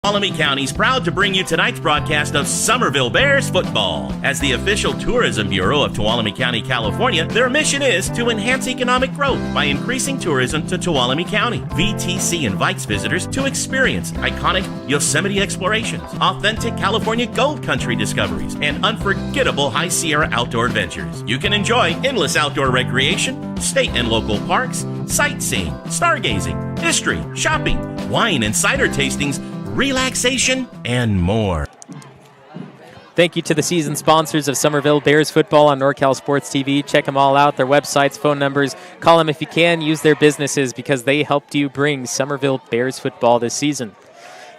Tuolumne County is proud to bring you tonight's broadcast of Summerville Bears football. As the official tourism bureau of Tuolumne County, California, their mission is to enhance economic growth by increasing tourism to Tuolumne County. VTC invites visitors to experience iconic Yosemite explorations, authentic California gold country discoveries, and unforgettable High Sierra outdoor adventures. You can enjoy endless outdoor recreation, state and local parks, sightseeing, stargazing, history, shopping, wine and cider tastings, relaxation, and more. Thank you to the season sponsors of Summerville Bears football on NorCal Sports TV. Check them all out, their websites, phone numbers. Call them if you can. Use their businesses because they helped you bring Summerville Bears football this season.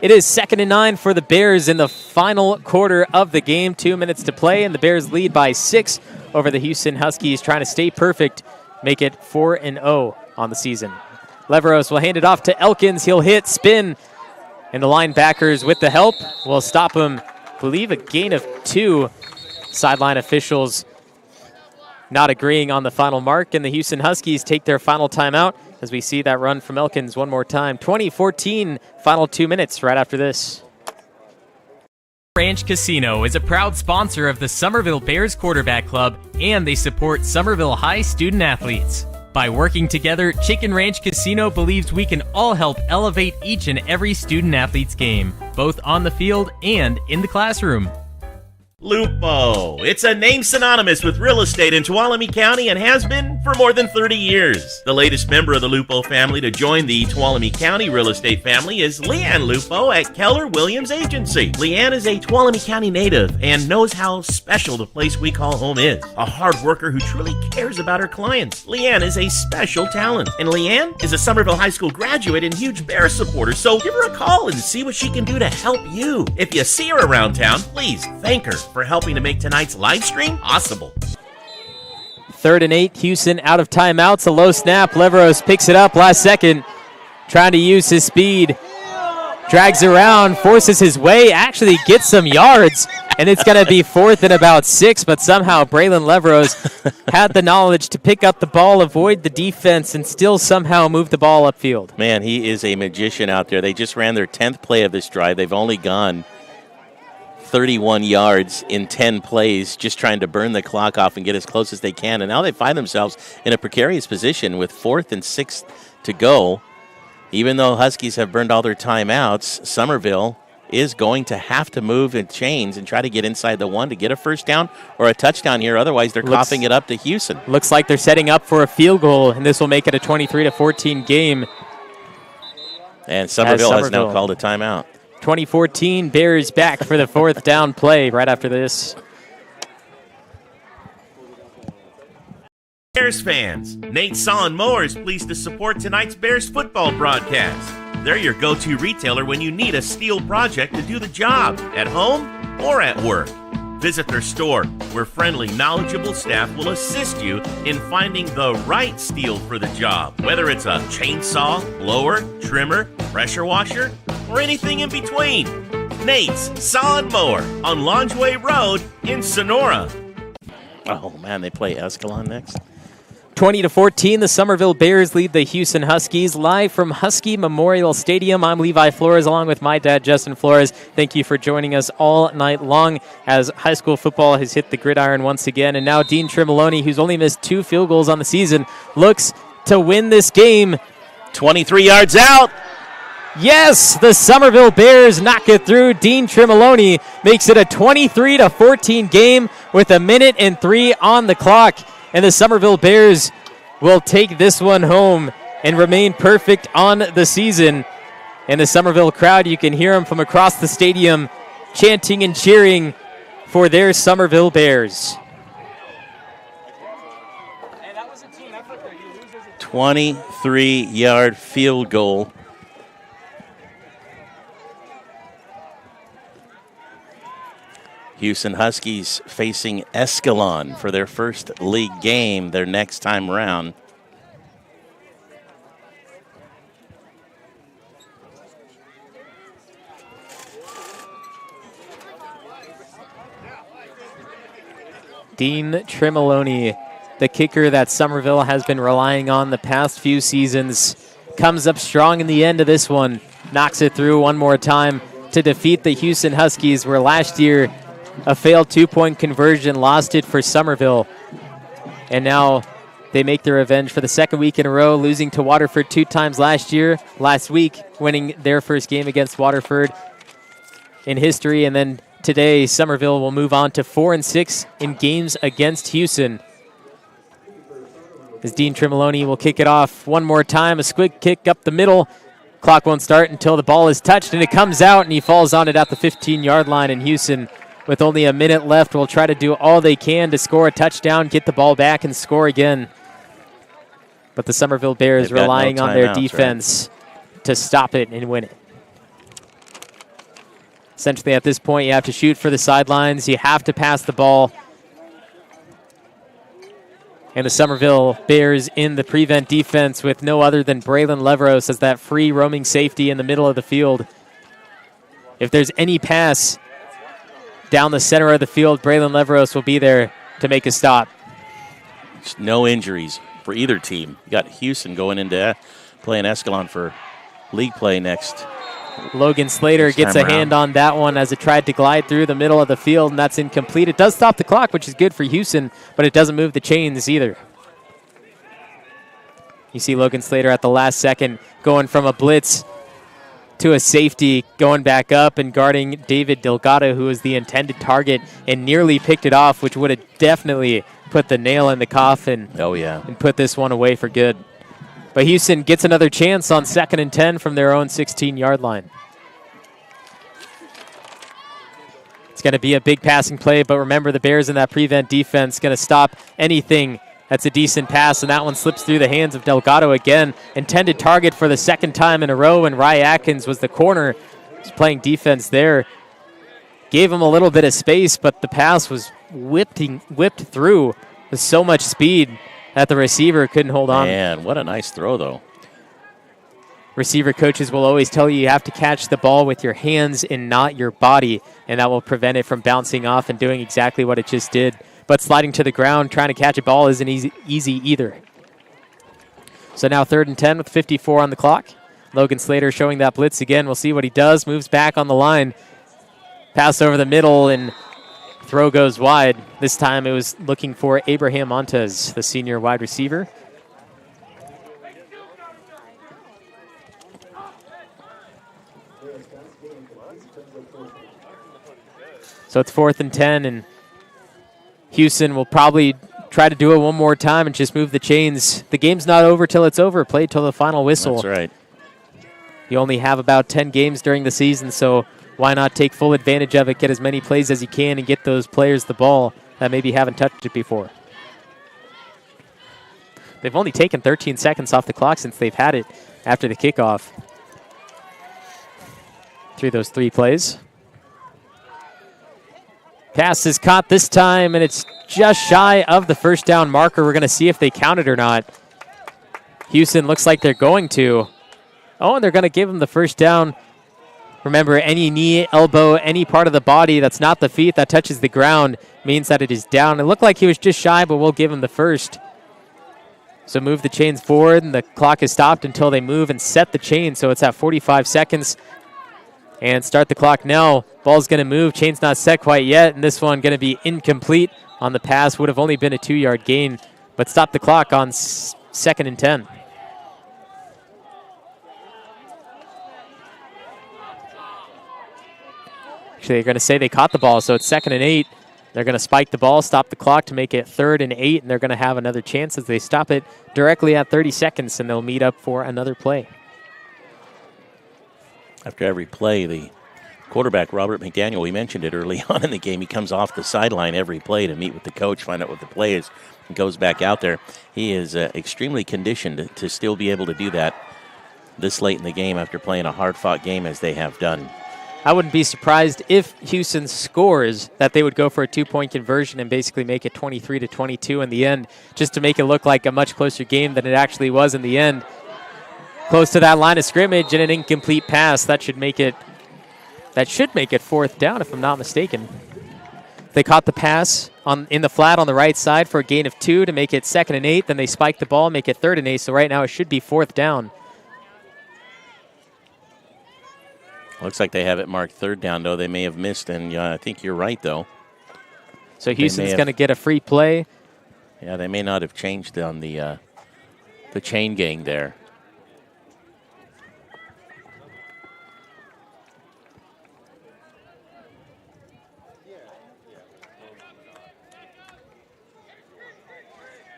It is 2nd and 9 for the Bears in the final quarter of the game. 2 minutes to play, and the Bears lead by 6 over the Hughson Huskies, trying to stay perfect, make it 4-0 on the season. Leveros will hand it off to Elkins. He'll hit, spin, and the linebackers, with the help, will stop him. I believe a gain of 2. Sideline officials not agreeing on the final mark, and the Hughson Huskies take their final timeout as we see that run from Elkins one more time. 20-14, final 2 minutes right after this. Ranch Casino is a proud sponsor of the Summerville Bears Quarterback Club, and they support Summerville High student athletes. By working together, Chicken Ranch Casino believes we can all help elevate each and every student-athlete's game, both on the field and in the classroom. Lupo. It's a name synonymous with real estate in Tuolumne County and has been for more than 30 years. The latest member of the Lupo family to join the Tuolumne County real estate family is LeAnn Lupo at Keller Williams Agency. LeAnn is a Tuolumne County native and knows how special the place we call home is. A hard worker who truly cares about her clients. LeAnn is a special talent. And LeAnn is a Summerville High School graduate and huge Bears supporter, so give her a call and see what she can do to help you. If you see her around town, please thank her for helping to make tonight's live stream possible. 3rd and 8, Hughson out of timeouts. A low snap. Leveros picks it up last second, trying to use his speed. Drags around, forces his way, actually gets some yards, and it's going to be 4th and about 6, but somehow Braylon Leveros had the knowledge to pick up the ball, avoid the defense, and still somehow move the ball upfield. Man, he is a magician out there. They just ran their 10th play of this drive. They've only gone 31 yards in 10 plays, just trying to burn the clock off and get as close as they can. And now they find themselves in a precarious position with 4th and 6th to go. Even though Huskies have burned all their timeouts, Summerville is going to have to move in chains and try to get inside the 1 to get a first down or a touchdown here. Otherwise, they're coughing it up to Hughson. Looks like they're setting up for a field goal, and this will make it a 23-14 game. And Summerville has now called a timeout. 2014, Bears back for the 4th down play right after this. Bears fans, Nate Saw Mower is pleased to support tonight's Bears football broadcast. They're your go-to retailer when you need a steel project to do the job, at home or at work. Visit their store, where friendly, knowledgeable staff will assist you in finding the right steel for the job, whether it's a chainsaw, blower, trimmer, pressure washer, or anything in between. Nate's Saw Mower on Longeway Road in Sonora. Oh, man, they play Escalon next. 20-14, the Summerville Bears lead the Hughson Huskies. Live from Husky Memorial Stadium, I'm Levi Flores along with my dad, Justin Flores. Thank you for joining us all night long as high school football has hit the gridiron once again. And now Dean Trimolone, who's only missed 2 field goals on the season, looks to win this game. 23 yards out. Yes, the Summerville Bears knock it through. Dean Trimolone makes it a 23-14 game with 1:03 on the clock. And the Summerville Bears will take this one home and remain perfect on the season. And the Summerville crowd, you can hear them from across the stadium chanting and cheering for their Summerville Bears. 23-yard field goal. Hughson Huskies facing Escalon for their first league game their next time around. Dean Trimolone, the kicker that Summerville has been relying on the past few seasons, comes up strong in the end of this one, knocks it through one more time to defeat the Hughson Huskies, where last year a failed 2-point conversion lost it for Summerville. And now they make their revenge for the second week in a row, losing to Waterford 2 times last week, winning their first game against Waterford in history. And then today, Summerville will move on to 4-6 in games against Hughson. As Dean Trimolone will kick it off one more time, a squig kick up the middle. Clock won't start until the ball is touched, and it comes out, and he falls on it at the 15-yard line. And Hughson, with only a minute left, will try to do all they can to score a touchdown, get the ball back, and score again. But the Summerville Bears relying on their defense to stop it and win it. Essentially, at this point, you have to shoot for the sidelines. You have to pass the ball. And the Summerville Bears in the prevent defense with no other than Braylon Leveros as that free roaming safety in the middle of the field. If there's any pass down the center of the field, Braylon Leveros will be there to make a stop. No injuries for either team. You got Hughson going into playing Escalon for league play next. Logan Slater gets a hand on that one as it tried to glide through the middle of the field, and that's incomplete. It does stop the clock, which is good for Hughson, but it doesn't move the chains either. You see Logan Slater at the last second going from a blitz to a safety, going back up and guarding David Delgado, who was the intended target, and nearly picked it off, which would have definitely put the nail in the coffin. Oh, yeah. And put this one away for good. But Hughson gets another chance on 2nd and 10 from their own 16-yard line. It's going to be a big passing play, but remember the Bears in that prevent defense going to stop anything that's a decent pass, and that one slips through the hands of Delgado again. Intended target for the second time in a row, and Rye Atkins was the corner. He's playing defense there. Gave him a little bit of space, but the pass was whipped through with so much speed that the receiver couldn't hold on. Man, what a nice throw, though. Receiver coaches will always tell you have to catch the ball with your hands and not your body, and that will prevent it from bouncing off and doing exactly what it just did. But sliding to the ground, trying to catch a ball isn't easy either. So now 3rd and 10 with 54 on the clock. Logan Slater showing that blitz again. We'll see what he does. Moves back on the line. Pass over the middle, and throw goes wide. This time it was looking for Abraham Montes, the senior wide receiver. So it's 4th and 10, and Hughson will probably try to do it one more time and just move the chains. The game's not over till it's over. Play till the final whistle. That's right. You only have about 10 games during the season, so why not take full advantage of it, get as many plays as you can, and get those players the ball that maybe haven't touched it before. They've only taken 13 seconds off the clock since they've had it after the kickoff through those 3 plays. Pass is caught this time, and it's just shy of the first down marker. We're going to see if they count it or not. Hughson looks like they're going to. Oh, and they're going to give him the first down. Remember, any knee, elbow, any part of the body that's not the feet that touches the ground means that it is down. It looked like he was just shy, but we'll give him the first. So move the chains forward, and the clock is stopped until they move and set the chain. So it's at 45 seconds. And start the clock now. Ball's going to move. Chain's not set quite yet, and this one going to be incomplete on the pass. Would have only been a 2-yard gain, but stop the clock on 2nd and 10. Actually, they're going to say they caught the ball, so it's 2nd and 8. They're going to spike the ball, stop the clock to make it 3rd and 8, and they're going to have another chance as they stop it directly at 30 seconds, and they'll meet up for another play. After every play, the quarterback, Robert McDaniel, we mentioned it early on in the game, he comes off the sideline every play to meet with the coach, find out what the play is, and goes back out there. He is extremely conditioned to still be able to do that this late in the game after playing a hard-fought game as they have done. I wouldn't be surprised if Hughson scores that they would go for a 2-point conversion and basically make it 23-22 in the end, just to make it look like a much closer game than it actually was in the end. Close to that line of scrimmage and an incomplete pass. That should make it 4th down, if I'm not mistaken. They caught the pass in the flat on the right side for a gain of 2 to make it 2nd and 8. Then they spike the ball, make it 3rd and 8. So right now it should be 4th down. Looks like they have it marked 3rd down, though. They may have missed, and I think you're right, though. So Houston's going to get a free play. Yeah, they may not have changed on the chain gang there.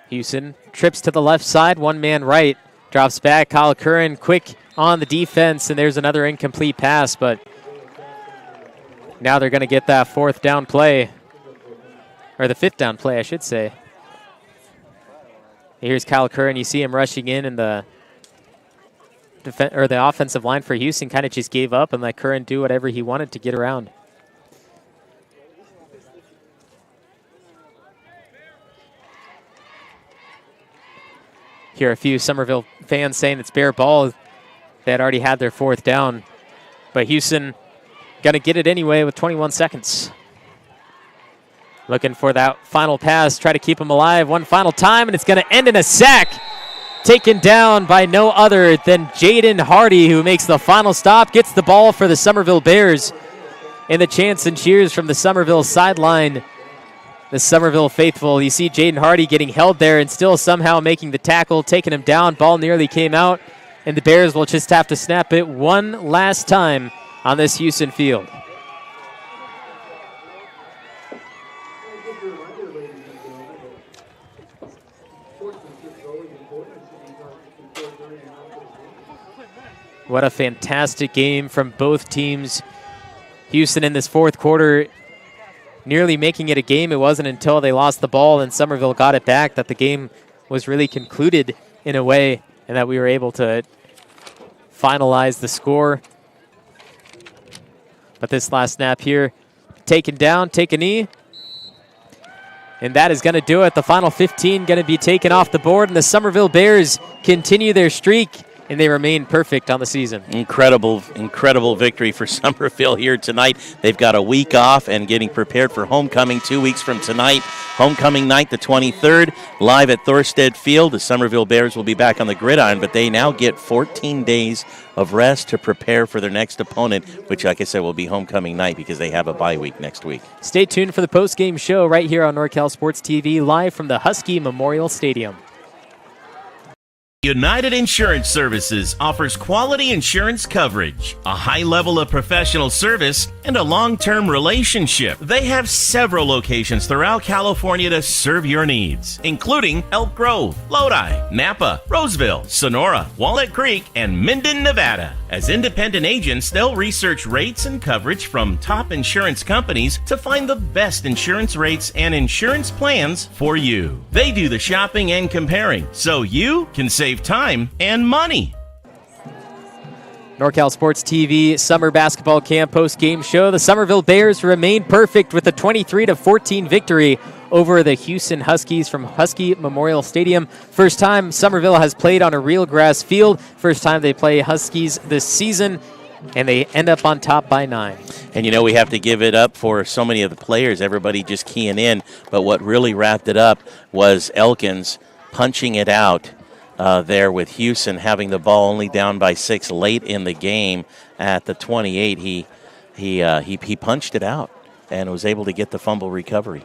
Hughson trips to the left side, one man right, drops back. Kyle Curran quick on the defense, and there's another incomplete pass, but now they're going to get that 4th down play, or the 5th down play, I should say. Here's Kyle Curran. You see him rushing in, and the offensive line for Hughson kind of just gave up and let Curran do whatever he wanted to get around. Here are a few Summerville fans saying it's bare ball. They had already had their 4th down. But Hughson going to get it anyway with 21 seconds. Looking for that final pass, try to keep him alive one final time, and it's going to end in a sack. Taken down by no other than Jaden Hardy, who makes the final stop, gets the ball for the Summerville Bears. And the chants and cheers from the Summerville sideline. The Summerville faithful, you see Jaden Hardy getting held there and still somehow making the tackle, taking him down. Ball nearly came out, and the Bears will just have to snap it one last time on this Hughson field. What a fantastic game from both teams. Hughson in this 4th quarter nearly making it a game. It wasn't until they lost the ball and Summerville got it back that the game was really concluded in a way, and that we were able to finalize the score. But this last snap here, taken down, take a knee. And that is going to do it. The final 15 going to be taken off the board, and the Summerville Bears continue their streak, and they remain perfect on the season. Incredible, incredible victory for Summerville here tonight. They've got a week off and getting prepared for homecoming 2 weeks from tonight. Homecoming night, the 23rd, live at Thorstead Field. The Summerville Bears will be back on the gridiron, but they now get 14 days of rest to prepare for their next opponent, which, like I said, will be homecoming night because they have a bye week next week. Stay tuned for the post-game show right here on NorCal Sports TV, live from the Husky Memorial Stadium. United Insurance Services offers quality insurance coverage, a high level of professional service, and a long-term relationship. They have several locations throughout California to serve your needs, including Elk Grove, Lodi, Napa, Roseville, Sonora, Walnut Creek, and Minden, Nevada. As independent agents, they'll research rates and coverage from top insurance companies to find the best insurance rates and insurance plans for you. They do the shopping and comparing, so you can save time and money. NorCal Sports TV Summer Basketball Camp post-game show. The Summerville Bears remain perfect with a 23-14 victory over the Hughson Huskies from Husky Memorial Stadium. First time Summerville has played on a real grass field. First time they play Huskies this season, and they end up on top by 9. And, you know, we have to give it up for so many of the players, everybody just keying in. But what really wrapped it up was Elkins punching it out there with Hughson having the ball only down by 6 late in the game at the 28. He punched it out and was able to get the fumble recovery.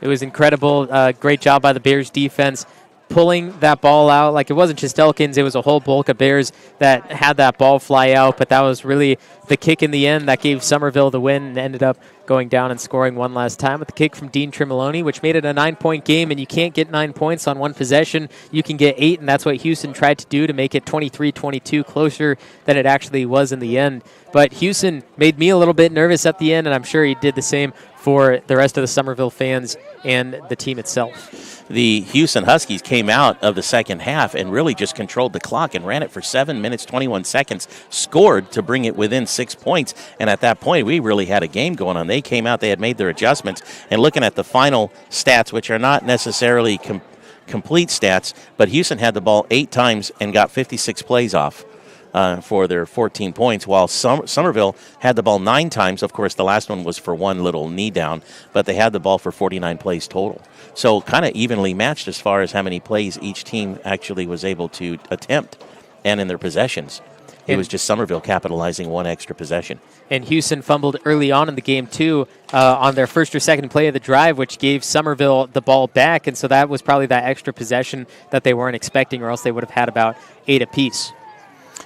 It was incredible. Great job by the Bears defense pulling that ball out. Like, it wasn't just Elkins, it was a whole bulk of Bears that had that ball fly out, but that was really the kick in the end that gave Summerville the win and ended up going down and scoring one last time with the kick from Dean Trimoloni, which made it a 9-point game, and you can't get 9 points on one possession. You can get 8, and that's what Hughson tried to do to make it 23-22, closer than it actually was in the end. But Hughson made me a little bit nervous at the end, and I'm sure he did the same for the rest of the Summerville fans and the team itself. The Hughson Huskies came out of the second half and really just controlled the clock and ran it for 7 minutes, 21 seconds, scored to bring it within 6 points. And at that point, we really had a game going on. They came out, they had made their adjustments. And looking at the final stats, which are not necessarily complete stats, but Hughson had the ball 8 times and got 56 plays off for their 14 points, while Summerville had the ball 9 times. Of course, the last one was for one little knee down, but they had the ball for 49 plays total. So kind of evenly matched as far as how many plays each team actually was able to attempt and in their possessions. It was just Summerville capitalizing one extra possession. And Hughson fumbled early on in the game, too, on their first or second play of the drive, which gave Summerville the ball back. And so that was probably that extra possession that they weren't expecting, or else they would have had about 8 apiece.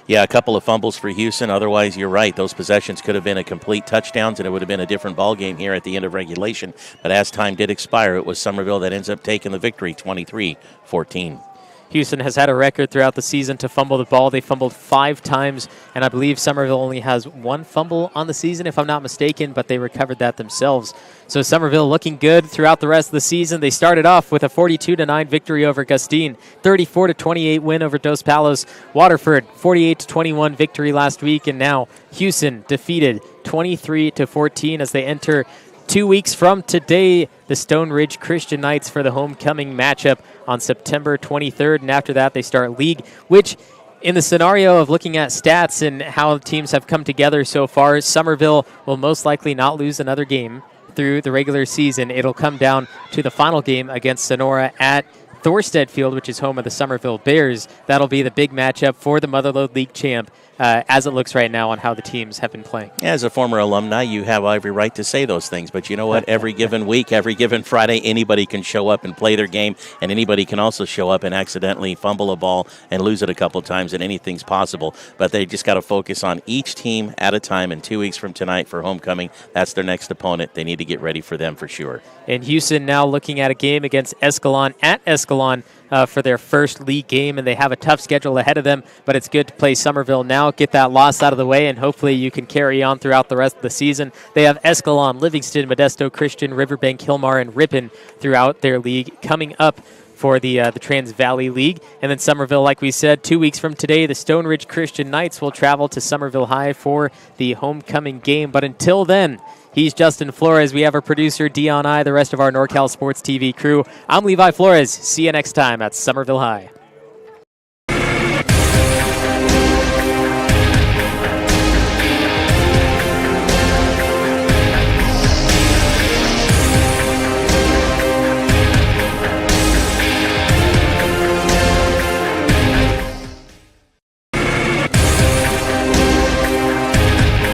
Yeah, a couple of fumbles for Hughson. Otherwise, you're right. Those possessions could have been a complete touchdowns, and it would have been a different ball game here at the end of regulation. But as time did expire, it was Summerville that ends up taking the victory, 23-14. Hughson has had a record throughout the season to fumble the ball. They fumbled 5 times, and I believe Summerville only has 1 fumble on the season, if I'm not mistaken, but they recovered that themselves. So Summerville looking good throughout the rest of the season. They started off with a 42-9 victory over Gustine, 34-28 win over Dos Palos, Waterford, 48-21 victory last week, and now Hughson defeated 23-14 as they enter 2 weeks from today, the Stone Ridge Christian Knights for the homecoming matchup on September 23rd. And after that, they start league, which in the scenario of looking at stats and how teams have come together so far, Summerville will most likely not lose another game through the regular season. It'll come down to the final game against Sonora at Thorstead Field, which is home of the Summerville Bears. That'll be the big matchup for the Motherlode League champ, as it looks right now on how the teams have been playing. As a former alumni, you have every right to say those things, but you know what? Every given week, every given Friday, anybody can show up and play their game, and anybody can also show up and accidentally fumble a ball and lose it a couple times, and anything's possible. But they just got to focus on each team at a time, and 2 weeks from tonight for homecoming, that's their next opponent. They need to get ready for them for sure. And Hughson now looking at a game against Escalon at Escalon for their first league game, and they have a tough schedule ahead of them, but it's good to play Summerville now, get that loss out of the way, and hopefully you can carry on throughout the rest of the season. They have Escalon, Livingston, Modesto Christian, Riverbank, Hilmar, and Ripon throughout their league coming up for the Trans Valley League. And then Summerville, like we said, 2 weeks from today, the Stone Ridge Christian Knights will travel to Summerville High for the homecoming game. But until then, he's Justin Flores. We have our producer, Dion I, the rest of our NorCal Sports TV crew. I'm Levi Flores. See you next time at Summerville High.